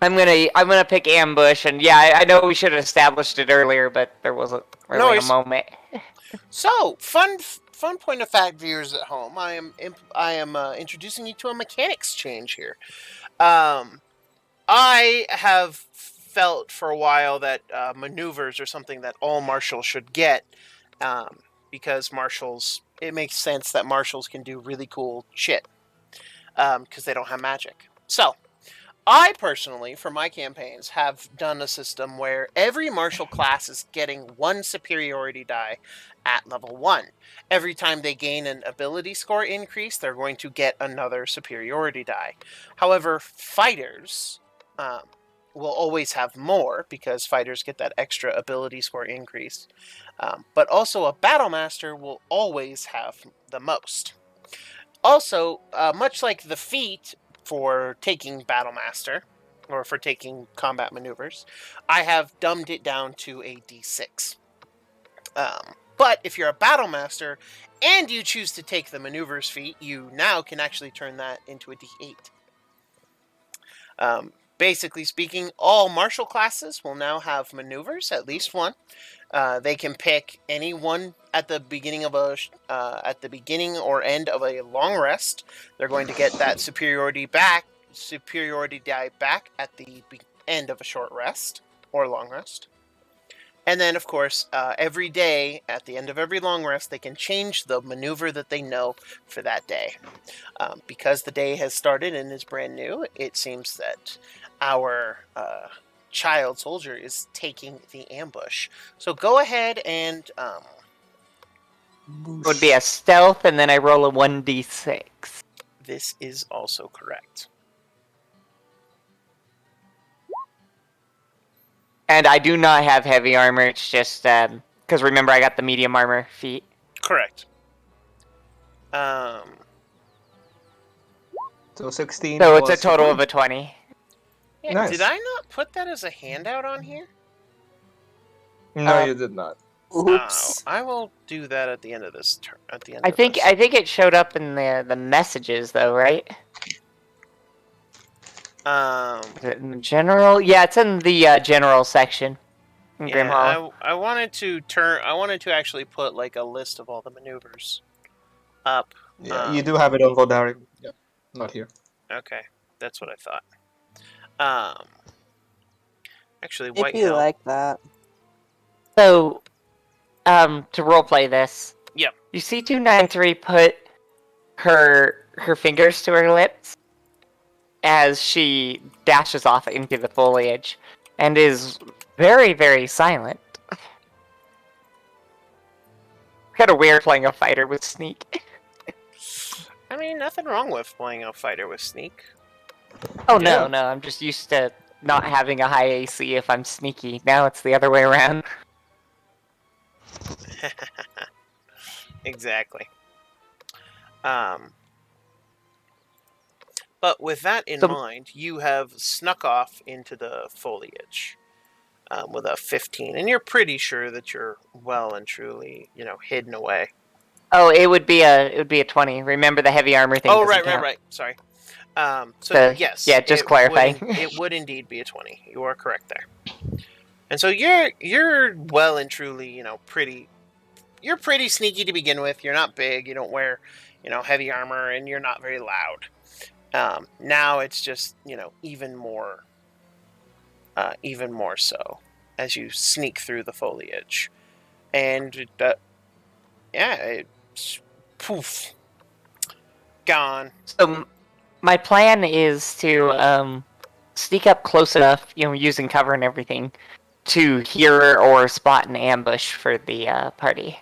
I'm gonna pick ambush, and yeah, I know we should have established it earlier, but there wasn't really a moment. So, fun point of fact, viewers at home. I am introducing you to a mechanics change here. I have felt for a while that maneuvers are something that all marshals should get, because marshals. It makes sense that marshals can do really cool shit, because they don't have magic. So, I personally, for my campaigns, have done a system where every martial class is getting 1 superiority die at level 1. Every time they gain an ability score increase, they're going to get another superiority die. However, fighters will always have more, because fighters get that extra ability score increase. But also a battle master will always have the most. Also, much like the feat for taking Battle Master, or for taking combat maneuvers, I have dumbed it down to a D6. But if you're a Battle Master, and you choose to take the maneuvers feat, you now can actually turn that into a D8. Basically speaking, all martial classes will now have maneuvers, at least one. They can pick any one at the beginning of at the beginning or end of a long rest. They're going to get that superiority die back at the end of a short rest or long rest. And then, of course, every day, at the end of every long rest, they can change the maneuver that they know for that day. Because the day has started and is brand new, it seems that our child soldier is taking the ambush. So go ahead and... Would be a stealth, and then I roll a 1d6. This is also correct. And I do not have heavy armor, it's just, because remember I got the medium armor feat. Correct. So 16. So it's a total of a 20. Yeah, Nice. Did I not put that as a handout on here? No, you did not. Oops. I will do that at the end of this turn. At the end. I think it showed up in the messages though, right? Is it in the general? Yeah, it's in the general section. In Yeah, I wanted to actually put like a list of all the maneuvers up. Yeah, you do have it on Vodari. Yeah, not here. Okay, that's what I thought. Actually, If you like that. So, to roleplay this. Yep. You see 293 put her fingers to her lips as she dashes off into the foliage and is very, very silent. Kind of weird playing a fighter with sneak. I mean, nothing wrong with playing a fighter with sneak. Oh no, I'm just used to not having a high AC if I'm sneaky. Now it's the other way around. Exactly. But with that in mind, you have snuck off into the foliage with a 15, and you're pretty sure that you're well and truly, hidden away. Oh, it would be a 20. Remember the heavy armor thing. Oh, right. Sorry. So yes. Yeah, just clarifying. It would indeed be a 20. You are correct there. And so you're well and truly, you're pretty sneaky to begin with. You're not big. You don't wear, heavy armor, and you're not very loud. Now it's just, even more so as you sneak through the foliage, and it's poof, gone. So my plan is to sneak up close enough, using cover and everything, to hear or spot an ambush for the party.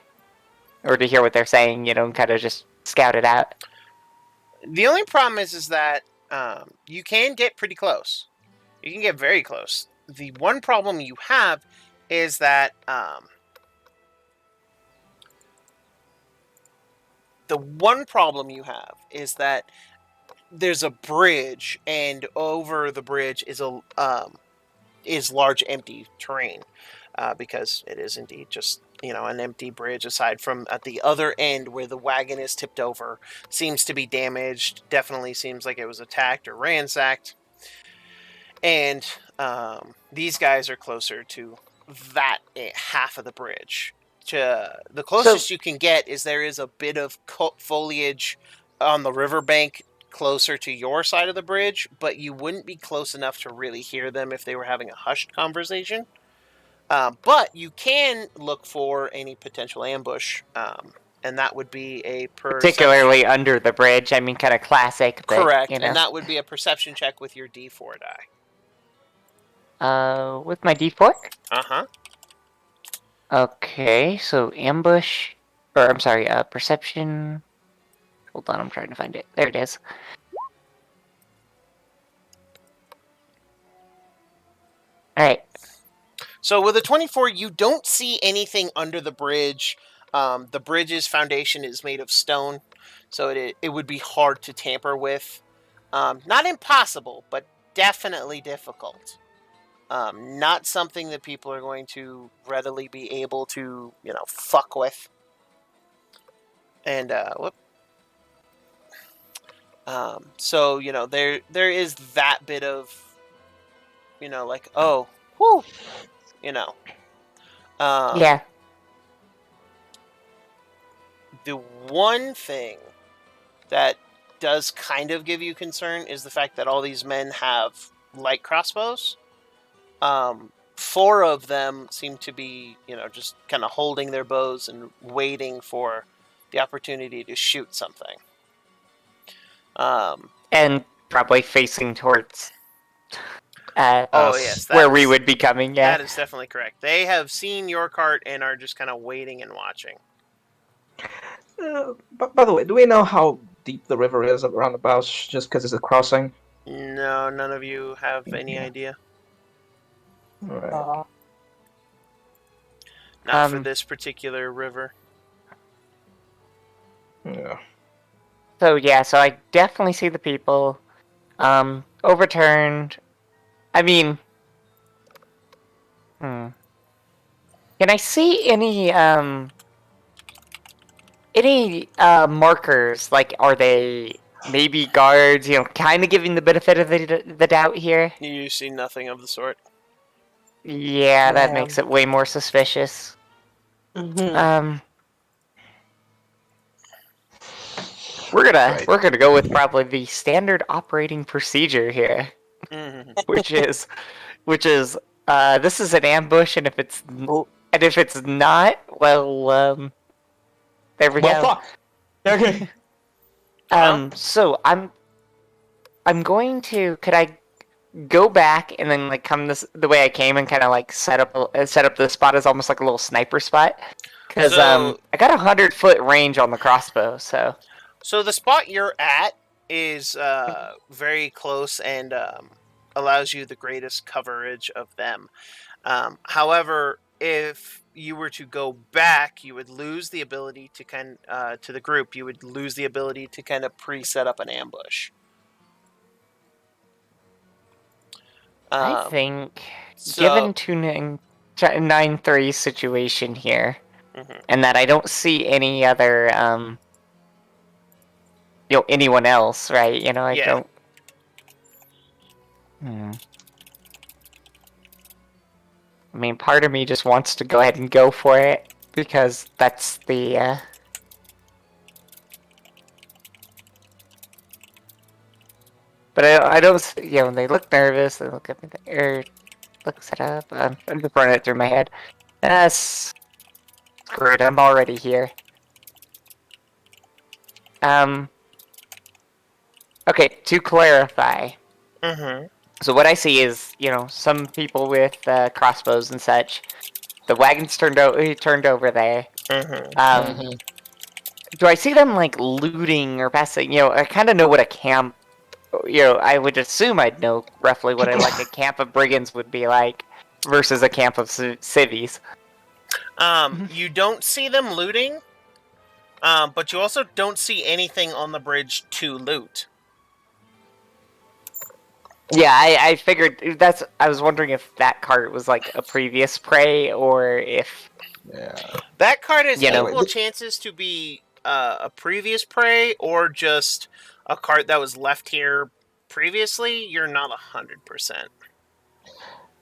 Or to hear what they're saying, and kind of just scout it out. The only problem is that you can get pretty close. You can get very close. The one problem you have is that there's a bridge, and over the bridge is large empty terrain, because it is indeed just an empty bridge, aside from at the other end where the wagon is tipped over. Seems to be damaged. Definitely seems like it was attacked or ransacked. And these guys are closer to that half of the bridge. The closest you can get is there is a bit of foliage on the riverbank closer to your side of the bridge, but you wouldn't be close enough to really hear them if they were having a hushed conversation. But you can look for any potential ambush, and that would be a particularly under the bridge. I mean, kind of classic. But, correct, and that would be a perception check with your D4 die. With my D4? Uh-huh. Okay, so ambush, or I'm sorry, perception. Hold on, I'm trying to find it. There it is. Alright. So with a 24, you don't see anything under the bridge. The bridge's foundation is made of stone, so it would be hard to tamper with. Not impossible, but definitely difficult. Not something that people are going to readily be able to, fuck with. And, so, there is that bit of, like, oh, whew, yeah. The one thing that does kind of give you concern is the fact that all these men have light crossbows. 4 of them seem to be, just kind of holding their bows and waiting for the opportunity to shoot something. And probably facing towards yes, where we would be coming, yeah. That is definitely correct. They have seen your cart and are just kind of waiting and watching. By the way, do we know how deep the river is around the bows, just because it's a crossing? No, none of you have any idea. Right. Not for this particular river. Yeah. So I definitely see the people. Overturned. I mean, can I see any markers? Like, are they maybe guards? Kind of giving the benefit of the doubt here. You see nothing of the sort. Yeah, that makes it way more suspicious. Mm-hmm. We're gonna go with probably the standard operating procedure here, which is this is an ambush, and if it's not, well, there we go. Fuck. Okay. So I'm going to. Could I go back and then come the way I came and kind of set up the spot as almost like a little sniper spot? Because I got 100-foot range on the crossbow, so. So the spot you're at is very close and allows you the greatest coverage of them. However, if you were to go back, you would lose the ability to to the group. You would lose the ability to kind of pre-set up an ambush. I think, given 293 situation here, and that I don't see any other, anyone else, right? I don't. I mean, part of me just wants to go ahead and go for it because that's the. But I don't. They look nervous. They look at me. Look set up. I'm just running it through my head. Screw it. I'm already here. Okay, to clarify. So what I see is, some people with crossbows and such. The wagon's turned over there. Do I see them looting or passing? I kind of know what a camp. I would assume I'd know roughly what a camp of brigands would be like versus a camp of civvies. You don't see them looting, but you also don't see anything on the bridge to loot. Yeah, I figured I was wondering if that cart was a previous prey or if. Yeah. That cart has equal chances to be a previous prey or just a cart that was left here previously. You're not 100%.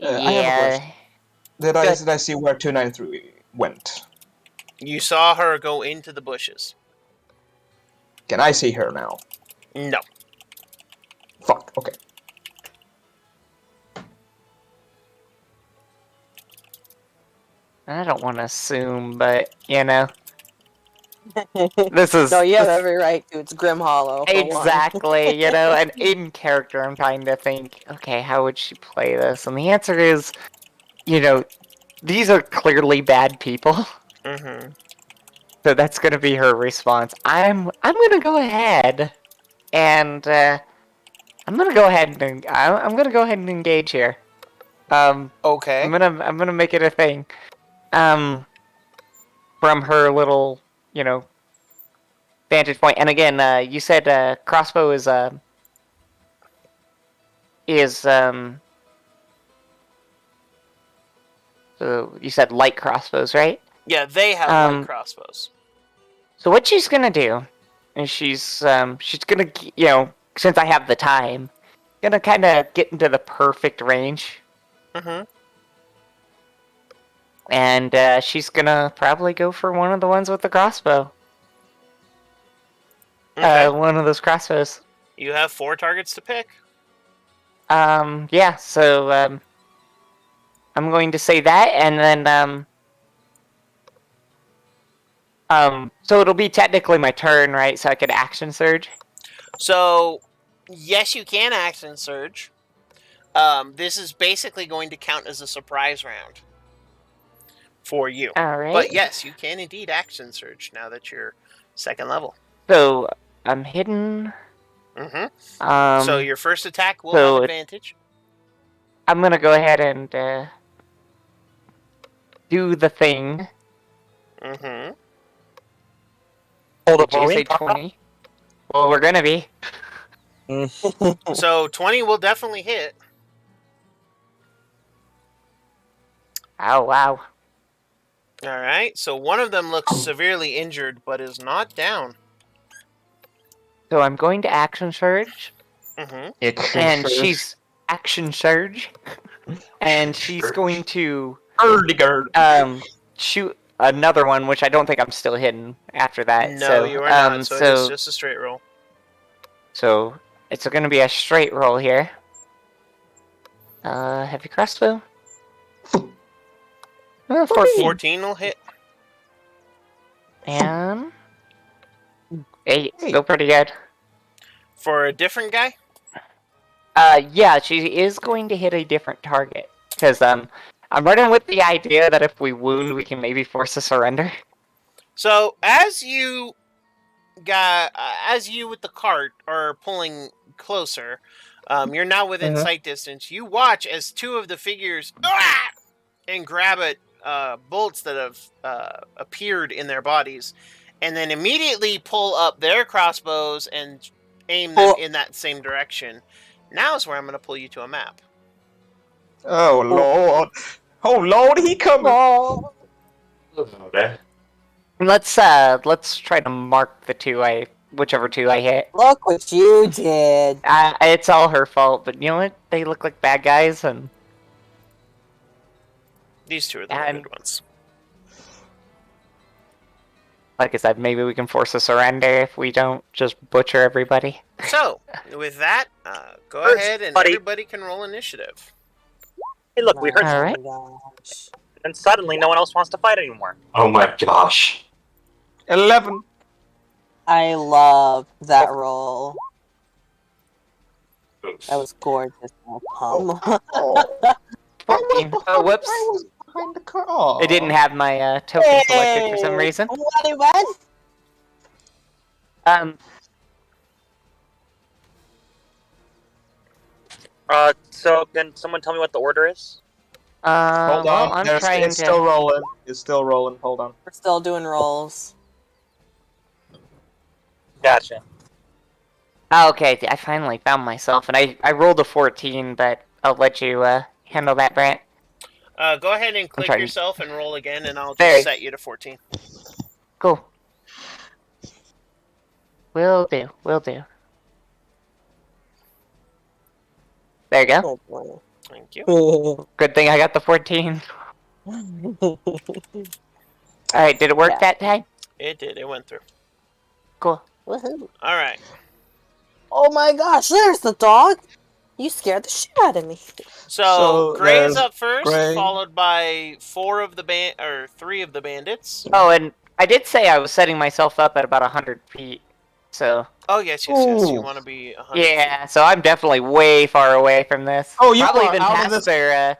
Yeah. I have a question. Did I see where 293 went? You saw her go into the bushes. Can I see her now? No. Fuck. Okay. I don't want to assume, but this is. No, you have every right to. It's Grim Hollow. Exactly, and in character, I'm trying to think. Okay, how would she play this? And the answer is, these are clearly bad people. So that's gonna be her response. I'm gonna go ahead, and I'm gonna go ahead and engage here. Okay. I'm gonna make it a thing. From her little, vantage point. And again, you said crossbow is so you said light crossbows, right? Yeah, they have light crossbows. So what she's gonna do is she's gonna, since I have the time, gonna kind of get into the perfect range. And she's gonna probably go for one of the ones with the crossbow. Okay. One of those crossbows. You have 4 targets to pick. Yeah, so I'm going to say that, and then so it'll be technically my turn, right? So I could action surge. So, yes, you can action surge. This is basically going to count as a surprise round for you. All right. But yes, you can indeed action surge now that you're second level. So I'm hidden. Mm-hmm. So your first attack will have advantage. I'm gonna go ahead and do the thing. Mm-hmm. Hold Did you say 20? Well, we're gonna be. So 20 will definitely hit. Oh, wow. Alright, so one of them looks severely injured, but is not down. So I'm going to action surge. Mm-hmm. And she's action surge. And she's going to shoot another one, which I don't think I'm still hidden after that. No, so, you are not, so it's just a straight roll. So it's going to be a straight roll here. Heavy crossbow. 14. 14 will hit. And 8. Still pretty good. For a different guy? Yeah, she is going to hit a different target. Because I'm running with the idea that if we wound, we can maybe force a surrender. So as you with the cart are pulling closer, you're now within sight distance. You watch as two of the figures and grab at bolts that have appeared in their bodies, and then immediately pull up their crossbows and aim them in that same direction. Now is where I'm going to pull you to a map. Oh lord! Oh lord, he coming! Okay. Let's try to mark the whichever two I hit. Look what you did. It's all her fault, but you know what? They look like bad guys, and These two are the good ones. Like I said, maybe we can force a surrender if we don't just butcher everybody. So, with that, go ahead and everybody can roll initiative. Hey, look, we heard Alright. and suddenly no one else wants to fight anymore. Oh my gosh. 11. I love that roll. Oops. That was gorgeous. Oh. 14. Oh, whoops. I was behind the car. Oh. It didn't have my token selected for some reason. What? So can someone tell me what the order is? Hold on. I'm It's trying still rolling. It's still rolling. Hold on. We're still doing rolls. Gotcha. Oh, okay, I finally found myself, and I rolled a 14, but I'll let you handle that, Brant. Go ahead and click yourself and roll again, and I'll just There. set you to 14. Cool. Will do. There you go. Oh boy. Thank you. Good thing I got the 14. Alright, did it work that time? It did. It went through. Cool. Woohoo. All right. Oh my gosh, there's the dog! You scared the shit out of me. So Gray is up first, Gray. followed by 3 of the bandits. Oh, and I did say I was setting myself up at about 100 feet, so... Oh, yes. You Ooh. want to be 100 Yeah, so I'm definitely way far away from this. Oh, you Probably are even out of past this. their,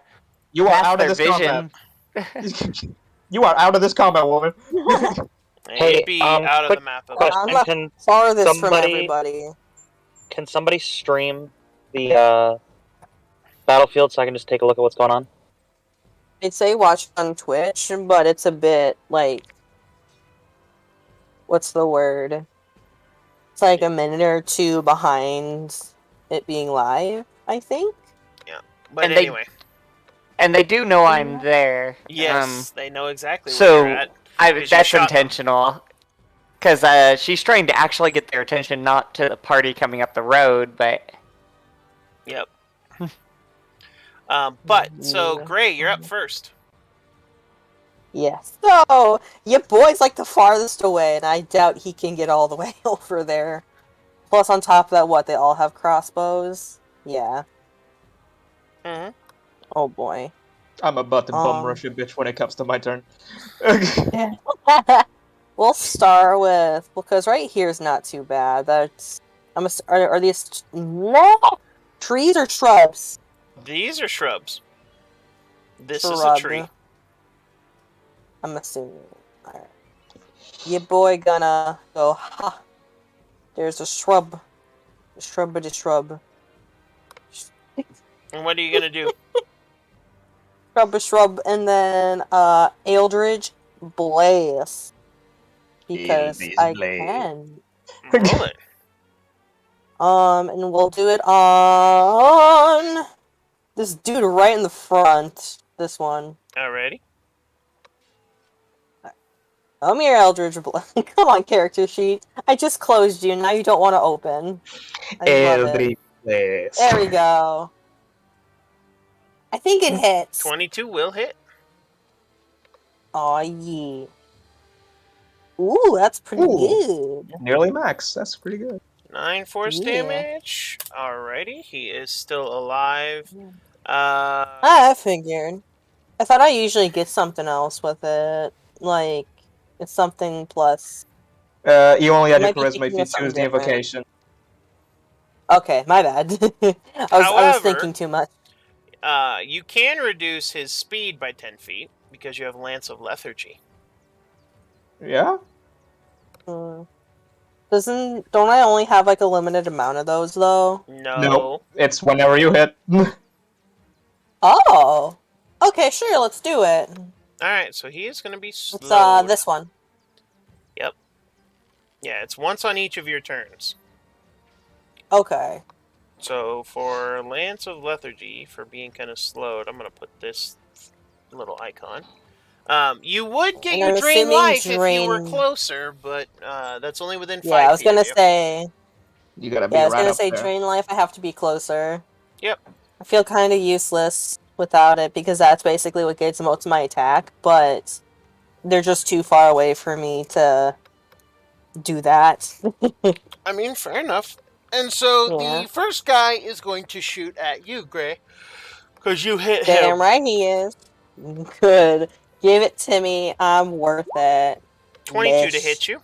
You are past out their of this vision. combat. You are out of this combat, woman. And be out of quick the map. Of question. I'm the Can farthest from somebody- everybody. can somebody stream the battlefield so I can just take a look at what's going on? I'd say watch on Twitch, but it's a bit like... What's the word? It's like a minute or two behind it being live, I think. But And anyway. And they do know I'm there. Yes, they know exactly so where you're at. Because you that's shot them. intentional. Because she's trying to actually get their attention, not to the party coming up the road, but... Yep. So Gray, you're up first. Yes. So, your boy's like the farthest away, and I doubt he can get all the way over there. Plus, on top of that, what, they all have crossbows? Yeah. Mm-hmm. Oh boy. I'm about to bum rush a bitch when it comes to my turn. We'll start with, because right here is not too bad. That's are these trees or shrubs? These are shrubs. This is a tree. I'm assuming. Alright. Your boy gonna go, ha. There's a shrub. A shrub. And what are you gonna do? Shrub, and then Eldridge Blaze. Because I can. Roll it. And we'll do it on this dude right in the front. This one. Alrighty. Come here, Eldridge Blaze. Come on, character sheet. I just closed you, now you don't want to open. Eldridge Blaze. There we go. I think it hits. 22 will hit. Aw, yeah. Ooh, that's pretty good. Nearly max. That's pretty good. 9 force damage. Alrighty, he is still alive. I figured. I thought I usually get something else with it. Like, it's something plus. You only had your charisma if you choose the invocation. Okay, my bad. I was thinking too much. You can reduce his speed by 10 feet because you have Lance of Lethargy. Yeah? Don't I only have like a limited amount of those though? No. Nope. It's whenever you hit. Oh. Okay, sure, let's do it. Alright, so he is gonna be slowed. It's this one. Yep. Yeah, it's once on each of your turns. Okay. So for Lance of Lethargy, for being kind of slowed, I'm gonna put this little icon. You would get your drain life if you were closer, but that's only within 5 feet. Yeah, I was gonna say. You gotta be I was right gonna up say there. drain life. I have to be closer. Yep. I feel kind of useless without it because that's basically what gets most of my attack. But they're just too far away for me to do that. I mean, fair enough. And so the first guy is going to shoot at you, Gray, because you hit him. Damn right he is. Good. Give it to me. I'm worth it. 22 to hit you.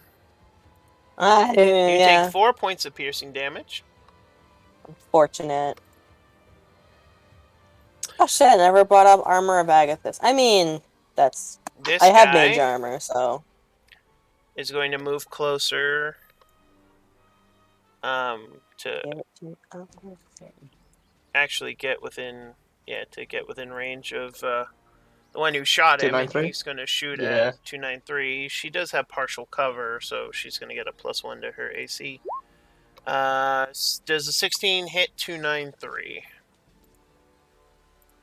You take 4 points of piercing damage. Unfortunate. Oh shit, I never brought up Armor of Agathis. I mean, that's... I have mage armor, so... is going to move closer to actually get within... Yeah, to get within range of the one who shot him. And he's going to shoot at 293. She does have partial cover, so she's going to get a +1 to her AC. Does a 16 hit 293?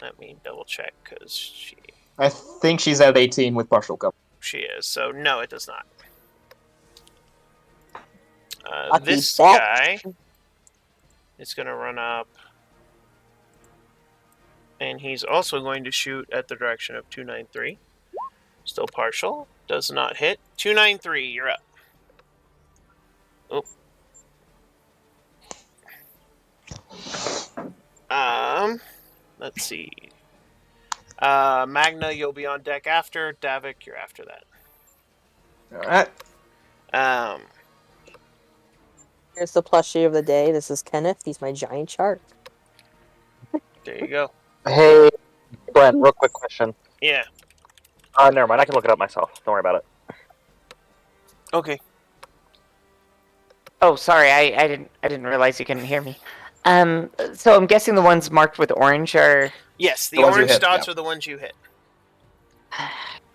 Let me double check, because she... I think she's at 18 with partial cover. She is, so no, it does not. This guy is going to run up, and he's also going to shoot at the direction of 293. Still partial. Does not hit. 293, you're up. Oh. Let's see. Magna, you'll be on deck after. Davik, you're after that. Alright. Here's the plushie of the day. This is Kenneth. He's my giant shark. There you go. Hey, Brent, real quick question. Yeah. Never mind. I can look it up myself. Don't worry about it. Okay. Oh, sorry. I didn't realize you couldn't hear me. So I'm guessing the ones marked with orange are... Yes, the orange dots are the ones you hit.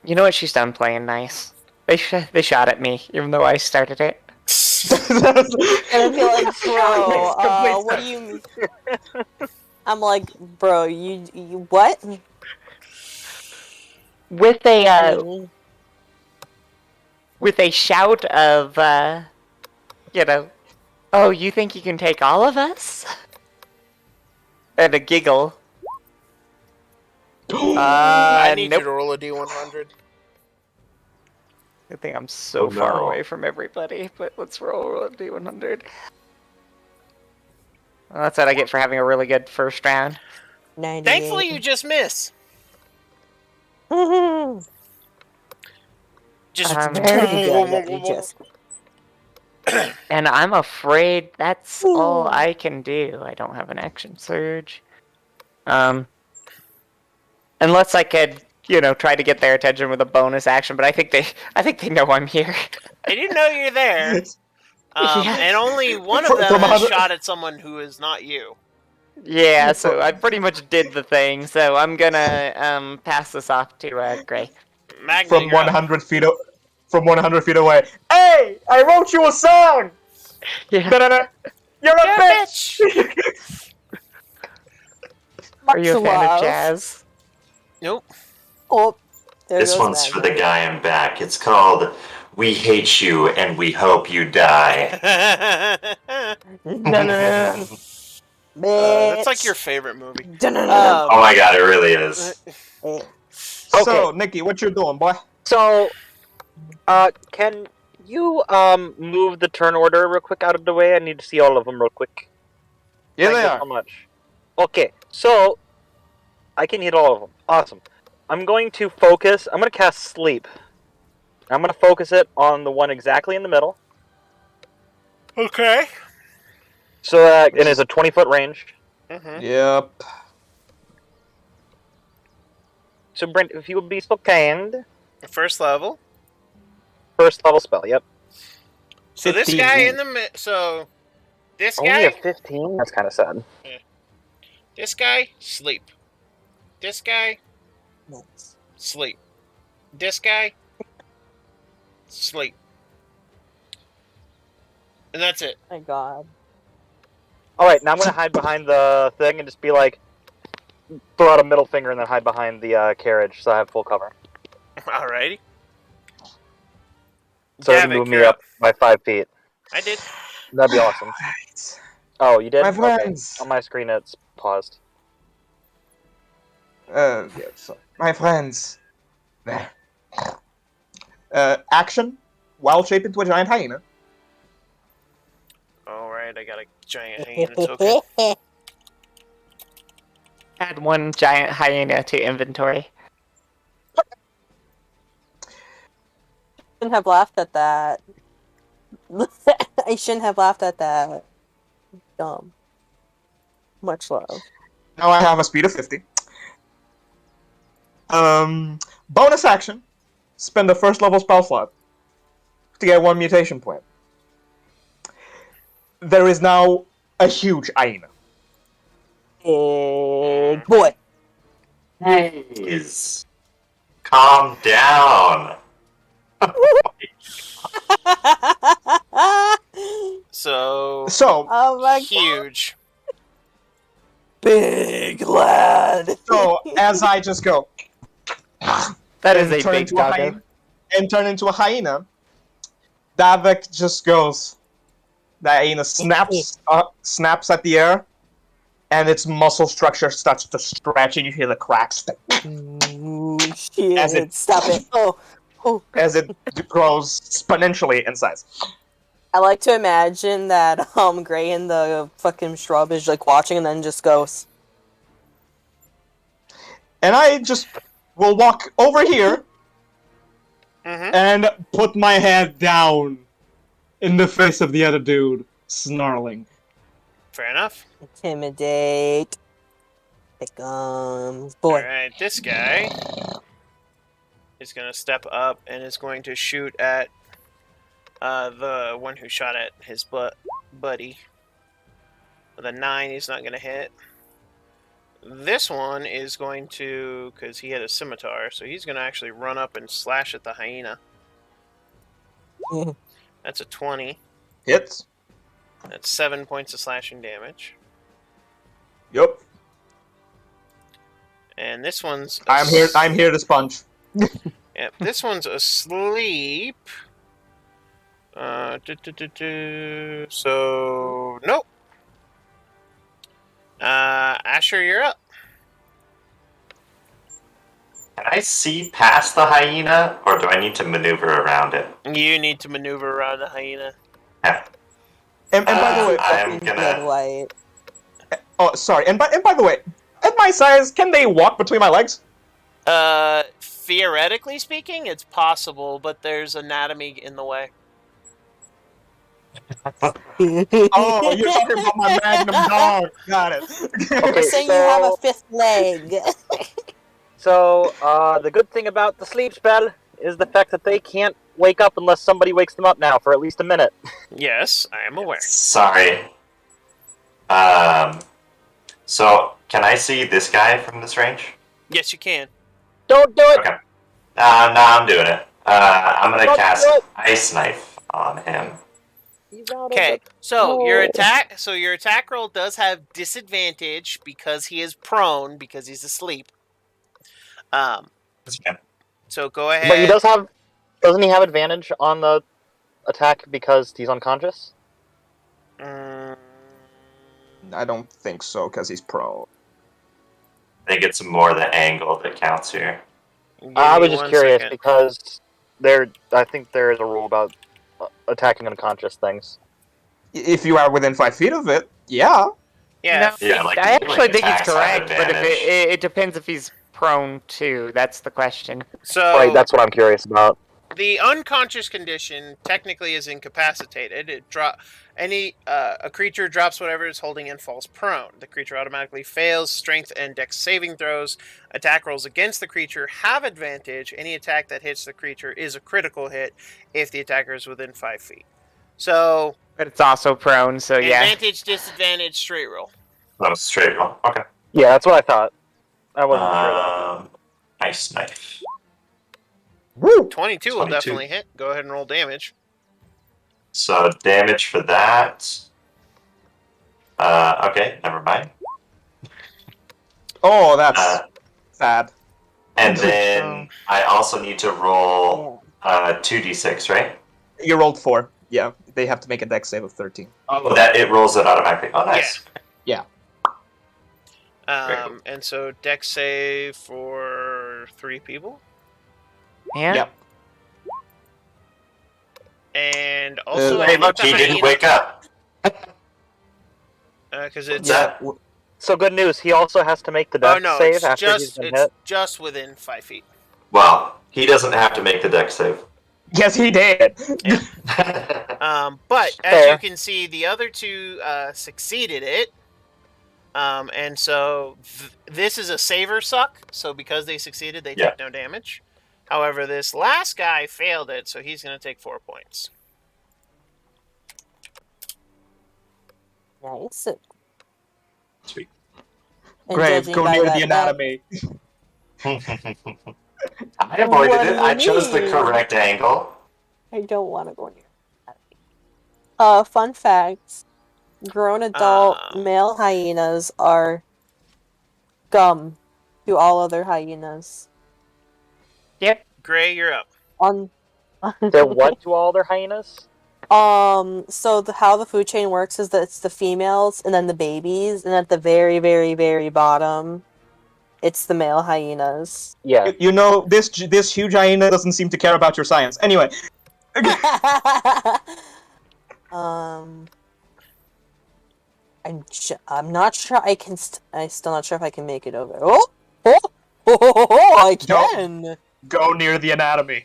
You know what? She's done playing nice. They shot at me, even though I started it. And I'd be like, bro, what do you mean? I'm like, bro, you what? With a shout of, oh, you think you can take all of us? And a giggle. I need you to roll a D100. I think I'm so far away from everybody, but let's roll a D100. Well, that's what I get for having a really good first round. 98. Thankfully, you just miss. Just And I'm afraid that's all I can do. I don't have an action surge. Unless I could, try to get their attention with a bonus action, but I think they know I'm here. I didn't know you're there. Yeah. And only one of them has shot at someone who is not you. Yeah, so I pretty much did the thing. So I'm gonna pass this off to Gray. Magna, From 100 feet. From 100 feet away. Hey, I wrote you a song. Yeah. Da-da-da. You're a bitch. Are you a fan of jazz? Nope. Oh, This one's for the guy in back. It's called "We Hate You and We Hope You Die." That's like your favorite movie. Oh my god, it really is. So, Nikki, what you doing, boy? So, can you move the turn order real quick out of the way? I need to see all of them real quick. Yeah, Thank they you are. so much. Okay, so I can hit all of them. Awesome. I'm going to focus. I'm going to cast Sleep. I'm going to focus it on the one exactly in the middle. Okay. So it is a 20-foot range. Mm-hmm. Yep. So Brent, if you would be so kind. First level. First level spell. Yep. So 15. this guy in the this Only guy. a 15. That's kind of sad. This guy sleep. This guy sleep. This guy sleep. And that's it. My God. All right, now I'm going to hide behind the thing and just be like, throw out a middle finger and then hide behind the carriage so I have full cover. Alrighty. So you move me up by 5 feet. I did. That'd be awesome. Oh, you did? My friends. Okay. On my screen, it's paused. Yeah, so, my friends. Action. Wild shape into a giant hyena. Alright, I got a giant hyena token. Add one giant hyena to inventory. Shouldn't have laughed at that. I shouldn't have laughed at that. Dumb. Much love. Now I have a speed of 50. Bonus action. Spend the first level spell slot to get 1 mutation point. There is now a huge hyena. Oh boy. Please. Calm down. So Oh my huge. Big lad. So as I just go That is and a turn big into doggo. hyena, and turn into a hyena, Davik just goes. The hyena snaps at the air, and its muscle structure starts to stretch, and you hear the cracks Ooh, shit. As it- Stop it. Oh. as it grows exponentially in size. I like to imagine that Gray in the fucking shrub is like watching and then just goes. And I just will walk over here Mm-hmm. and put my head down in the face of the other dude, snarling. Fair enough. Intimidate. Boy. Alright, this guy is going to step up and is going to shoot at the one who shot at his buddy. With a 9, he's not going to hit. This one is going to, because he had a scimitar, so he's going to actually run up and slash at the hyena. That's a 20. Hits. That's 7 points of slashing damage. Yup. And this one's... I'm here to sponge. Yep, this one's asleep. So, nope. Asher, you're up. Can I see past the hyena, or do I need to maneuver around it? You need to maneuver around the hyena. Yeah. And by the way, I'm gonna. White. oh sorry. And by the way, at my size, can they walk between my legs? Theoretically speaking, it's possible, but there's anatomy in the way. Oh, you're talking about my Magnum dog. Got it. You're Okay, saying you have a fifth leg. So, the good thing about the sleep spell is the fact that they can't wake up unless somebody wakes them up now for at least a minute. Yes, I am aware. Sorry. So, can I see this guy from this range? Yes, you can. Don't do it! Okay. No, I'm doing it. I'm gonna Don't cast do it! Ice Knife on him. Okay, so your attack roll does have disadvantage because he is prone, because he's asleep. So go ahead. But he doesn't he have advantage on the attack because he's unconscious? I don't think so, because he's pro. I think it's more the angle that counts here. I was just curious because I think there is a rule about attacking unconscious things. If you are within 5 feet of it, yeah. Yeah. Yeah, like, I actually think he's attacks have correct, but if advantage. it depends if he's prone too. That's the question. So Right, that's what I'm curious about. the unconscious condition technically is incapacitated. A creature drops whatever it's holding and falls prone. The creature automatically fails strength and dex saving throws. Attack rolls against the creature have advantage. Any attack that hits the creature is a critical hit if the attacker is within 5 feet. So, But it's also prone, so yeah. advantage, disadvantage, straight roll. Oh, straight roll. Okay. Yeah, that's what I thought. I wasn't sure though. Ice Knife. Woo! 22 will 22. definitely hit. Go ahead and roll damage. So damage for that. Okay, never mind. Oh, that's sad. And then I also need to roll 2d6, right? You rolled 4. Yeah, they have to make a dex save of 13. Oh, that it rolls it automatically. Oh, nice. Yeah. And so dex save for 3 people. Yeah. Yep. And also, Hey, look, he didn't wake up. because it's So good news, he also has to make the dex save it's after he's been hit. just within 5 feet. Well, he doesn't have to make the dex save. Yes, he did. But as you can see, the other two succeeded it. And so this is a saver suck. So because they succeeded, they take no damage. However, this last guy failed it, so he's going to take 4 points. Nice. Sweet. And Grave, judging go by near that the anatomy. I avoided What it. do I you chose the mean? correct angle. I don't want to go near anatomy. Fun facts. Grown adult male hyenas are scum to all other hyenas. Yep. Gray, you're up. They're what to all their hyenas? So how the food chain works is that it's the females and then the babies, and at the very, very, very bottom, it's the male hyenas. Yeah. You know, this huge hyena doesn't seem to care about your science. Anyway. I'm not sure I can. I'm still not sure if I can make it over. I can. Go near the anatomy.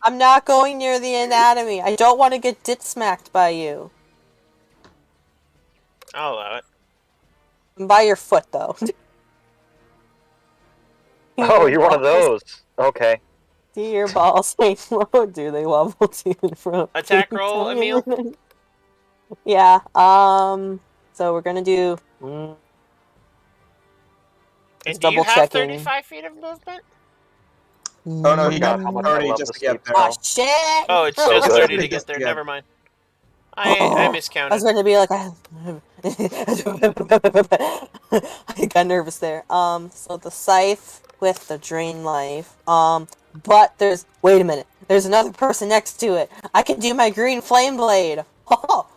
I'm not going near the anatomy. I don't want to get dit smacked by you. I'll allow it. By your foot, though. Oh, you're one of those. Okay. See your balls low? Do they wobble to and from? Attack roll, Emil? Yeah. So we're gonna do. And do you have 35 feet of movement? Oh no, he got God, how much 30 I love just this to get game. there. Oh shit! Oh, it's So just good. 30 to get there. Yeah. Never mind. I miscounted. I was going to be like, I got nervous there. So the scythe with the drain life. But wait a minute. There's another person next to it. I can do my green flame blade. Oh,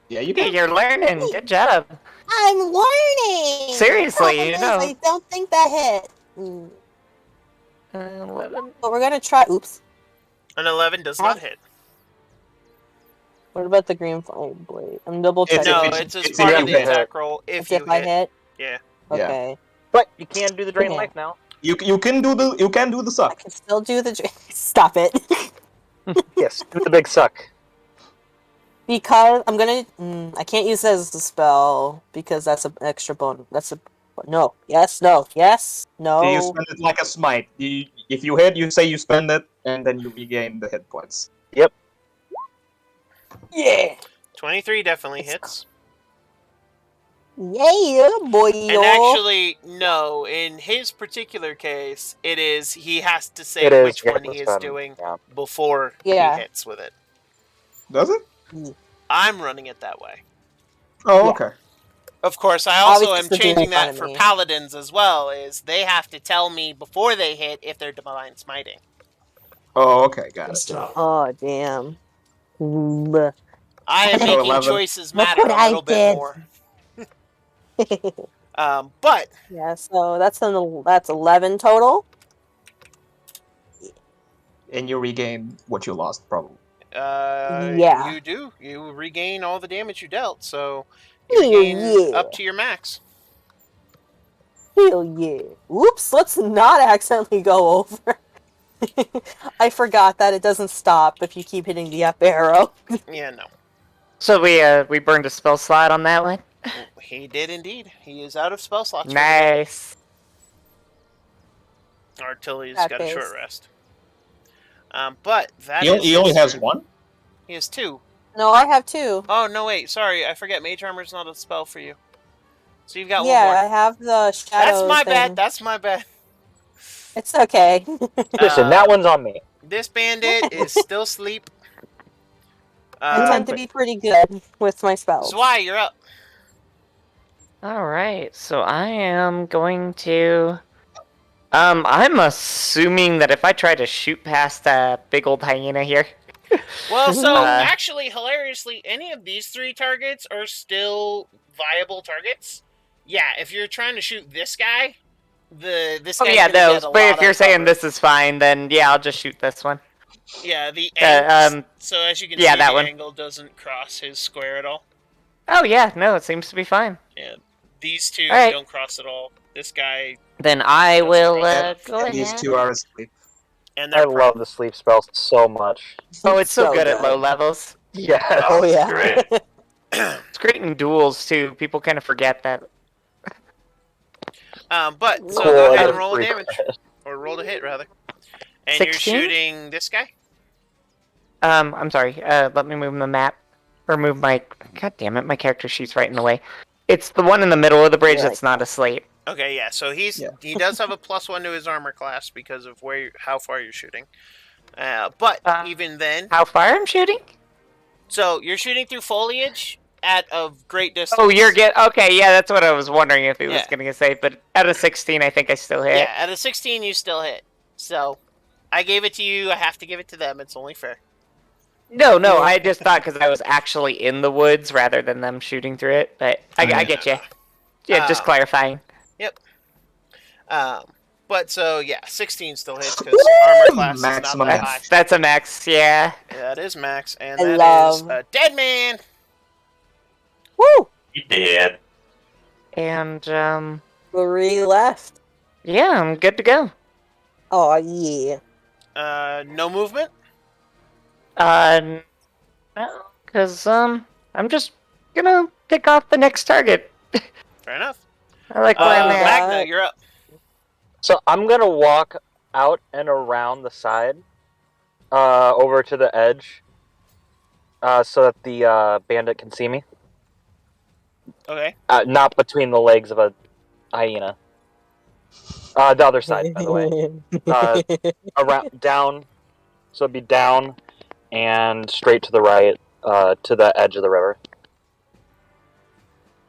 Yeah, you Hey, can. you're learning. Good job. I'm learning. Seriously, The you problem is know. I don't think that hit. 11. But we're gonna try. Oops. An 11 does not hit. What about the green flame blade? I'm double checking. No, it's- it's as it's part if of the you hit. attack roll if you I hit. hit. Yeah. Okay. But you can do the drain Yeah. life now. You can do the I suck. can still do the. Stop it. Yes, do the big suck. Because I'm gonna. I can't use that as a spell because that's an extra bonus. That's a. No. Yes. No. Yes. No. You spend it like a smite. If you hit, you say you spend it, and then you regain the hit points. Yep. Yeah. 23 definitely hits. Yeah, boy. And actually, no. In his particular case, it is he has to say It is, which you one have to he is spend, doing yeah. before Yeah. he hits with it. Does it? I'm running it that way. Oh, Yeah. okay. Of course, I also Obviously, am it's the changing demon that for enemy. paladins as well. Is they have to tell me before they hit if they're divine smiting. Oh, okay, got Good it. stuff. Oh damn. Bleh. I am So making 11. choices Look matter what a I little bit did. more. But Yeah. So that's 11 total. And you regain what you lost, probably. Yeah. you do. You regain all the damage you dealt, so you Hell regain yeah. up to your max. Hell yeah. Oops, let's not accidentally go over. I forgot that it doesn't stop if you keep hitting the up arrow. Yeah, no. So we burned a spell slot on that one. He did indeed. He is out of spell slots for Nice. the day. Or till he's That got a short pays. rest. But that He is only his has turn. one? He has 2. No, I have 2. Oh, no, wait. Sorry, I forget. Mage Armor's not a spell for you. So you've got Yeah, one I more. have the shadow That's my thing. bad. That's my bad. It's okay. Listen, that one's on me. This bandit is still asleep. I tend to be pretty good with my spells. Zwei, you're up. Alright, so I am going to... I'm assuming that if I try to shoot past that big old hyena here... Well, so actually, hilariously, any of these 3 targets are still viable targets. Yeah, if you're trying to shoot this guy, this Oh guy's yeah, gonna get those, a but lot if you're of saying cover. this is fine, then yeah, I'll just shoot this one. Yeah, the angle. So as you can see, that the one. angle doesn't cross his square at all. Oh yeah, no, it seems to be fine. Yeah, these 2 All right. don't cross at all. This guy, Then I Doesn't will cross. go ahead. These 2 are asleep. and I they're love the sleep spell so much. Oh, it's so good at good. low levels. Yes. Oh That's yeah. great. It's great in duels too. People kind of forget that. But so Cool, go I ahead got and roll a 3 damage, credits. or roll a hit rather. And 16? you're shooting this guy. I'm sorry. Let me move the map, or move my. God damn it, my character sheet's right in the way. It's the one in the middle of the bridge You're that's not asleep. Okay, yeah. So he does have a +1 to his armor class because of how far you're shooting. But even then, How far I'm shooting? so you're shooting through foliage at a great distance. Oh, okay. Yeah, that's what I was wondering if he was Yeah. going to say. But out of 16, I think I still hit. Yeah, at a 16 you still hit. So I gave it to you. I have to give it to them. It's only fair. No, I just thought because I was actually in the woods rather than them shooting through it. But I get you. Yeah, just clarifying. Yep. But so yeah, 16 still hits because armor class is not Maximum that high. That's a max, yeah. Yeah, that is max, and I that is love- a dead man. Woo! He did. And 3 left. yeah, I'm good to go. Oh yeah. No movement. No, because I'm just gonna pick off the next target. Fair enough. I like where I'm at. Magna, you're up. So I'm gonna walk out and around the side, over to the edge, so that the bandit can see me. Okay. Not between the legs of a hyena. The other side, by the way. Around down, so it'd be down and straight to the right, to the edge of the river.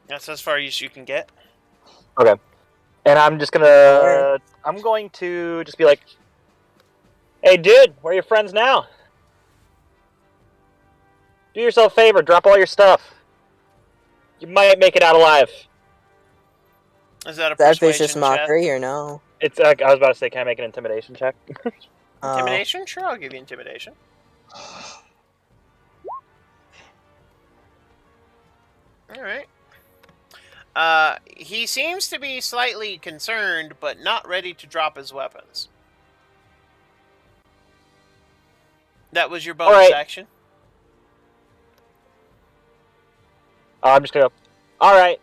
That's as far as you can get. Okay. And I'm just gonna... I'm going to just be like, "Hey, dude, where are your friends now? Do yourself a favor, drop all your stuff. You might make it out alive." Is that a That persuasion vicious check? mockery or no? It's I was about to say, can I make an intimidation check? Intimidation? Sure, I'll give you intimidation. Alright. He seems to be slightly concerned, but not ready to drop his weapons. That was your bonus action. I'm just gonna. All right.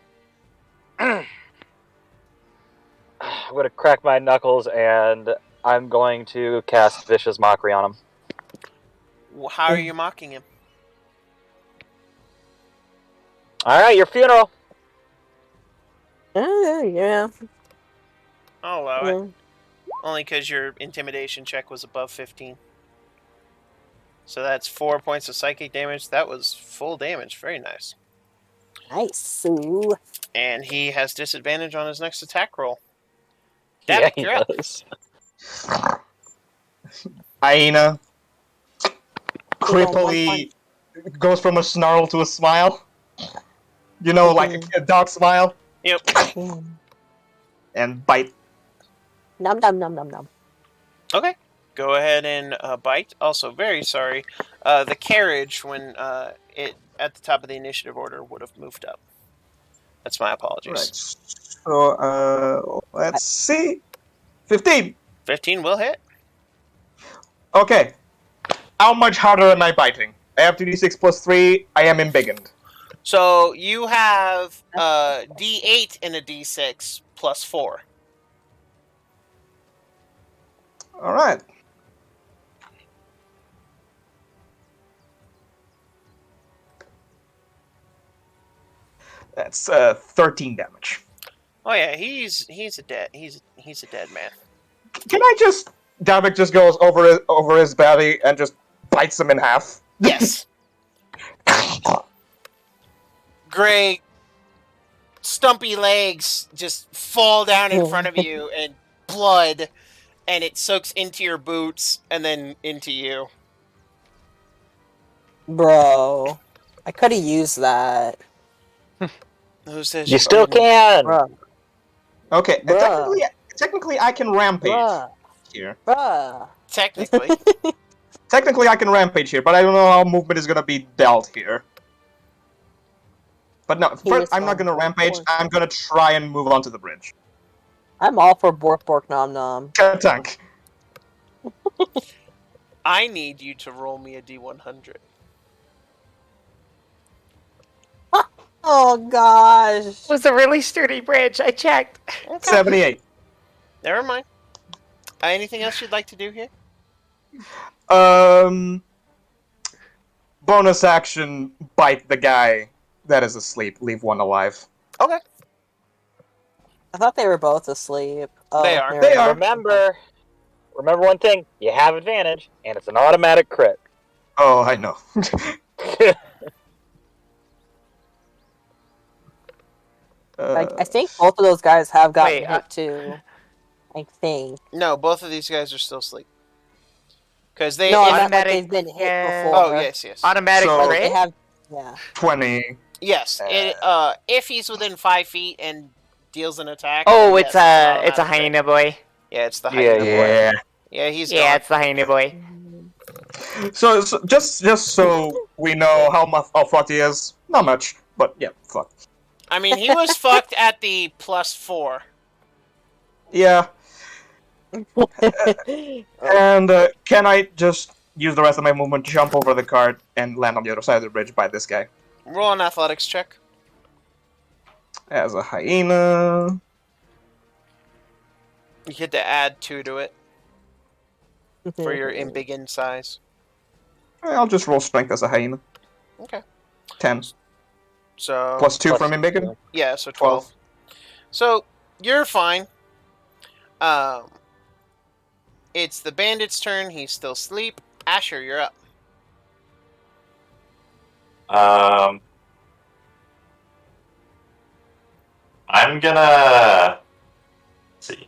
I'm gonna crack my knuckles and I'm going to cast Vicious Mockery on him. How are you mocking him? All right, your funeral. Yeah. I'll allow it. Only because your intimidation check was above 15. So that's 4 points of psychic damage. That was full damage. Very nice. Nice. And he has disadvantage on his next attack roll. Yeah, Davik, you're up. does. Hyena creepily goes from a snarl to a smile. You know, like a dog smile. Yep. And bite. Nom nom nom nom nom. Okay. Go ahead and bite. Also, very sorry. The carriage, when it at the top of the initiative order, would have moved up. That's my apologies. Right. So, let's see. 15. 15 will hit. Okay. How much harder am I biting? I have 2d6 plus 3. I am embiggened. So you have D8 and a D6 plus 4. All right. That's 13 damage. Oh yeah, he's a dead man. Can I just? Davik just goes over his belly and just bites him in half. Yes. Gray, stumpy legs just fall down in front of you, and blood, and it soaks into your boots and then into you. Bro, I could have used that. Who says You still can. Bruh. Okay, Bruh. technically I can rampage Bruh. here. Bruh. Technically. Technically I can rampage here, but I don't know how movement is gonna be dealt here. But no, first, I'm not gonna rampage. I'm gonna try and move onto the bridge. I'm all for bork bork nom nom. Tank. I need you to roll me a D100. Oh gosh. It was a really sturdy bridge. I checked. Okay. 78. Never mind. Anything else you'd like to do here? Bonus action, bite the guy that is asleep. Leave one alive. Okay. I thought they were both asleep. Oh, They are. They are. Remember one thing. You have advantage, and it's an automatic crit. Oh, I know. I think both of those guys have gotten hit too. I think. No, both of these guys are still asleep. Because they No, I meant like they've been hit before. Oh yes. Automatic So- crit? They have. Yeah. 20. Yes. If he's within 5 feet and deals an attack. Oh, yes, it's a automatic hyena boy. Yeah, it's the hyena boy. Yeah. Yeah, he's Yeah, gone. it's the hyena boy. So just so we know how fucked he is, not much, but yeah, fuck. I mean, he was fucked at the +4. Yeah. And can I just use the rest of my movement, jump over the cart, and land on the other side of the bridge by this guy? Roll an athletics check. As a hyena. You get to add 2 to it for your embiggened size. I'll just roll strength as a hyena. Okay. 10. So Plus 2 from embiggened? yeah, so 12. So you're fine. It's the bandit's turn. He's still asleep. Asher, you're up. I'm gonna see.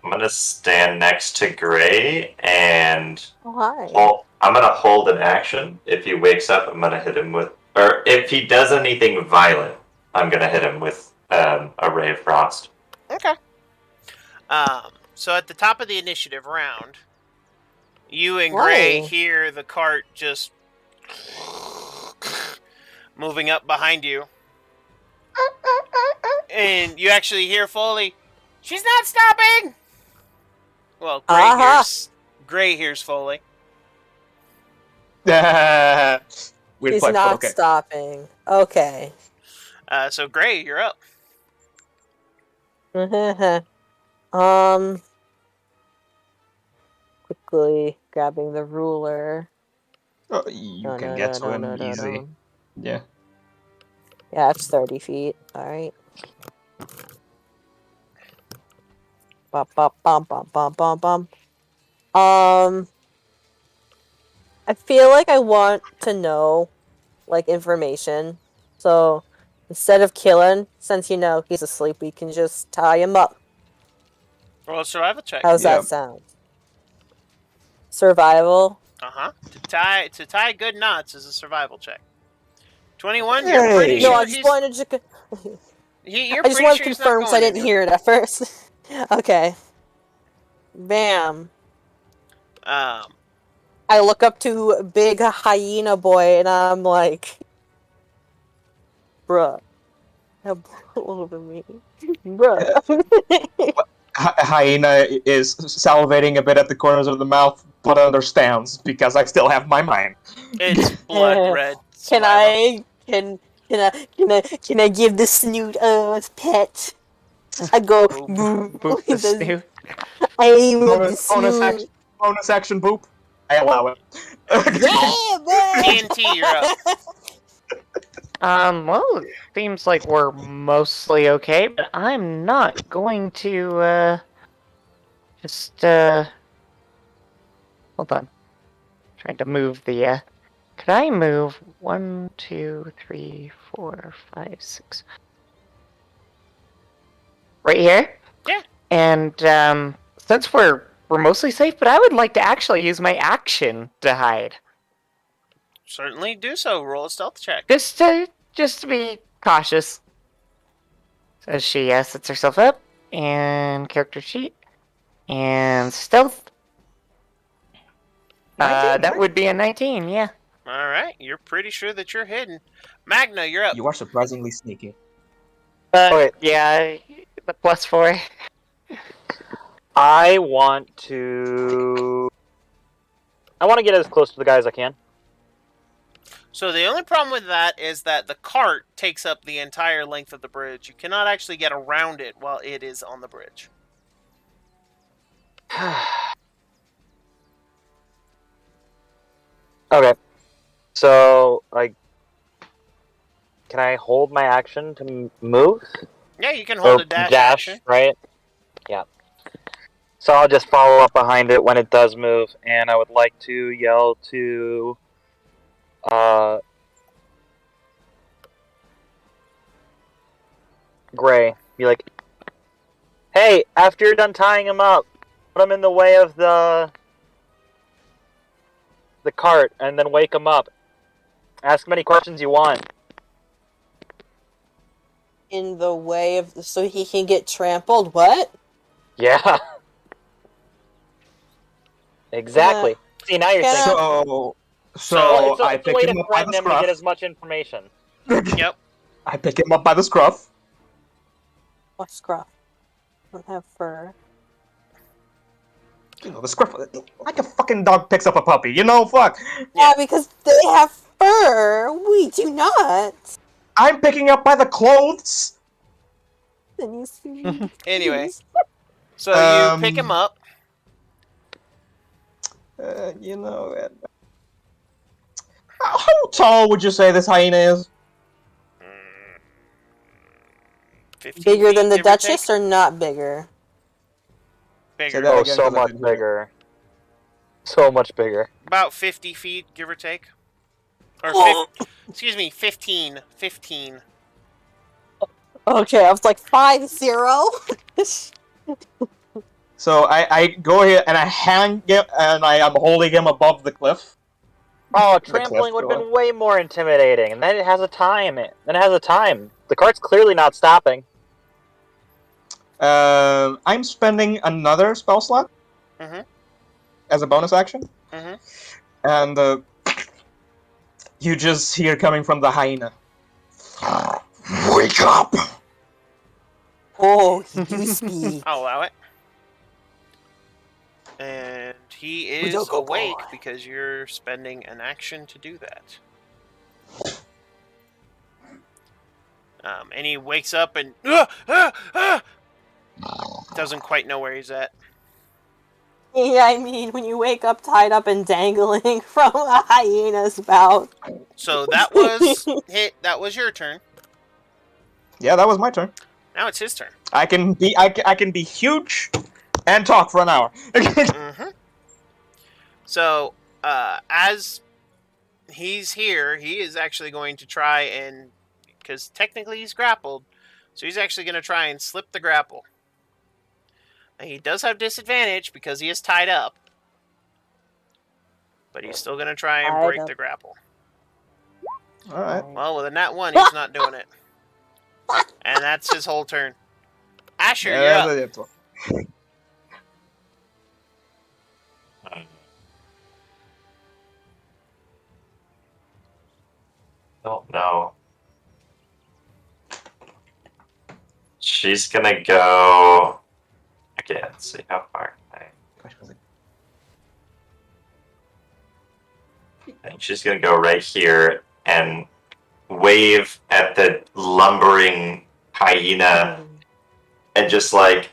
I'm gonna stand next to Gray and Hi. I'm gonna hold an action. If he wakes up, I'm gonna hit him with, or if he does anything violent, I'm gonna hit him with a ray of frost. Okay. So at the top of the initiative round, you and Gray hear the cart just moving up behind you. And you actually hear Foley, "She's not stopping!" Well, Gray hears Foley. Weird She's flex, not but okay. stopping. Okay. So Gray, you're up. Quickly grabbing the ruler. Oh, you can get to him easy. Yeah. Yeah, it's 30 feet. Alright. Bum, bum, bum, bum, bum, bum, bum. I feel like I want to know, like, information. So, instead of killing, since you know he's asleep, we can just tie him up. Roll a survival check. How's that sound? Survival? To tie good knots is a survival check. 21, you're pretty sure No, I just wanted to... I just wanted to confirm because I didn't hear it at first. Okay. Bam. I look up to big hyena boy and I'm like, bruh. Have over me. Bruh. Hyena is salivating a bit at the corners of the mouth, but understands because I still have my mind. It's blood red. Can I give the snoot a pet? I go boop the snoot. I rub the snoot. Bonus action boop. I allow it. Yeah, boy! TNT, you're up. Well, it seems like we're mostly okay, but I'm not going to, hold on. Trying to move the, could I move 1, 2, 3, 4, 5, 6? Right here? Yeah. And, since we're mostly safe, but I would like to actually use my action to hide. Certainly do so. Roll a stealth check. Just to be cautious. So she sets herself up, and character sheet, and stealth. 19, that would be a 19, yeah. Alright, you're pretty sure that you're hidden. Magna, you're up. You are surprisingly sneaky. Yeah, the +4. I want to get as close to the guy as I can. So the only problem with that is that the cart takes up the entire length of the bridge. You cannot actually get around it while it is on the bridge. Okay. So, can I hold my action to move? Yeah, you can hold a dash action. Right? Yeah. So I'll just follow up behind it when it does move, and I would like to yell to Gray. Be like, "Hey, after you're done tying him up, put him in the way of the cart, and then wake him up. Ask him any questions you want." In the way of... So he can get trampled? What? Yeah. Exactly. See, now you're thinking. So I it's a pick way him to up by threaten the him to scruff. get as much information. Yep. I pick him up by the scruff. What scruff? I don't have fur. You know, the scruff, like a fucking dog picks up a puppy. You know, fuck. Yeah, because they have fur. We do not. I'm picking up by the clothes. Then you see. Anyway. So you pick him up. You know, how tall would you say this hyena is? 15 Bigger feet, than the give or Duchess take? or not bigger? Say Bigger. that Oh, again, so 'cause I much didn't hear. bigger. So much bigger. About 50 feet, give or take. Or, excuse me, 15. 15. Okay, I was like 5-0. So I go here and I hang him and I am holding him above the cliff. Oh, The cliff trampling would have door. been way more intimidating, and then it has a time. The cart's clearly not stopping. I'm spending another spell slot as a bonus action. And you just hear coming from the hyena. wake up! Oh, he do speak. I'll allow it. And he is Good awake boy. because you're spending an action to do that. And he wakes up and doesn't quite know where he's at. Yeah, I mean, when you wake up tied up and dangling from a hyena's mouth. So that was that was your turn. Yeah, that was my turn. Now it's his turn. I can be huge and talk for an hour. Mm-hmm. So as he's here, he is actually going to try and, because technically he's grappled, so he's actually going to try and slip the grapple. And he does have disadvantage because he is tied up, but he's still going to try and break the grapple. All right. Well, with a nat 1, he's not doing it. And that's his whole turn. Asher, you're up. Don't know. She's gonna go again. See how far. I think she's gonna go right here and wave at the lumbering hyena and just like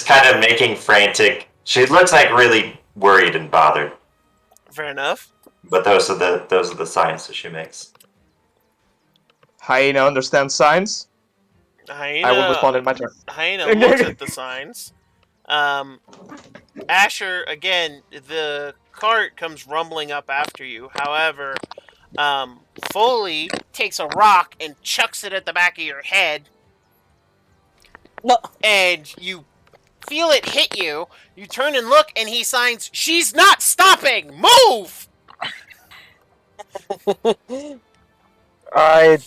kind of making frantic. She looks like really worried and bothered. Fair enough. But those are the signs that she makes. Hyena understands signs. Hyena, I will respond in my turn. Hyena looks at the signs. Asher, again, the cart comes rumbling up after you. However, Foley takes a rock and chucks it at the back of your head. No. And you feel it hit you. You turn and look, and he signs, "She's not stopping! Move!" I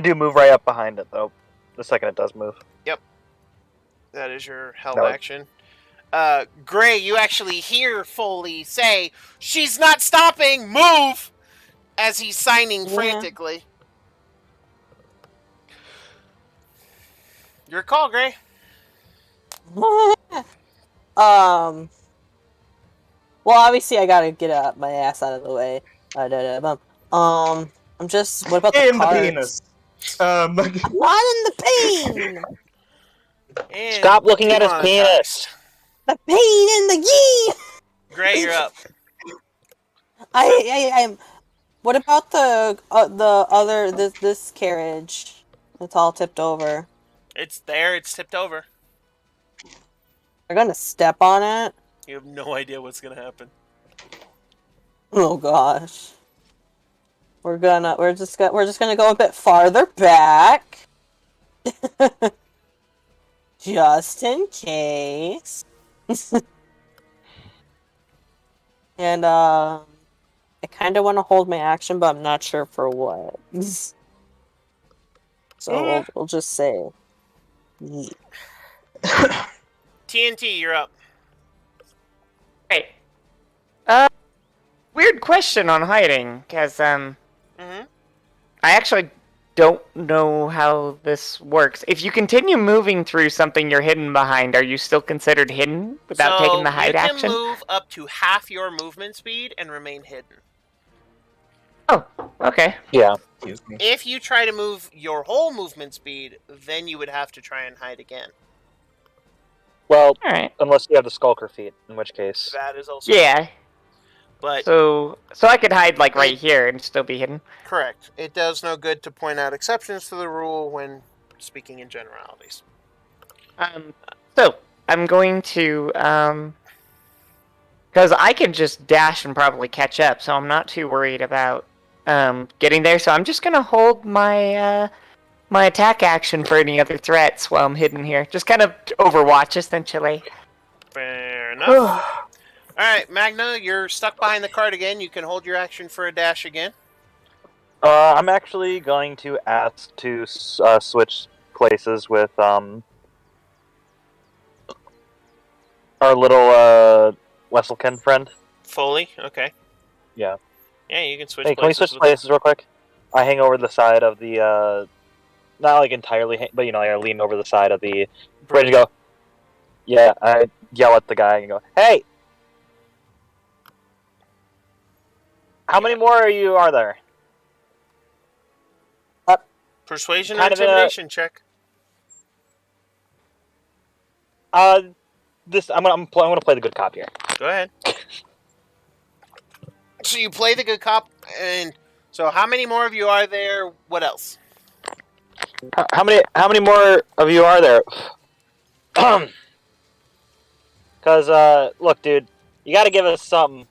do move right up behind it, though. The second it does move. Yep. That is your held action. Gray, you actually hear Foley say, "She's not stopping! Move!" as he's signing frantically. Your call, Gray. Well, obviously I gotta get my ass out of the way. I'm just. What about the In the cards? penis. I'm not in the pain. And Stop looking at his penis. The pain in the yee. Gray, you're up. I'm. What about the other this carriage? It's all tipped over. It's there. It's tipped over. They're gonna step on it. You have no idea what's gonna happen. Oh gosh. We're just gonna go a bit farther back. Just in case. And I kind of want to hold my action, but I'm not sure for what. So we'll just say. Yeah. TNT, you're up. Great. Weird question on hiding, because I actually don't know how this works. If you continue moving through something you're hidden behind, are you still considered hidden without taking the hide action? You can move up to half your movement speed and remain hidden. Oh, okay. Yeah. If you try to move your whole movement speed, then you would have to try and hide again. Well, All right. unless you have the Skulker feat, in which case. That is also Yeah. But so I could hide like right here and still be hidden. Correct. It does no good to point out exceptions to the rule when speaking in generalities. So I'm going to because I can just dash and probably catch up, so I'm not too worried about getting there. So I'm just gonna hold my my attack action for any other threats while I'm hidden here. Just kind of overwatch essentially. Fair enough. Alright, Magna, you're stuck behind the cart again. You can hold your action for a dash again. I'm actually going to ask to switch places with our little Wesselkin friend. Foley, okay. Yeah. Yeah, you can switch Hey, places. can we switch places real quick? I hang over the side of the, not like entirely, but I lean over the side of the bridge and go, yeah, I yell at the guy and go, hey! How many more are there? Persuasion or Kind of intimidation check. I'm gonna play the good cop here. Go ahead. So you play the good cop, and so how many more of you are there? What else? How many more of you are there? Because look, dude, you got to give us some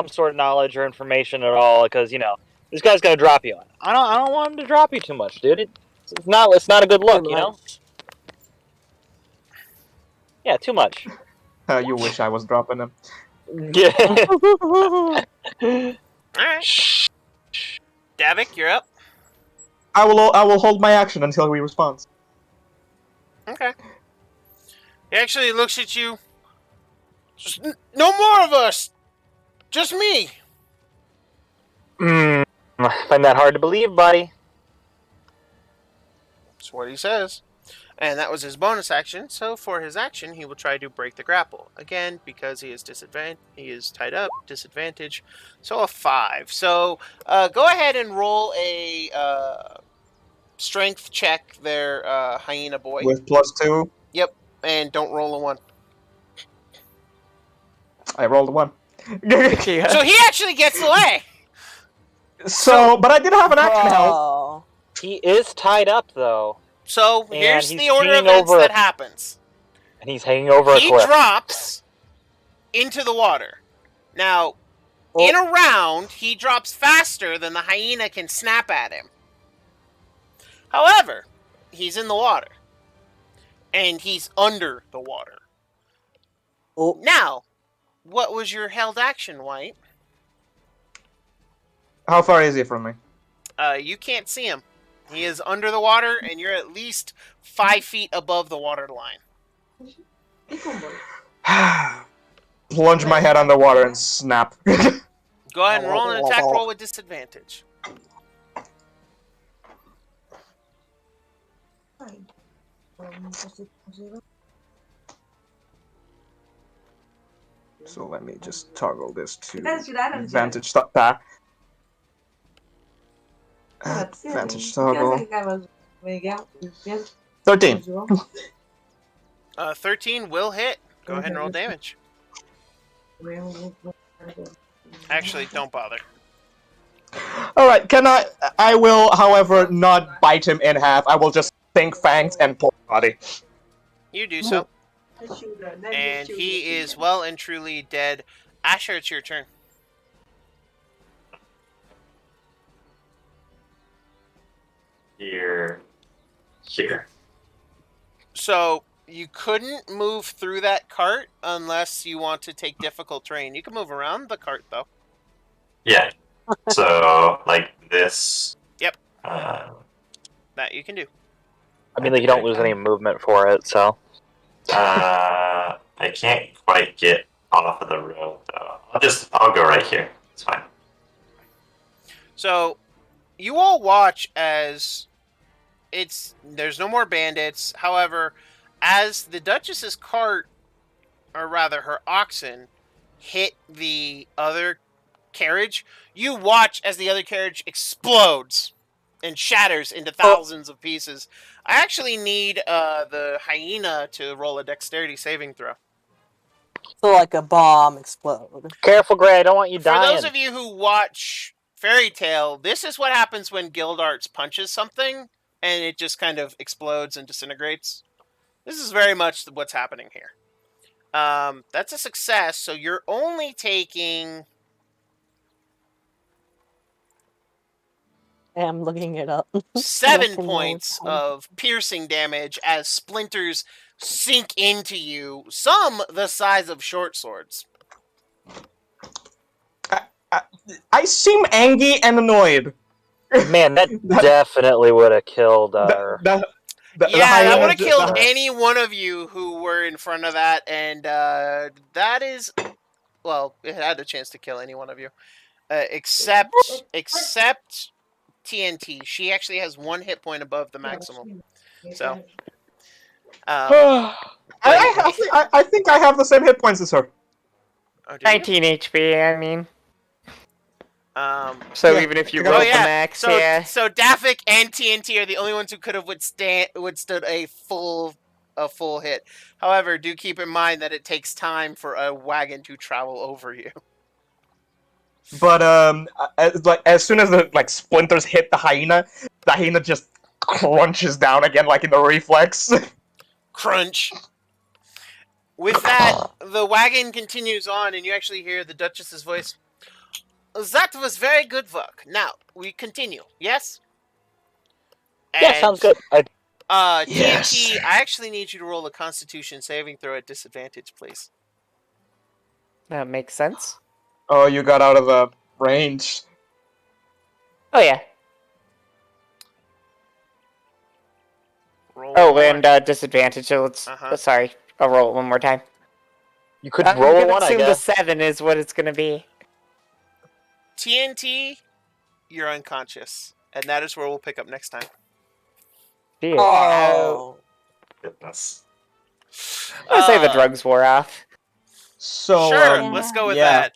sort of knowledge or information at all. Because this guy's gonna drop you. I don't want him to drop you too much, dude. It's not a good look, Yeah, too much. You wish I was dropping him. Yeah. All right. Davik, you're up. I will hold my action until he responds. Okay. He actually looks at you. Just, no more of us. Just me. I find that hard to believe, buddy. That's what he says. And that was his bonus action, so for his action, he will try to break the grapple. Again, because he is tied up, disadvantage, so a 5. So, go ahead and roll a strength check there, Hyena Boy. With +2? Yep, and don't roll a 1. I rolled a 1. So he actually gets away! But I did have an action help. He is tied up, though. So, And here's he's the order of hanging events over that happens. And he's hanging over a He cliff. drops into the water. Now, in a round, he drops faster than the hyena can snap at him. However, he's in the water. And he's under the water. Now, what was your held action, White? How far is he from me? You can't see him. He is under the water, and you're at least 5 feet above the water line. Plunge my head underwater and snap. Go ahead and roll an attack roll with disadvantage. So let me just toggle this to advantage toggle. Advantage toggle. 13. 13 will hit. Go ahead and roll damage. Actually, don't bother. Alright, I will, however, not bite him in half. I will just think fangs and pull body. You do so. And he is well and truly dead. Asher, it's your turn. Here. So, you couldn't move through that cart unless you want to take difficult terrain. You can move around the cart, though. Yeah. So, like this. Yep. That you can do. I mean, like, you don't lose any movement for it, so. I can't quite get off of the road, though. I'll go right here. It's fine. So, you all watch as there's no more bandits. However, as the Duchess's cart, or rather her oxen, hit the other carriage, you watch as the other carriage explodes and shatters into thousands of pieces. I actually need the hyena to roll a dexterity saving throw. So like a bomb explode. Careful, Gray, I don't want you dying. For those of you who watch Fairy Tale, this is what happens when Gildarts punches something, and it just kind of explodes and disintegrates. This is very much what's happening here. That's a success, so you're only taking... I'm looking it up. 7 points of piercing damage as splinters sink into you, some the size of short swords. I seem angry and annoyed. Man, that definitely would have killed her. That would have killed any one of you who were in front of that, and that is... Well, it had a chance to kill any one of you. except TNT. She actually has 1 hit point above the maximum. So, I think I have the same hit points as her. Oh, do you? 19 HP, I mean. So Yeah, even if you I got roll it. the max, so, yeah. So Dafik and TNT are the only ones who could have withstood a full hit. However, do keep in mind that it takes time for a wagon to travel over you. But as soon as the splinters hit the hyena just crunches down again, like in the reflex. Crunch. With that, the wagon continues on, and you actually hear the Duchess's voice. That was very good work. Now, we continue, yes? Yeah, sounds good. Yes. TNT, I actually need you to roll a Constitution saving throw at disadvantage, please. That makes sense. Oh, you got out of the range. Oh, yeah. Roll one. And disadvantage, so let's... sorry, I'll roll it one more time. You could I'm roll gonna one, I assume the guess. 7 is what it's gonna be. TNT, you're unconscious. And that is where we'll pick up next time. Dear. Oh. Goodness. I say the drugs wore off. So sure, let's go with yeah.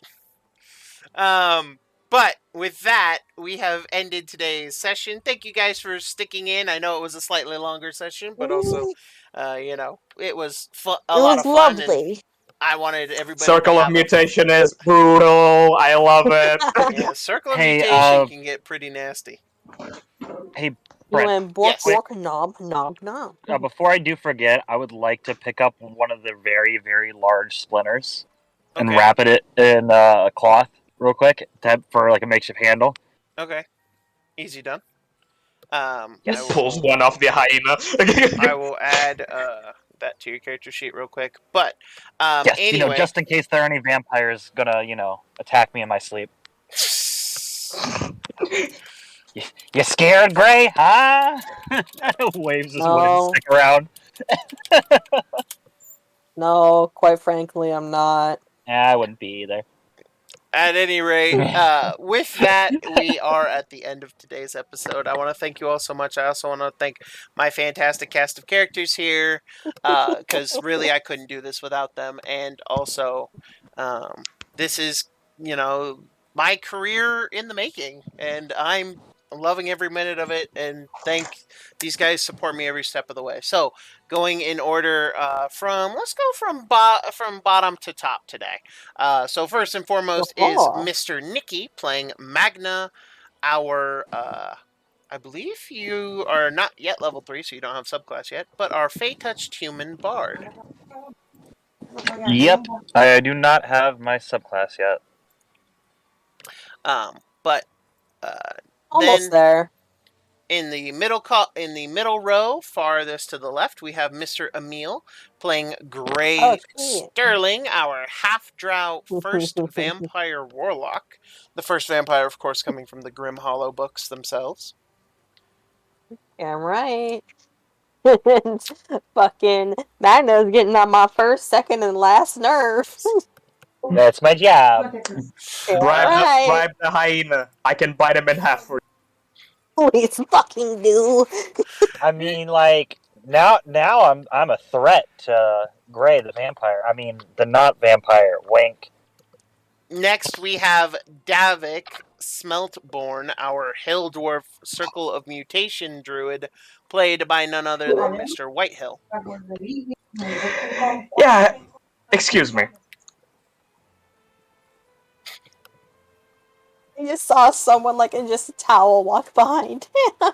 that. But with that, we have ended today's session. Thank you guys for sticking in. I know it was a slightly longer session, but also, it was a lot of fun. Lovely. And I wanted everybody Circle to of have Mutation is brutal. I love it. Yeah, Circle of Mutation can get pretty nasty. Hey, You Brent. went bork, Yes. bork, knob, knob, knob. Before I do forget, I would like to pick up one of the very, very large splinters and Okay. wrap it in a cloth real quick for like a makeshift handle. Okay. Easy done. Yes. Pulls one off the hyena. I will add that to your character sheet real quick. But Yes, anyway, just in case there are any vampires gonna, attack me in my sleep. You scared, Gray? Huh? Waves his wooden stick around. No, quite frankly, I'm not. I wouldn't be either. At any rate, with that, we are at the end of today's episode. I want to thank you all so much. I also want to thank my fantastic cast of characters here, because really I couldn't do this without them. And also, this is, my career in the making, and I'm loving every minute of it, and thank these guys support me every step of the way. So, going in order let's go from bottom to top today. So first and foremost is Mr. Nicky playing Magna, our I believe you are not yet level 3, so you don't have subclass yet, but our Fey-touched human bard. Yep, I do not have my subclass yet. But almost there. In the middle row, farthest to the left, we have Mr. Emil playing Gray Sterling, our half-drow first vampire warlock. The first vampire, of course, coming from the Grim Hollow books themselves. Yeah, right. Fucking Magna's getting on my first, second, and last nerve. That's my job. Bribe the hyena. I can bite him in half for you. Please fucking do. I mean, now I'm a threat to Gray the vampire. I mean, the not vampire. Wink. Next, we have Davik Smeltborn, our Hill Dwarf Circle of Mutation druid, played by none other than Mr. Whitehill. Yeah, excuse me. I just saw someone in just a towel walk behind him.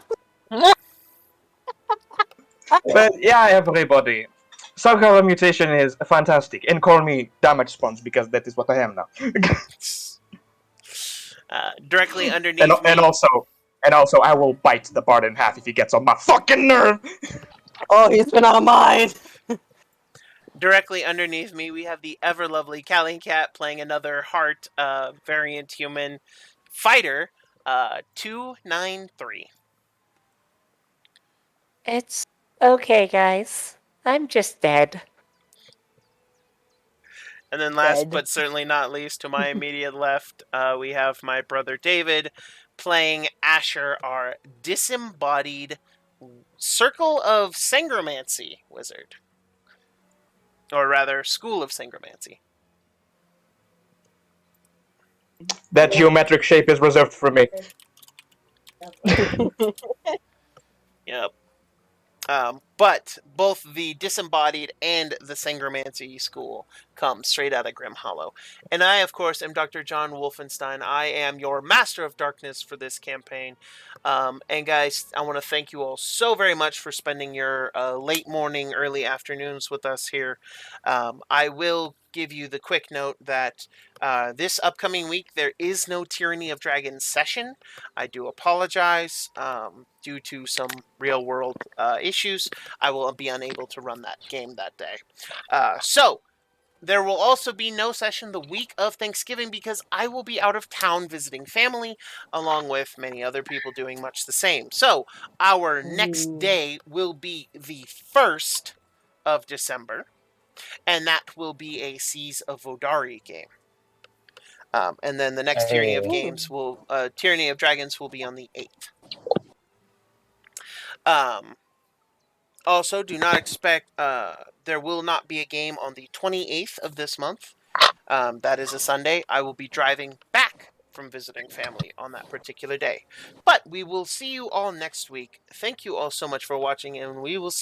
But yeah, everybody. Circle of Mutation is fantastic. And call me Damage Sponge because that is what I am now. Directly underneath and also I will bite the bard in half if he gets on my fucking nerve. Oh, he's been on mine. Directly underneath me, we have the ever lovely Callie Cat playing another heart variant human fighter, 293. It's okay, guys. I'm just dead. And then last Dead. but certainly not least, to my immediate left, we have my brother David playing Asher, our disembodied Circle of Sangromancy wizard. Or rather, School of Sangromancy. That geometric shape is reserved for me. Yep. But both the Disembodied and the Sangromancy School come straight out of Grim Hollow. And I, of course, am Dr. John Wolfenstein. I am your Master of Darkness for this campaign. And guys, I want to thank you all so very much for spending your late morning, early afternoons with us here. I will give you the quick note that this upcoming week there is no Tyranny of Dragons session. I do apologize. Due to some real-world issues, I will be unable to run that game that day. So, there will also be no session the week of Thanksgiving because I will be out of town visiting family, along with many other people doing much the same. So, our next day will be the 1st of December, and that will be a Seas of Vodari game. And then the next Tyranny of Tyranny of Dragons will be on the 8th. Also, do not expect, there will not be a game on the 28th of this month. That is a Sunday. I will be driving back from visiting family on that particular day. But we will see you all next week. Thank you all so much for watching, and we will see